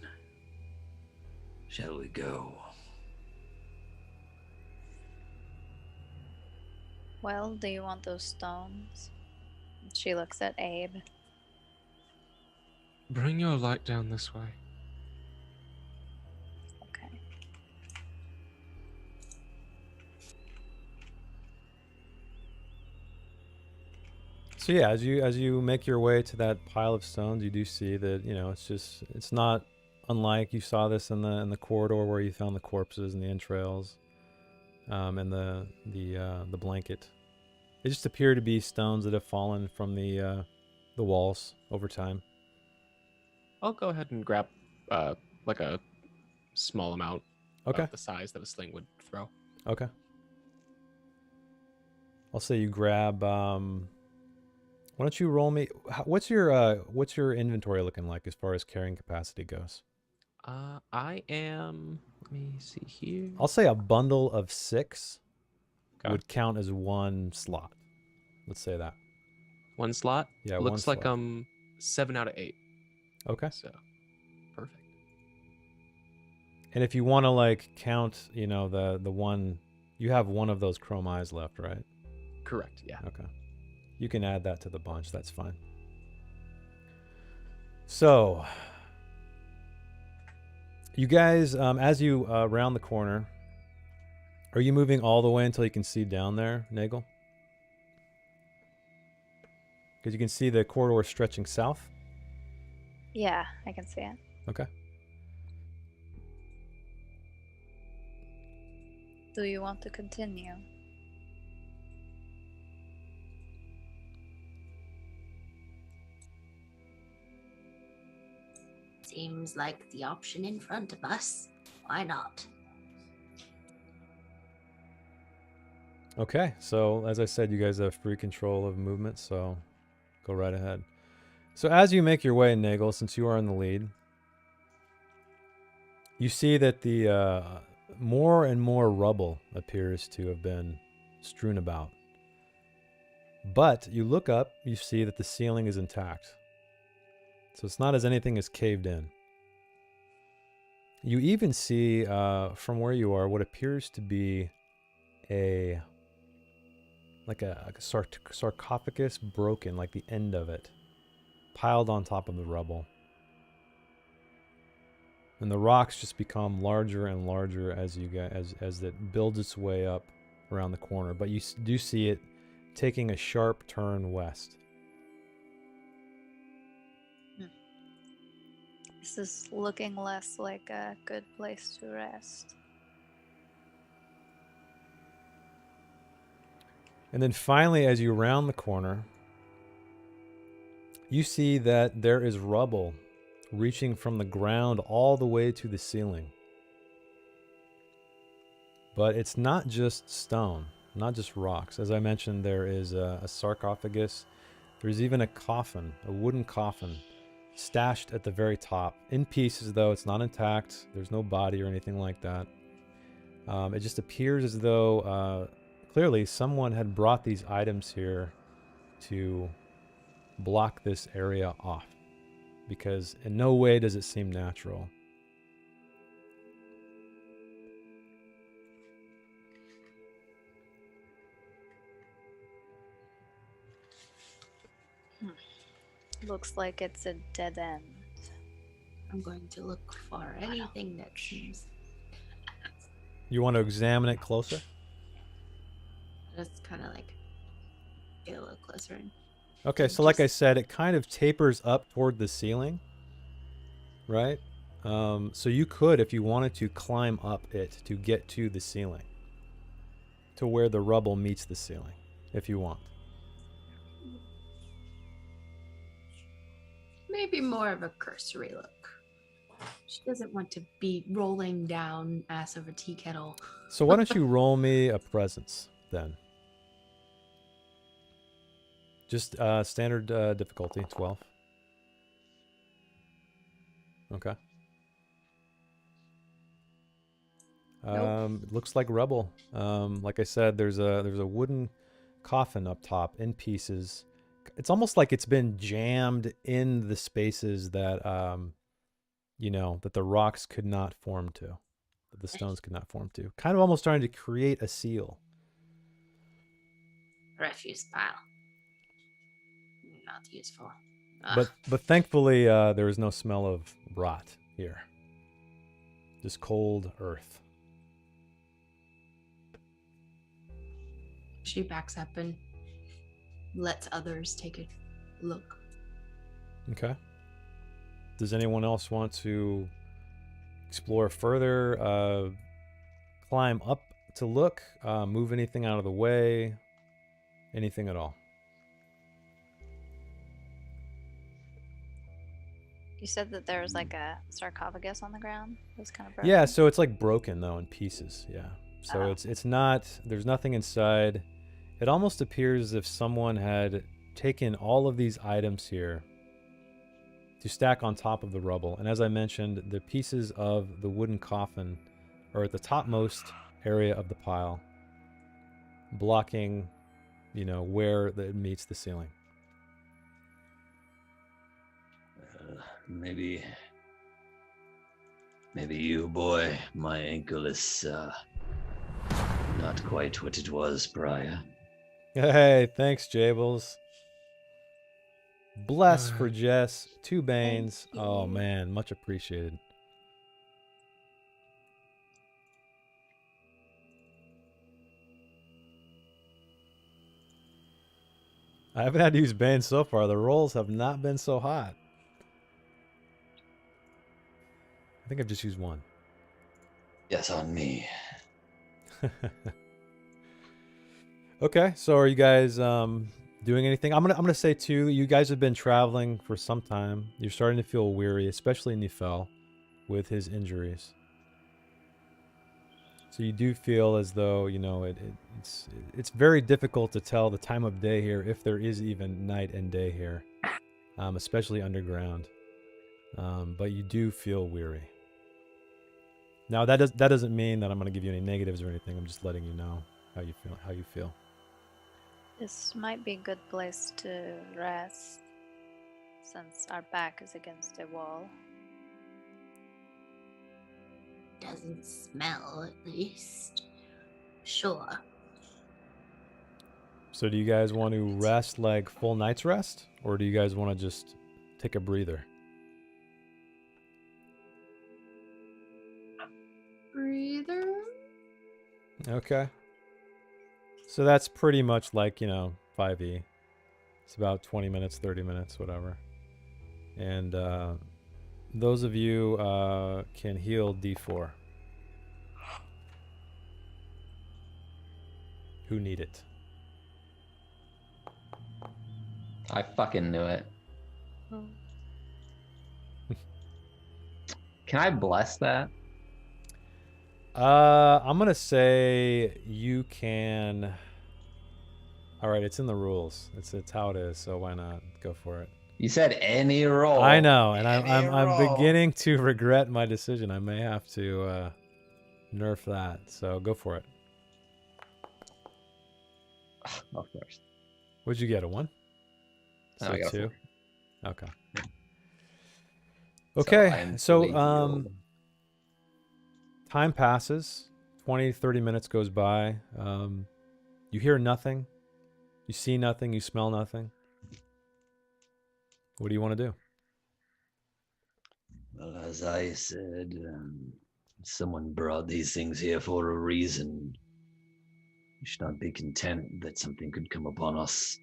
[SPEAKER 9] shall we go?
[SPEAKER 3] Well, do you want those stones? She looks at Abe.
[SPEAKER 4] Bring your light down this way.
[SPEAKER 3] Okay.
[SPEAKER 1] So yeah, as you make your way to that pile of stones, you do see that, you know, it's not unlike you saw this in the corridor where you found the corpses and the entrails, and the blanket. They just appear to be stones that have fallen from the walls over time.
[SPEAKER 4] I'll go ahead and grab like a small amount
[SPEAKER 1] Okay.
[SPEAKER 4] of the size that a sling would throw.
[SPEAKER 1] Okay. I'll say you grab. Why don't you roll me? What's your inventory looking like as far as carrying capacity goes?
[SPEAKER 4] I am. Let me see here.
[SPEAKER 1] I'll say a bundle of 6
[SPEAKER 4] Okay.
[SPEAKER 1] would count as one slot. Let's say that.
[SPEAKER 4] One slot.
[SPEAKER 1] Yeah,
[SPEAKER 4] Looks
[SPEAKER 1] one
[SPEAKER 4] like
[SPEAKER 1] slot.
[SPEAKER 4] 7 out of 8.
[SPEAKER 1] Okay.
[SPEAKER 4] So perfect.
[SPEAKER 1] And if you want to like count, you know, the one, you have one of those chrome eyes left, right?
[SPEAKER 4] Correct. Yeah.
[SPEAKER 1] Okay. You can add that to the bunch. That's fine. So, you guys, as you round the corner, are you moving all the way until you can see down there, Nagel? Because you can see the corridor stretching south.
[SPEAKER 3] Yeah, I can see it.
[SPEAKER 1] Okay.
[SPEAKER 3] Do you want to continue?
[SPEAKER 5] Seems like the option in front of us. Why not?
[SPEAKER 1] Okay. So, as I said, you guys have free control of movement, so go right ahead. So as you make your way, Nagel, since you are in the lead, you see that the more and more rubble appears to have been strewn about. But you look up, you see that the ceiling is intact. So it's not as anything is caved in. You even see from where you are what appears to be a sarcophagus broken, like the end of it, piled on top of the rubble. And the rocks just become larger and larger as it builds its way up around the corner. But you do see it taking a sharp turn west.
[SPEAKER 3] This is looking less like a good place to rest.
[SPEAKER 1] And then finally, as you round the corner, you see that there is rubble reaching from the ground all the way to the ceiling. But it's not just stone, not just rocks. As I mentioned, there is a sarcophagus. There's even a coffin, a wooden coffin, stashed at the very top. In pieces, though, it's not intact. There's no body or anything like that. It just appears as though clearly someone had brought these items here to block this area off, because in no way does it seem natural.
[SPEAKER 3] Looks like it's a dead end.
[SPEAKER 5] I'm going to look for anything that seems.
[SPEAKER 1] You want to examine it closer?
[SPEAKER 5] Just kind of like get a little closer. And
[SPEAKER 1] Okay, so like I said, it kind of tapers up toward the ceiling, right? So you could, if you wanted to, climb up it to get to the ceiling, to where the rubble meets the ceiling, if you want.
[SPEAKER 5] maybe more of a cursory look. She doesn't want to be rolling down ass over tea kettle.
[SPEAKER 1] So why don't you roll me a presence then? Just standard difficulty, 12. Okay.
[SPEAKER 5] Nope.
[SPEAKER 1] Looks like rubble. Like I said, there's a wooden coffin up top in pieces. It's almost like it's been jammed in the spaces that that the rocks could not form to, that the stones could not form to. Kind of almost trying to create a seal.
[SPEAKER 5] Refuse pile. Not useful.
[SPEAKER 1] But thankfully there is no smell of rot here. Just cold earth.
[SPEAKER 5] She backs up and lets others take a look.
[SPEAKER 1] Okay. Does anyone else want to explore further? Climb up to look? Move anything out of the way? Anything at all?
[SPEAKER 3] You said that there was like a sarcophagus on the ground. It was kind of broken.
[SPEAKER 1] Yeah, so it's like broken though in pieces. Yeah. So
[SPEAKER 3] Oh.
[SPEAKER 1] it's not, there's nothing inside. It almost appears as if someone had taken all of these items here to stack on top of the rubble. And as I mentioned, the pieces of the wooden coffin are at the topmost area of the pile, blocking, where it meets the ceiling.
[SPEAKER 9] Maybe you, boy. My ankle is not quite what it was prior.
[SPEAKER 1] Hey, thanks, Jables. Bless for Jess. 2 Banes.
[SPEAKER 5] Thank
[SPEAKER 1] Oh,
[SPEAKER 5] you.
[SPEAKER 1] man. Much appreciated. I haven't had to use Bane so far. The rolls have not been so hot. I think I've just used 1.
[SPEAKER 9] Yes, on me.
[SPEAKER 1] Okay, so are you guys doing anything? I'm gonna say too, you guys have been traveling for some time. You're starting to feel weary, especially Nifel with his injuries. So you do feel as though it's very difficult to tell the time of day here, if there is even night and day here. especially underground. But you do feel weary. Now that doesn't mean that I'm going to give you any negatives or anything. I'm just letting you know how you feel.
[SPEAKER 3] This might be a good place to rest since our back is against a wall.
[SPEAKER 5] Doesn't smell, at least. Sure.
[SPEAKER 1] So do you guys want to rest like full night's rest, or do you guys want to just take a breather?
[SPEAKER 5] Breather.
[SPEAKER 1] Okay. So that's pretty much like, 5e. It's about 20 minutes, 30 minutes, whatever. And those of you can heal D4. Who need it?
[SPEAKER 2] I fucking knew it. Can I bless that?
[SPEAKER 1] I'm gonna say you can. All right, it's in the rules. It's how it is. So why not go for it?
[SPEAKER 2] You said any roll.
[SPEAKER 1] I know, and
[SPEAKER 6] Any
[SPEAKER 1] I'm
[SPEAKER 6] roll.
[SPEAKER 1] beginning to regret my decision. I may have to nerf that. So go for it.
[SPEAKER 2] Of course.
[SPEAKER 1] What'd you get? A 1?
[SPEAKER 2] No,
[SPEAKER 1] So
[SPEAKER 2] I got a
[SPEAKER 1] 2.
[SPEAKER 2] 4.
[SPEAKER 1] Okay.
[SPEAKER 2] I
[SPEAKER 1] Okay.
[SPEAKER 2] am
[SPEAKER 1] So
[SPEAKER 2] fully healed.
[SPEAKER 1] time passes. 20, 30 minutes goes by. You hear nothing. You see nothing. You smell nothing. What do you want to do?
[SPEAKER 9] Well, as I said, someone brought these things here for a reason. We should not be content that something could come upon us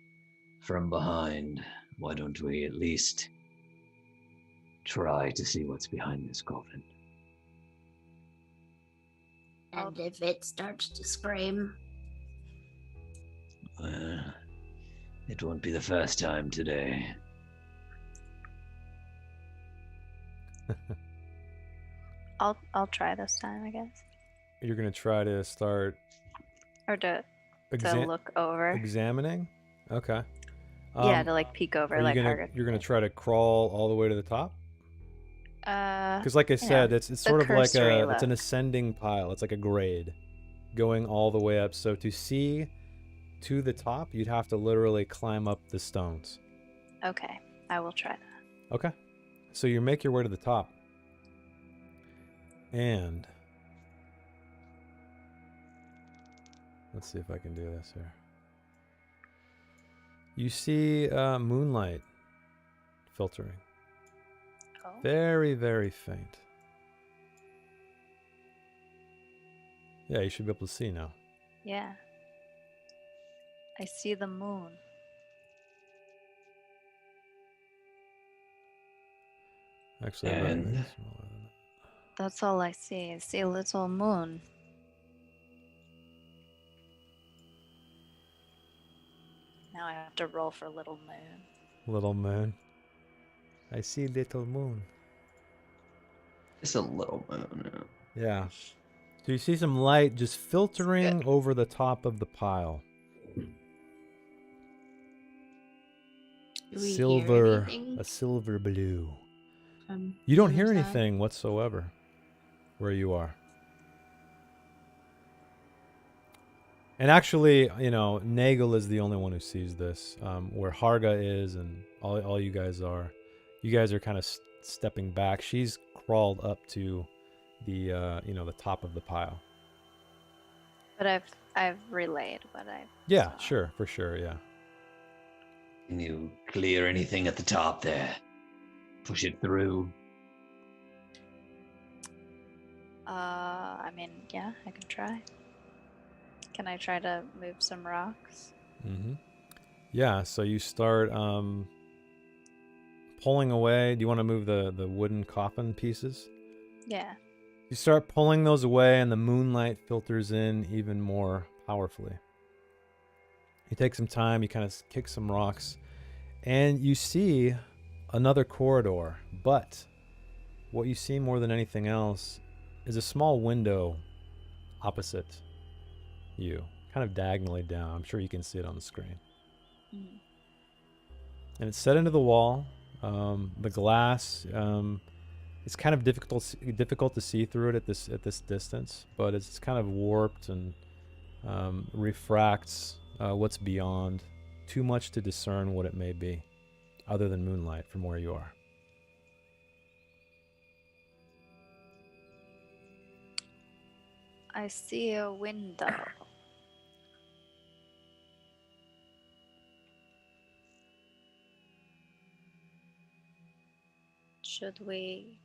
[SPEAKER 9] from behind. Why don't we at least try to see what's behind this coffin?
[SPEAKER 5] And if it starts to scream,
[SPEAKER 9] It won't be the first time today.
[SPEAKER 3] I'll try this time, I guess.
[SPEAKER 1] You're gonna try to start
[SPEAKER 3] Or to
[SPEAKER 1] exa-
[SPEAKER 3] look over.
[SPEAKER 1] examining. Okay.
[SPEAKER 3] Yeah, to like peek over,
[SPEAKER 1] Are you
[SPEAKER 3] like
[SPEAKER 1] gonna,
[SPEAKER 3] Harga.
[SPEAKER 1] you're gonna try to crawl all the way to the top? Because like I
[SPEAKER 3] you
[SPEAKER 1] said,
[SPEAKER 3] know,
[SPEAKER 1] it's
[SPEAKER 3] the
[SPEAKER 1] sort of like
[SPEAKER 3] cursory
[SPEAKER 1] it's an
[SPEAKER 3] look.
[SPEAKER 1] ascending pile. It's like a grade going all the way up. So to see to the top, you'd have to literally climb up the stones.
[SPEAKER 3] Okay, I will try that.
[SPEAKER 1] Okay. So you make your way to the top. And let's see if I can do this here. You see moonlight filtering.
[SPEAKER 3] Oh.
[SPEAKER 1] Very, very faint. Yeah, you should be able to see now.
[SPEAKER 3] Yeah. I see the moon.
[SPEAKER 1] Actually, I better make it
[SPEAKER 9] And?
[SPEAKER 1] smaller than that.
[SPEAKER 3] That's all I see. I see a little moon. Now I have to roll for little moon.
[SPEAKER 1] Little moon. I see little moon.
[SPEAKER 2] Just a little moon.
[SPEAKER 1] Yeah. So you see some light just filtering over the top of the pile.
[SPEAKER 5] do we hear
[SPEAKER 1] Silver,
[SPEAKER 5] anything?
[SPEAKER 1] a silver blue.
[SPEAKER 5] from
[SPEAKER 1] You
[SPEAKER 5] the
[SPEAKER 1] don't
[SPEAKER 5] other
[SPEAKER 1] hear
[SPEAKER 5] side?
[SPEAKER 1] anything whatsoever where you are. And actually, Nagel is the only one who sees this. Where Harga is and all you guys are kind of stepping back. She's crawled up to the the top of the pile.
[SPEAKER 3] But I've relayed what I
[SPEAKER 1] Yeah,
[SPEAKER 3] saw.
[SPEAKER 1] sure, for sure, yeah.
[SPEAKER 9] Can you clear anything at the top there? Push it through.
[SPEAKER 3] I mean, yeah, I can try. Can I try to move some rocks?
[SPEAKER 1] Mm-hmm. Yeah, so you start pulling away. Do you want to move the wooden coffin pieces?
[SPEAKER 3] Yeah.
[SPEAKER 1] You start pulling those away, and the moonlight filters in even more powerfully. You take some time, you kind of kick some rocks, and you see another corridor. But what you see more than anything else is a small window opposite you, kind of diagonally down. I'm sure you can see it on the screen.
[SPEAKER 3] Mm.
[SPEAKER 1] And it's set into the wall. The glass, it's kind of difficult to see through it at this distance, but it's kind of warped and refracts what's beyond. Too much to discern what it may be, other than moonlight from where you are.
[SPEAKER 3] I see a window. Should we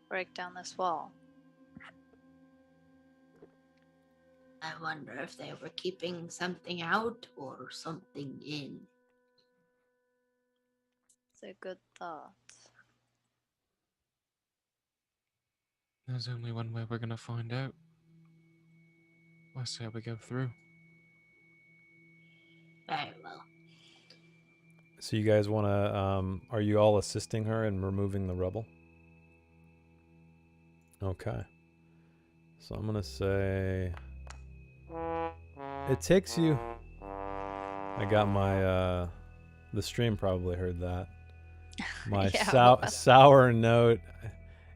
[SPEAKER 3] break down this wall?
[SPEAKER 5] I wonder if they were keeping something out or something in.
[SPEAKER 3] It's a good thought.
[SPEAKER 4] There's only one way we're gonna find out. I say we go through.
[SPEAKER 5] Very well.
[SPEAKER 1] So you guys want to? Are you all assisting her in removing the rubble? Okay. So I'm gonna say it takes you. I got my. The stream probably heard that. My
[SPEAKER 3] Yeah,
[SPEAKER 1] sour note.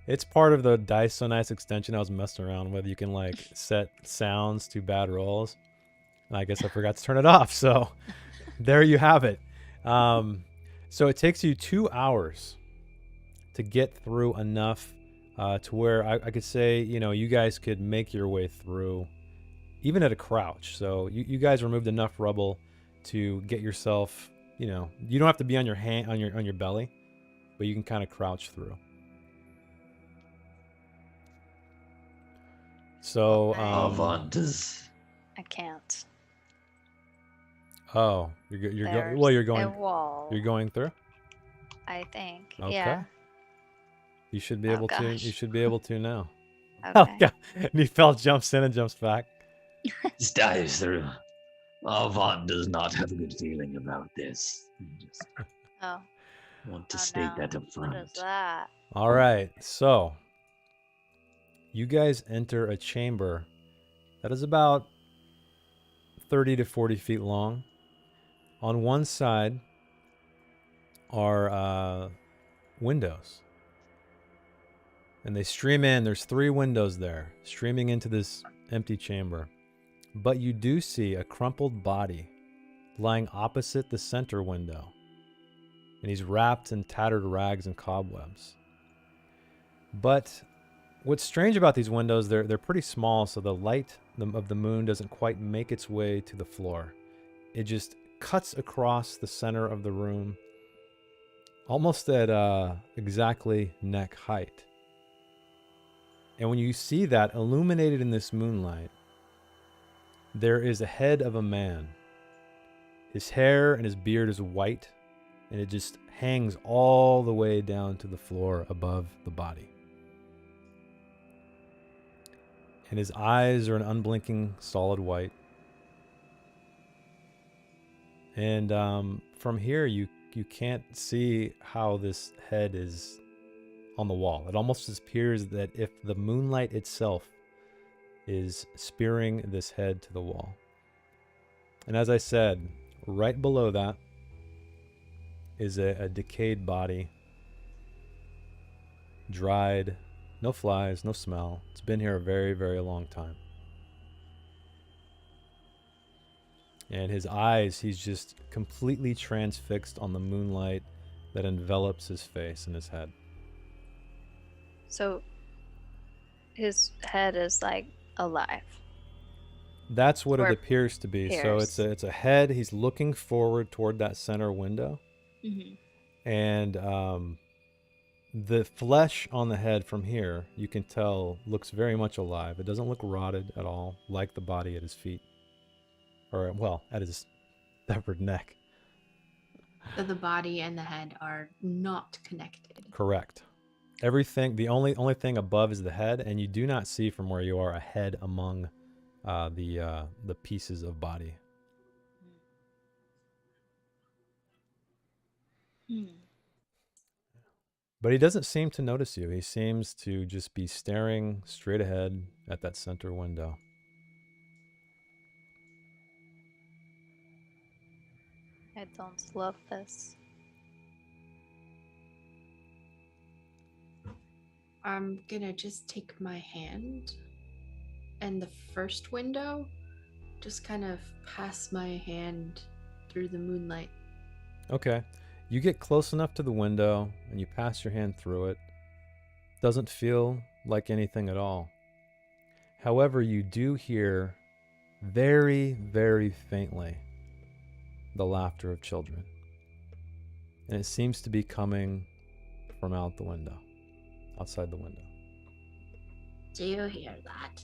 [SPEAKER 1] It's part of the Dice So Nice extension I was messing around with. You can like set sounds to bad rolls. And I guess I forgot to turn it off. So there you have it. So it takes you 2 hours to get through enough to where I could say, you guys could make your way through even at a crouch. So you guys removed enough rubble to get yourself, you don't have to be on your hand on your belly, but you can kind of crouch through. So
[SPEAKER 9] Avantas.
[SPEAKER 3] I can't.
[SPEAKER 1] Oh,
[SPEAKER 3] There's
[SPEAKER 1] you're
[SPEAKER 3] a
[SPEAKER 1] going
[SPEAKER 3] wall.
[SPEAKER 1] you're going through?
[SPEAKER 3] I think.
[SPEAKER 1] Okay.
[SPEAKER 3] Yeah.
[SPEAKER 1] You should be
[SPEAKER 3] Oh,
[SPEAKER 1] able to. You
[SPEAKER 3] gosh.
[SPEAKER 1] should be able to now.
[SPEAKER 3] Okay.
[SPEAKER 1] Oh yeah. Nefel jumps in and jumps back.
[SPEAKER 9] Just dives through. Avant does not have a good feeling about this. Just
[SPEAKER 3] Oh.
[SPEAKER 9] want to
[SPEAKER 3] Oh,
[SPEAKER 9] state
[SPEAKER 3] no.
[SPEAKER 9] that up
[SPEAKER 3] What
[SPEAKER 9] front.
[SPEAKER 3] is that?
[SPEAKER 1] All right. So you guys enter a chamber that is about 30 to 40 feet long. On one side are windows. And they stream in. There's 3 windows there, streaming into this empty chamber. But you do see a crumpled body lying opposite the center window. And he's wrapped in tattered rags and cobwebs. But what's strange about these windows, they're pretty small, so the light of the moon doesn't quite make its way to the floor. It just cuts across the center of the room, almost at exactly neck height. And when you see that illuminated in this moonlight, there is a head of a man. His hair and his beard is white, and it just hangs all the way down to the floor above the body. And his eyes are an unblinking solid white. And from here, you can't see how this head is on the wall. It almost appears that if the moonlight itself is spearing this head to the wall. And as I said, right below that is a decayed body, dried, no flies, no smell. It's been here a very, very long time. And his eyes, he's just completely transfixed on the moonlight that envelops his face and his head.
[SPEAKER 3] So his head is like alive.
[SPEAKER 1] That's what it
[SPEAKER 3] Or
[SPEAKER 1] appears to be. So
[SPEAKER 3] appears.
[SPEAKER 1] it's a head. He's looking forward toward that center window.
[SPEAKER 5] Mm-hmm.
[SPEAKER 1] And the flesh on the head from here, you can tell, looks very much alive. It doesn't look rotted at all, like the body at his feet. Or, well, at his severed neck.
[SPEAKER 5] So the body and the head are not connected.
[SPEAKER 1] Correct. Everything, the only thing above is the head, and you do not see from where you are a head among the pieces of body.
[SPEAKER 3] Hmm.
[SPEAKER 1] But he doesn't seem to notice you. He seems to just be staring straight ahead at that center window.
[SPEAKER 3] I don't love this.
[SPEAKER 5] I'm gonna just take my hand and the first window, just kind of pass my hand through the moonlight.
[SPEAKER 1] Okay. You get close enough to the window and you pass your hand through it. Doesn't feel like anything at all. However, you do hear very, very faintly the laughter of children. And it seems to be coming from out the window, outside the window.
[SPEAKER 5] Do you hear that?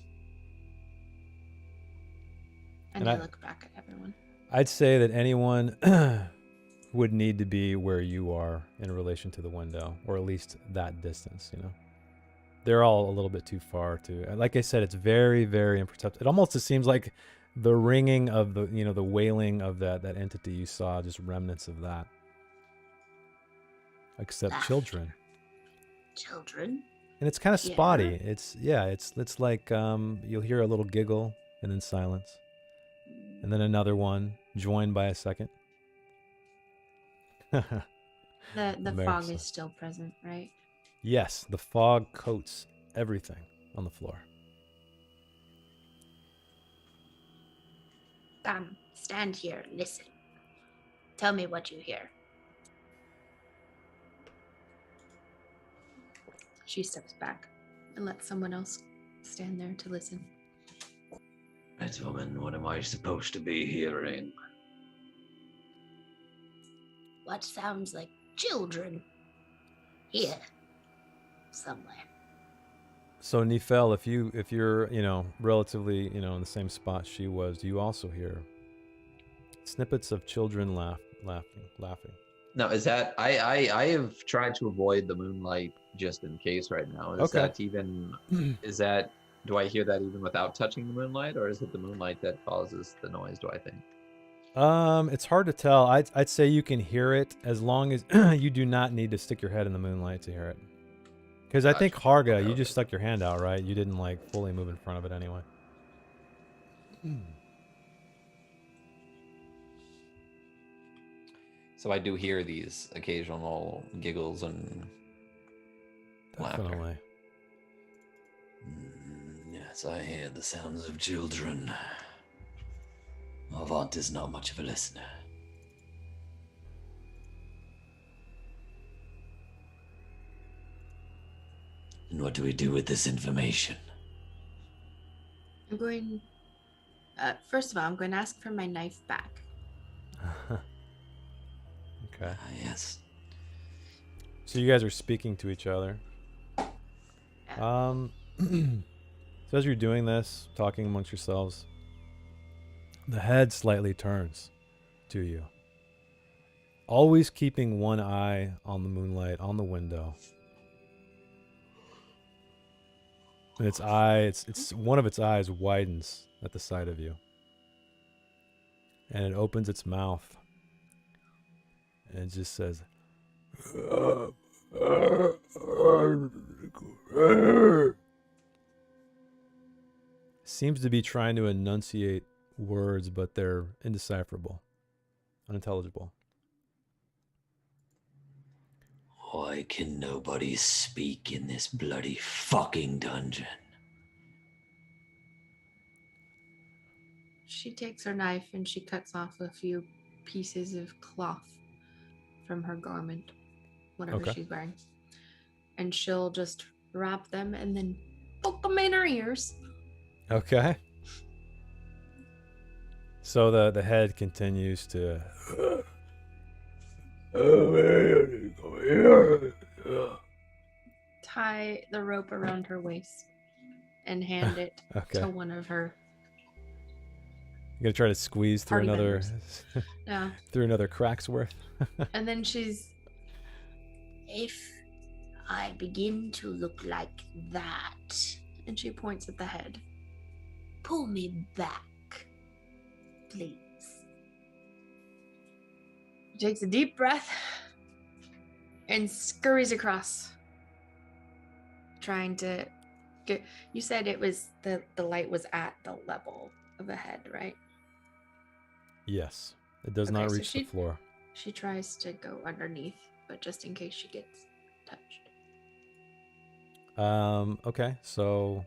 [SPEAKER 1] And
[SPEAKER 5] I
[SPEAKER 1] I-
[SPEAKER 5] look back at everyone.
[SPEAKER 1] I'd say that anyone would need to be where you are in relation to the window, or at least that distance, you know. They're all a little bit too far to, like I said, it's very, very imperceptible. It almost just seems like the ringing of the, you know, the wailing of that entity you saw, just remnants of that. Except
[SPEAKER 5] Laughter.
[SPEAKER 1] children.
[SPEAKER 5] Children?
[SPEAKER 1] And it's kind of
[SPEAKER 5] Yeah.
[SPEAKER 1] spotty. It's like you'll hear a little giggle and then silence. And then another one joined by a second.
[SPEAKER 5] The fog
[SPEAKER 1] Embarrassing.
[SPEAKER 5] is still present, right?
[SPEAKER 1] Yes, the fog coats everything on the floor.
[SPEAKER 5] Come, stand here, listen. Tell me what you hear. She steps back and lets someone else stand there to listen.
[SPEAKER 9] Right, woman, what am I supposed to be hearing?
[SPEAKER 5] What sounds like children? Here, somewhere.
[SPEAKER 1] So Nifel, if you're, you know, relatively, you know, in the same spot she was, do you also hear snippets of children laughing?
[SPEAKER 2] No, is that I have tried to avoid the moonlight just in case right now. Is
[SPEAKER 1] Okay.
[SPEAKER 2] that even is that do I hear that even without touching the moonlight, or is it the moonlight that causes the noise, do I think?
[SPEAKER 1] It's hard to tell. I'd say you can hear it as long as you do not need to stick your head in the moonlight to hear it. Because I think
[SPEAKER 2] Gotcha.
[SPEAKER 1] Harga,
[SPEAKER 2] Okay,
[SPEAKER 1] you
[SPEAKER 2] okay.
[SPEAKER 1] just stuck your hand out, right? You didn't like fully move in front of it anyway.
[SPEAKER 7] So I do hear these occasional giggles and laughter.
[SPEAKER 1] Definitely.
[SPEAKER 9] Yes, I hear the sounds of children. Avant is not much of a listener. And what do we do with this information?
[SPEAKER 5] I'm going. First of all, I'm going to ask for my knife back.
[SPEAKER 1] Okay.
[SPEAKER 9] Yes.
[SPEAKER 1] So you guys are speaking to each other. So as you're doing this, talking amongst yourselves, the head slightly turns to you. Always keeping one eye on the moonlight, on the window. And its eye, it's one of its eyes widens at the sight of you. And it opens its mouth. And it just says, seems to be trying to enunciate words, but they're indecipherable, unintelligible.
[SPEAKER 9] Why can nobody speak in this bloody fucking dungeon?
[SPEAKER 5] She takes her knife and she cuts off a few pieces of cloth from her garment, whatever
[SPEAKER 1] Okay.
[SPEAKER 5] she's wearing. And she'll just wrap them and then poke them in her ears.
[SPEAKER 1] Okay. So the head continues to
[SPEAKER 5] Tie the rope around her waist and hand it
[SPEAKER 1] Okay.
[SPEAKER 5] to one of her.
[SPEAKER 1] You gonna try to squeeze through
[SPEAKER 5] Party
[SPEAKER 1] another
[SPEAKER 5] Yeah.
[SPEAKER 1] through another crack's worth.
[SPEAKER 5] And then she's,
[SPEAKER 10] If I begin to look like that,
[SPEAKER 5] and she points at the head.
[SPEAKER 10] pull me back, please.
[SPEAKER 5] She takes a deep breath and scurries across, trying to get. You said it was the light was at the level of the head, right?
[SPEAKER 1] Yes. It does
[SPEAKER 5] Okay,
[SPEAKER 1] not
[SPEAKER 5] so
[SPEAKER 1] reach the floor.
[SPEAKER 5] She tries to go underneath, but just in case she gets touched.
[SPEAKER 1] Okay, so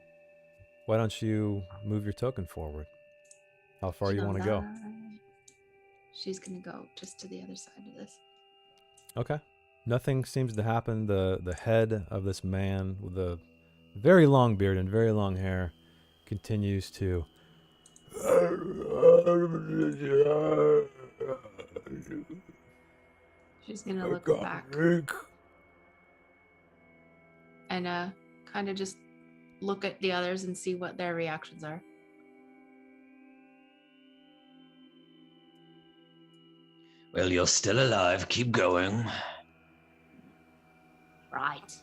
[SPEAKER 1] why don't you move your token forward? How far you want to go?
[SPEAKER 5] She's gonna go just to the other side of this.
[SPEAKER 1] Okay. Nothing seems to happen. The head of this man with a very long beard and very long hair continues to
[SPEAKER 5] She's gonna look back and kind of just look at the others and see what their reactions are.
[SPEAKER 9] Well, you're still alive. Keep going.
[SPEAKER 10] Right.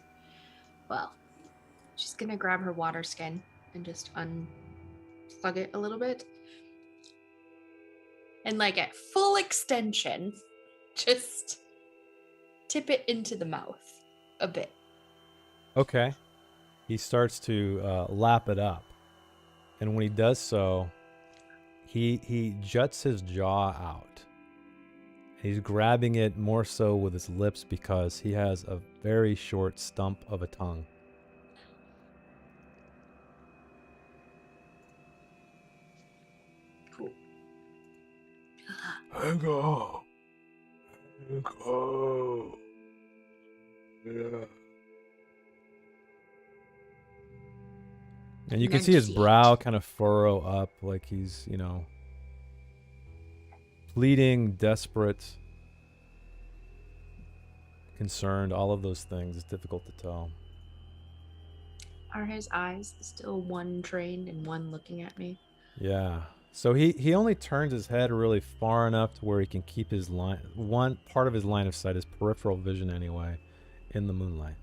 [SPEAKER 5] Well, she's gonna grab her water skin and just unplug it a little bit. And like at full extension, just tip it into the mouth a bit.
[SPEAKER 1] Okay. He starts to lap it up. And when he does so, he juts his jaw out. He's grabbing it more so with his lips because he has a very short stump of a tongue.
[SPEAKER 10] Cool.
[SPEAKER 1] Hang on. Hang on. Yeah. And you can see his brow kind of furrow up like he's, pleading, desperate, concerned, all of those things. It's difficult to tell.
[SPEAKER 5] Are his eyes still one trained and one looking at me?
[SPEAKER 1] Yeah. So he only turns his head really far enough to where he can keep his one part of his line of sight, his peripheral vision anyway, in the moonlight.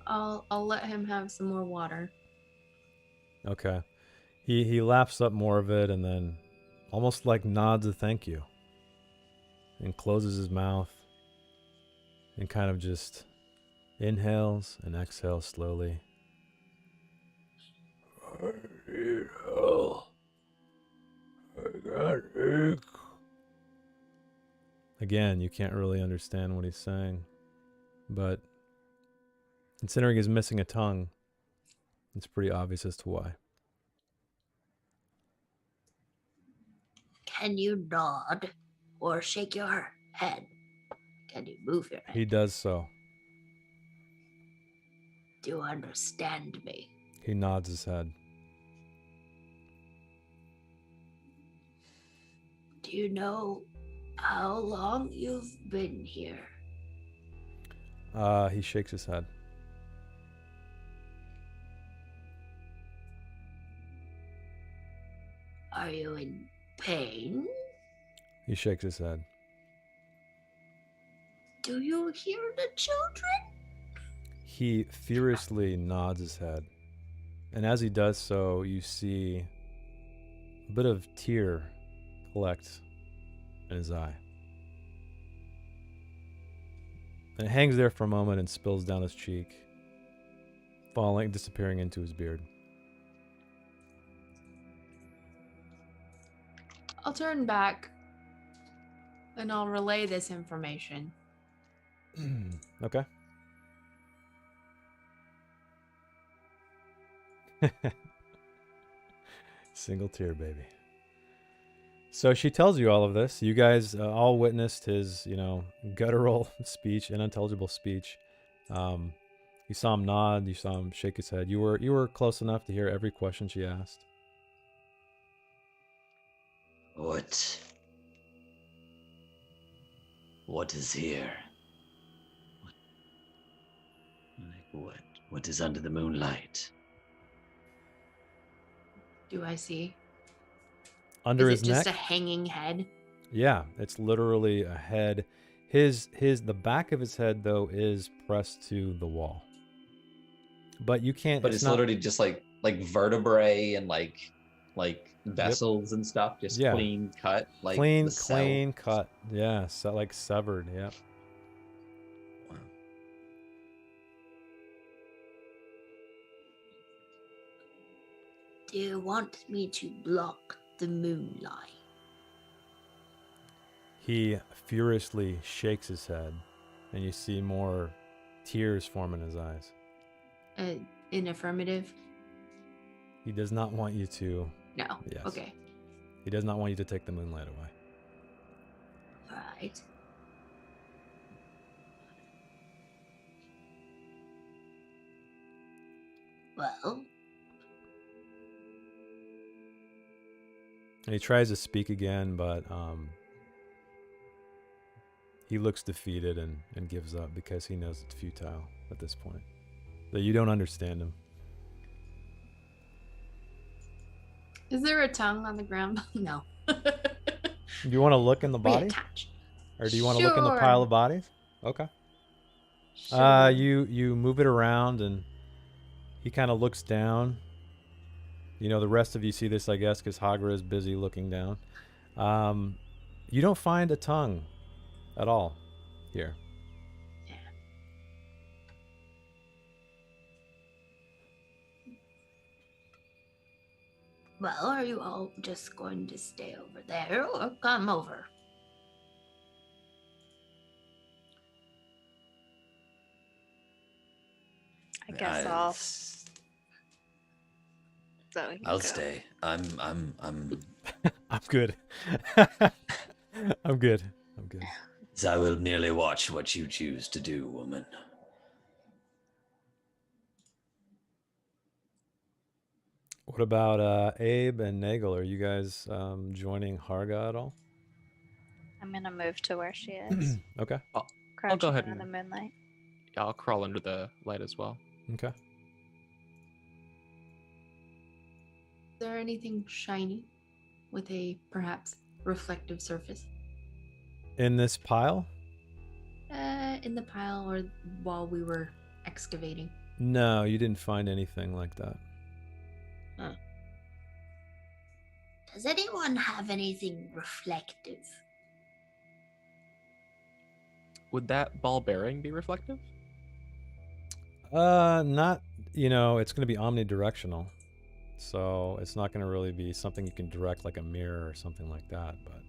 [SPEAKER 5] I'll let him have some more water.
[SPEAKER 1] Okay. He laps up more of it and then almost like nods a thank you and closes his mouth and kind of just inhales and exhales slowly. Again, you can't really understand what he's saying, but considering he's missing a tongue, it's pretty obvious as to why.
[SPEAKER 10] Can you nod or shake your head? Can you move your head?
[SPEAKER 1] He does so.
[SPEAKER 10] Do you understand me?
[SPEAKER 1] He nods his head.
[SPEAKER 10] Do you know how long you've been here?
[SPEAKER 1] He shakes his head.
[SPEAKER 10] Are you in pain?
[SPEAKER 1] He shakes his head.
[SPEAKER 10] Do you hear the children?
[SPEAKER 1] He furiously nods his head. And as he does so, you see a bit of tear collect in his eye. And it hangs there for a moment and spills down his cheek, disappearing into his beard.
[SPEAKER 5] I'll turn back and I'll relay this information.
[SPEAKER 1] Okay. Single tear, baby. So she tells you all of this. You guys all witnessed his, guttural speech, unintelligible speech. You saw him nod. You saw him shake his head. You were close enough to hear every question she asked.
[SPEAKER 9] What is here? What is under the moonlight?
[SPEAKER 5] Do I see?
[SPEAKER 1] Under
[SPEAKER 5] Is
[SPEAKER 1] his
[SPEAKER 5] it just
[SPEAKER 1] neck?
[SPEAKER 5] a hanging head?
[SPEAKER 1] Yeah, it's literally a head. The back of his head though is pressed to the wall. But you can't.
[SPEAKER 7] But it's
[SPEAKER 1] not,
[SPEAKER 7] literally just like vertebrae and like vessels and stuff, just
[SPEAKER 1] Yeah.
[SPEAKER 7] clean cut, like
[SPEAKER 1] clean
[SPEAKER 7] the cell.
[SPEAKER 1] cut. Yeah, so like severed. Yep.
[SPEAKER 7] Wow.
[SPEAKER 10] Do you want me to block the moonlight?
[SPEAKER 1] He furiously shakes his head, and you see more tears form in his eyes.
[SPEAKER 5] In affirmative?
[SPEAKER 1] He does not want you to.
[SPEAKER 5] No.
[SPEAKER 1] Yes.
[SPEAKER 5] Okay.
[SPEAKER 1] He does not want you to take the moonlight away.
[SPEAKER 10] Right. Well,
[SPEAKER 1] And he tries to speak again, but he looks defeated and gives up because he knows it's futile at this point. That you don't understand him.
[SPEAKER 5] Is there a tongue on the ground? No.
[SPEAKER 1] Do you want to look in the bodies?
[SPEAKER 5] Reattach.
[SPEAKER 1] Or do you want to look in the pile of bodies? Okay.
[SPEAKER 5] Sure.
[SPEAKER 1] You move it around and he kind of looks down. You know, the rest of you see this, I guess, because Hagra is busy looking down. You don't find a tongue at all here.
[SPEAKER 10] well, are you all just going to stay over there or come over?
[SPEAKER 3] I guess
[SPEAKER 6] I-
[SPEAKER 3] I'll. So you
[SPEAKER 6] I'll
[SPEAKER 3] go.
[SPEAKER 6] stay. I'm
[SPEAKER 1] I'm good. I'm good. I'm good.
[SPEAKER 9] I will merely watch what you choose to do, woman.
[SPEAKER 1] What about Abe and Nagel? Are you guys joining Harga at all?
[SPEAKER 3] I'm gonna move to where she is.
[SPEAKER 1] Okay.
[SPEAKER 3] Crouching
[SPEAKER 4] go ahead
[SPEAKER 3] in the
[SPEAKER 4] and-
[SPEAKER 3] moonlight.
[SPEAKER 4] Yeah, I'll crawl under the light as well.
[SPEAKER 1] Okay.
[SPEAKER 5] Is there anything shiny with a perhaps reflective surface?
[SPEAKER 1] In this pile?
[SPEAKER 5] In the pile or while we were excavating?
[SPEAKER 1] No, you didn't find anything like that.
[SPEAKER 10] Does anyone have anything reflective?
[SPEAKER 4] Would that ball bearing be reflective?
[SPEAKER 1] Not, it's going to be omnidirectional. So it's not going to really be something you can direct like a mirror or something like that, but.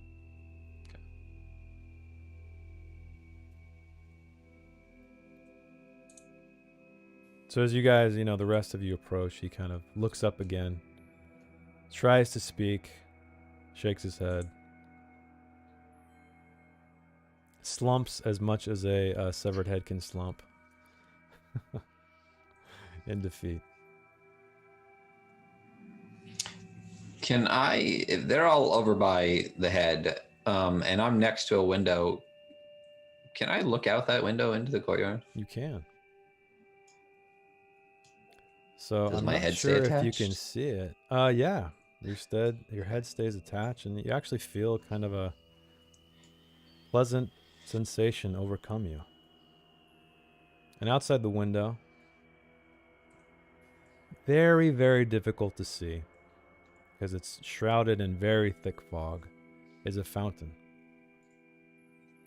[SPEAKER 1] So as you guys, the rest of you approach, he kind of looks up again, tries to speak, shakes his head, slumps as much as a severed head can slump in defeat.
[SPEAKER 2] Can I, if they're all over by the head, and I'm next to a window, can I look out that window into the courtyard?
[SPEAKER 1] You can. So
[SPEAKER 2] Does
[SPEAKER 1] I'm
[SPEAKER 2] my
[SPEAKER 1] not
[SPEAKER 2] head stay
[SPEAKER 1] sure if you can
[SPEAKER 2] attached?
[SPEAKER 1] see it. Yeah. Your head stays attached, and you actually feel kind of a pleasant sensation overcome you. And outside the window, very, very difficult to see, because it's shrouded in very thick fog, is a fountain.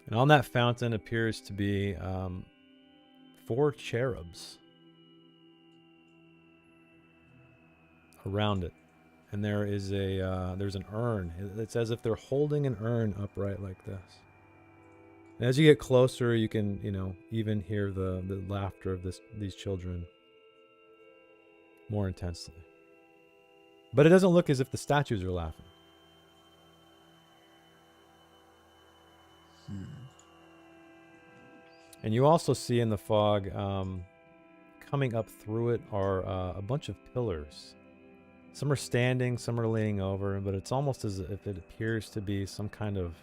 [SPEAKER 1] And on that fountain appears to be 4 cherubs around it. And there is there's an urn. It's as if they're holding an urn upright like this. And as you get closer, you can, even hear the laughter of these children more intensely. But it doesn't look as if the statues are laughing. And you also see in the fog, coming up through it are a bunch of pillars. Some are standing, some are leaning over, but it's almost as if it appears to be some kind of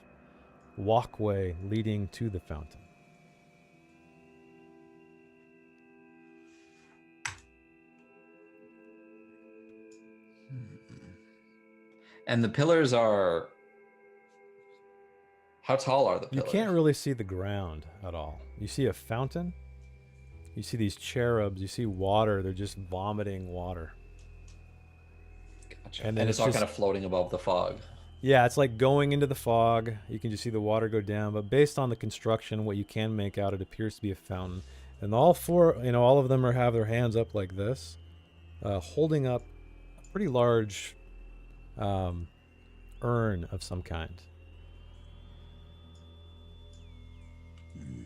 [SPEAKER 1] walkway leading to the fountain.
[SPEAKER 2] And the pillars are... How tall are the
[SPEAKER 1] You
[SPEAKER 2] pillars?
[SPEAKER 1] can't really see the ground at all. You see a fountain. You see these cherubs. You see water. They're just vomiting water.
[SPEAKER 2] Gotcha.
[SPEAKER 1] And
[SPEAKER 2] And,
[SPEAKER 1] then
[SPEAKER 2] it's
[SPEAKER 1] it's
[SPEAKER 2] all
[SPEAKER 1] just-
[SPEAKER 2] kind of floating above the fog.
[SPEAKER 1] Yeah, it's like going into the fog. You can just see the water go down. But based on the construction, what you can make out, it appears to be a fountain. And all 4, all of them have their hands up like this, holding up a pretty large urn of some kind.
[SPEAKER 9] Hmm.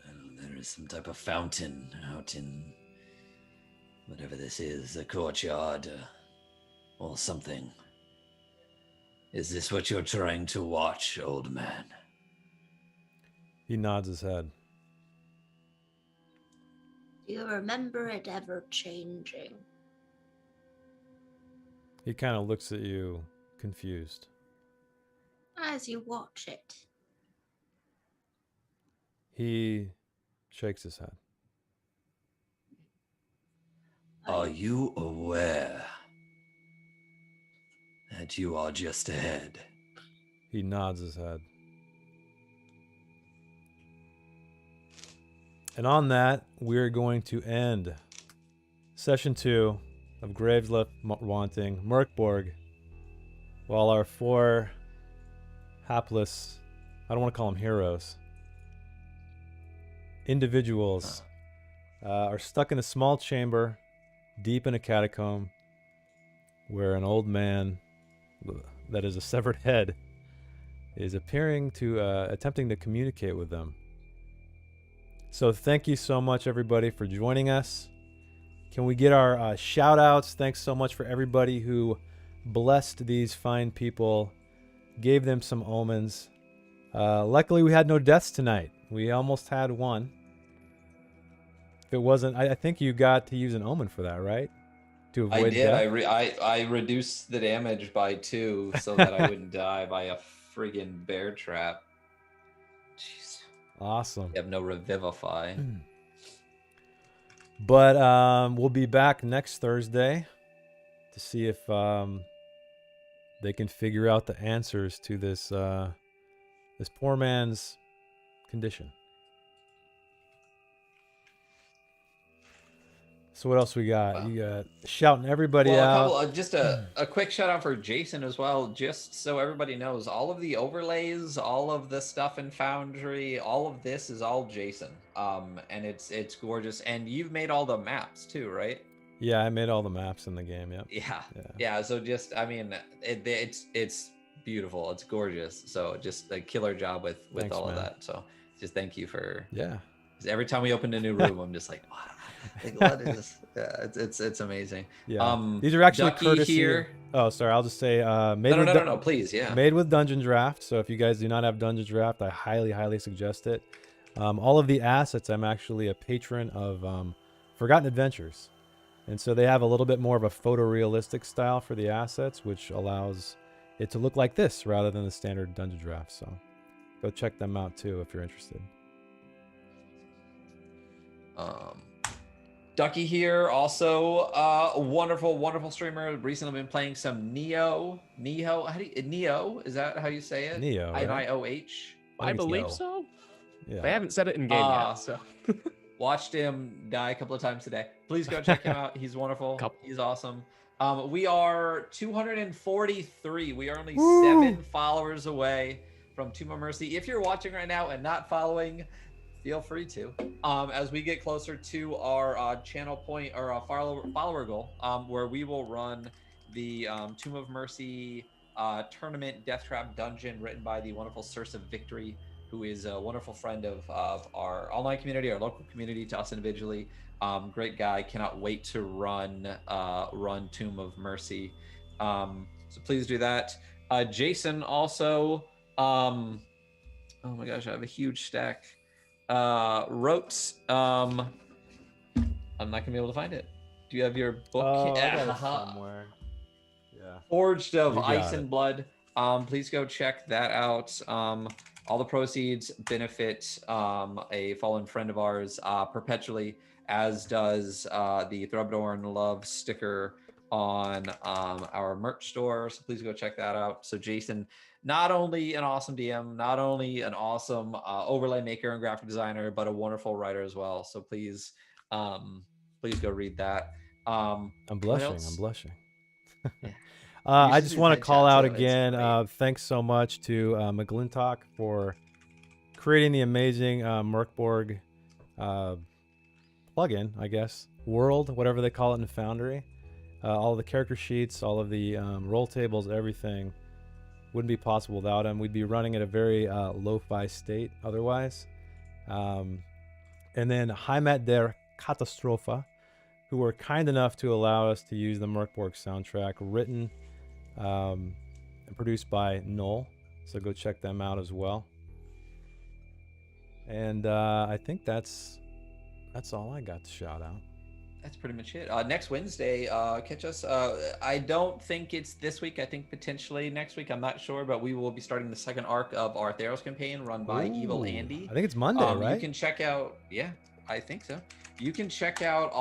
[SPEAKER 9] Well, there is some type of fountain out in whatever this is, a courtyard or something. Is this what you're trying to watch, old man?
[SPEAKER 1] He nods his head.
[SPEAKER 10] Do you remember it ever changing?
[SPEAKER 1] He kind of looks at you, confused.
[SPEAKER 10] As you watch it.
[SPEAKER 1] He shakes his head.
[SPEAKER 9] Are you aware that you are just ahead?
[SPEAKER 1] He nods his head. And on that, we're going to end session 2 of Graves Left Wanting, Mork Borg, while our 4 hapless, I don't want to call them heroes, individuals are stuck in a small chamber deep in a catacomb where an old man that is a severed head is appearing to attempting to communicate with them. So thank you so much, everybody, for joining us. Can we get our shout outs? Thanks so much for everybody who blessed these fine people, gave them some omens. Luckily, we had no deaths tonight. We almost had one. If it wasn't, I think you got to use an omen for that, right? To avoid
[SPEAKER 7] I did.
[SPEAKER 1] death.
[SPEAKER 7] I reduced the damage by 2 so that I wouldn't die by a friggin' bear trap. Jeez.
[SPEAKER 1] Awesome.
[SPEAKER 7] You have no revivify.
[SPEAKER 1] But we'll be back next Thursday to see if they can figure out the answers to this this poor man's condition. So what else we got?
[SPEAKER 7] Wow.
[SPEAKER 1] You got shouting everybody
[SPEAKER 7] Well,
[SPEAKER 1] out.
[SPEAKER 7] a quick shout out for Jason as well, just so everybody knows, all of the overlays, all of the stuff in Foundry, all of this is all Jason. And it's gorgeous. And you've made all the maps too, right?
[SPEAKER 1] Yeah, I made all the maps in the game. Yep.
[SPEAKER 7] Yeah. So just, I mean, it's beautiful. It's gorgeous. So just a killer job with
[SPEAKER 1] Thanks,
[SPEAKER 7] all of
[SPEAKER 1] man.
[SPEAKER 7] that. So just thank you for.
[SPEAKER 1] Yeah.
[SPEAKER 7] 'Cause every time we open a new room, I'm just like, wow. Like, what is? Yeah, it's amazing.
[SPEAKER 1] Yeah. These are actually
[SPEAKER 7] Ducky
[SPEAKER 1] courtesy.
[SPEAKER 7] here.
[SPEAKER 1] Oh, sorry. I'll just say made with
[SPEAKER 7] No, please, yeah.
[SPEAKER 1] Made with Dungeon Draft. So if you guys do not have Dungeon Draft, I highly suggest it. All of the assets, I'm actually a patron of Forgotten Adventures. And so they have a little bit more of a photorealistic style for the assets, which allows it to look like this rather than the standard Dungeon Draft. So go check them out too if you're interested.
[SPEAKER 7] Ducky here, also a wonderful streamer. Recently been playing some Neo. Neo? Is that how you say it?
[SPEAKER 1] Neo, right?
[SPEAKER 7] Nioh.
[SPEAKER 4] I believe
[SPEAKER 7] Neo.
[SPEAKER 4] so.
[SPEAKER 1] Yeah.
[SPEAKER 4] They haven't said it in game yet, so.
[SPEAKER 7] Watched him die a couple of times today. Please go check him out. He's wonderful. He's awesome. We are 243. We are only 7 followers away from Tomb of Mercy. If you're watching right now and not following, feel free to. As we get closer to our channel point or our follower goal, where we will run the Tomb of Mercy tournament Death Trap dungeon written by the wonderful Source of Victory, who is a wonderful friend of our online community, our local community, to us individually. Great guy. Cannot wait to run Tomb of Mercy. So please do that. Jason also, oh my gosh, I have a huge stack. Wrote, I'm not gonna be able to find it. Do you have your book?
[SPEAKER 1] Oh, I got it somewhere. Yeah.
[SPEAKER 7] Forged of
[SPEAKER 1] You got
[SPEAKER 7] Ice
[SPEAKER 1] it.
[SPEAKER 7] and Blood. Please go check that out. All the proceeds benefit a fallen friend of ours perpetually, as does the Thrubdorn Love sticker on our merch store. So please go check that out. So Jason, not only an awesome DM, not only an awesome overlay maker and graphic designer, but a wonderful writer as well. So please go read that.
[SPEAKER 1] I'm
[SPEAKER 7] what
[SPEAKER 1] blushing.
[SPEAKER 7] else?
[SPEAKER 1] I'm blushing.
[SPEAKER 7] Yeah.
[SPEAKER 1] I
[SPEAKER 7] should
[SPEAKER 1] just
[SPEAKER 7] do
[SPEAKER 1] want to
[SPEAKER 7] head
[SPEAKER 1] call
[SPEAKER 7] chat,
[SPEAKER 1] out
[SPEAKER 7] too. It's
[SPEAKER 1] again.
[SPEAKER 7] great.
[SPEAKER 1] Thanks so much to McGlintock for creating the amazing Mork Borg plugin, I guess, world, whatever they call it in Foundry. All of the character sheets, all of the roll tables, everything. Wouldn't be possible without him. We'd be running at a very lo-fi state otherwise. And then Heimat der Katastrophe, who were kind enough to allow us to use the Mork Borg soundtrack, written and produced by Null. So go check them out as well. And I think that's all I got to shout out.
[SPEAKER 7] That's pretty much it. Next Wednesday, catch us. I don't think it's this week. I think potentially next week. I'm not sure, but we will be starting the second arc of our Theros campaign run by Evil
[SPEAKER 1] Ooh,
[SPEAKER 7] Andy.
[SPEAKER 1] I think it's Monday, right?
[SPEAKER 7] You can check out, yeah, I think so. You can check out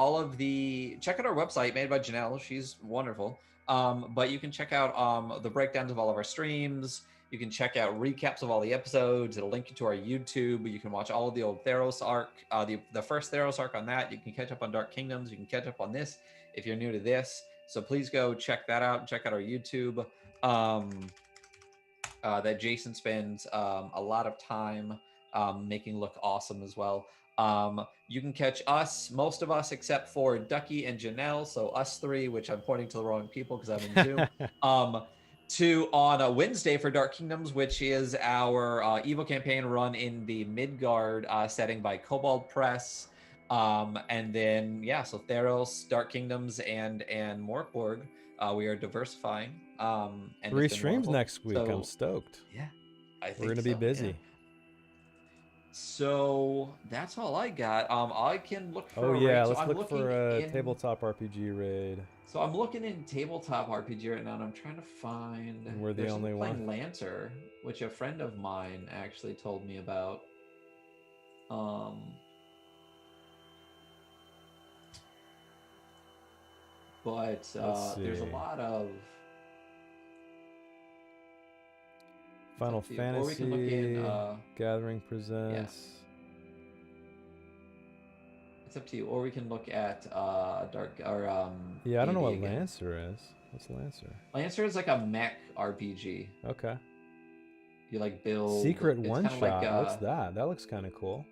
[SPEAKER 7] check out our website made by Janelle. She's wonderful. But you can check out the breakdowns of all of our streams. You can check out recaps of all the episodes. It'll link you to our YouTube. You can watch all of the old Theros arc, the first Theros arc on that. You can catch up on Dark Kingdoms. You can catch up on this if you're new to this. So please go check that out. Check out our YouTube. That Jason spends a lot of time making look awesome as well. You can catch us, most of us, except for Ducky and Janelle. So us three, which I'm pointing to the wrong people because I'm in Zoom. On a Wednesday for Dark Kingdoms, which is our Evil campaign run in the Midgard setting by Kobold Press. And then, yeah, so Theros, Dark Kingdoms, and Mork Borg. We are diversifying. And
[SPEAKER 1] 3 streams next week. I'm stoked.
[SPEAKER 7] Yeah, I think
[SPEAKER 1] we're gonna be busy.
[SPEAKER 7] Yeah. So that's all I got. I can look for.
[SPEAKER 1] Let's look for a tabletop RPG raid.
[SPEAKER 7] So I'm looking in tabletop RPG right now, and I'm trying to find.
[SPEAKER 1] And we're the only one.
[SPEAKER 7] Lancer, which a friend of mine actually told me about. But there's a lot of
[SPEAKER 1] Final Fantasy.
[SPEAKER 7] Or we can look in,
[SPEAKER 1] Gathering Presents.
[SPEAKER 7] Yeah. It's up to you. Or we can look at Dark or
[SPEAKER 1] Yeah, I don't know what
[SPEAKER 7] again.
[SPEAKER 1] Lancer is. What's Lancer?
[SPEAKER 7] Lancer is like a mech RPG.
[SPEAKER 1] Okay.
[SPEAKER 7] You like build
[SPEAKER 1] Secret
[SPEAKER 7] it's
[SPEAKER 1] one
[SPEAKER 7] kinda
[SPEAKER 1] shot.
[SPEAKER 7] like,
[SPEAKER 1] What's that? That looks kind of cool.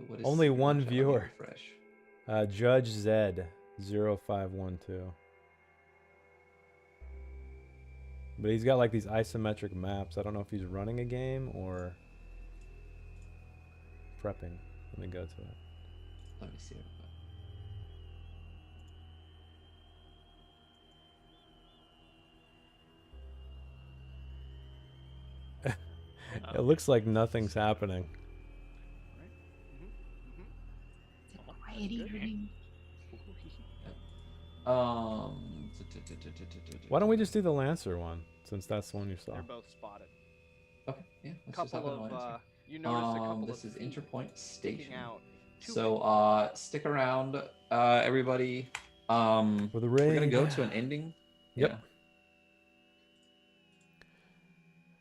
[SPEAKER 7] what is
[SPEAKER 1] Only
[SPEAKER 7] Secret
[SPEAKER 1] one
[SPEAKER 7] One-Shot?
[SPEAKER 1] viewer.
[SPEAKER 7] Refresh.
[SPEAKER 1] Judge Zed 0512. But he's got like these isometric maps. I don't know if he's running a game or prepping. Let me go to it.
[SPEAKER 7] Let me see.
[SPEAKER 1] It looks like nothing's happening.
[SPEAKER 5] Quiet evening.
[SPEAKER 1] Why don't we just do the Lancer one, since that's the one you saw?
[SPEAKER 11] They're both spotted.
[SPEAKER 7] Okay, yeah.
[SPEAKER 11] A couple of you noticed a couple
[SPEAKER 7] this
[SPEAKER 11] of
[SPEAKER 7] is Interpoint
[SPEAKER 11] sticking
[SPEAKER 7] Station.
[SPEAKER 11] out.
[SPEAKER 7] So stick around, everybody.
[SPEAKER 1] For the raid.
[SPEAKER 7] We're gonna go to an ending.
[SPEAKER 1] Yep.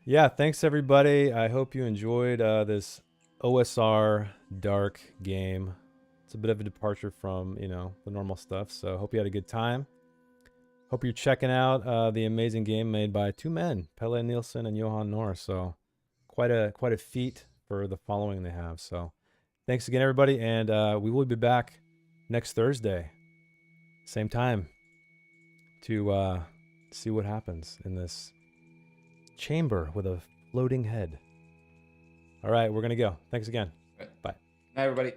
[SPEAKER 1] Yeah, thanks everybody. I hope you enjoyed this OSR dark game. It's a bit of a departure from, the normal stuff. So hope you had a good time. Hope you're checking out the amazing game made by 2 men, Pelle Nielsen and Johan Norr. So quite a feat for the following they have. So thanks again, everybody. And we will be back next Thursday, same time, to see what happens in this chamber with a floating head. All right, we're going to go. Thanks again.
[SPEAKER 7] Right.
[SPEAKER 1] Bye.
[SPEAKER 7] Hi, everybody.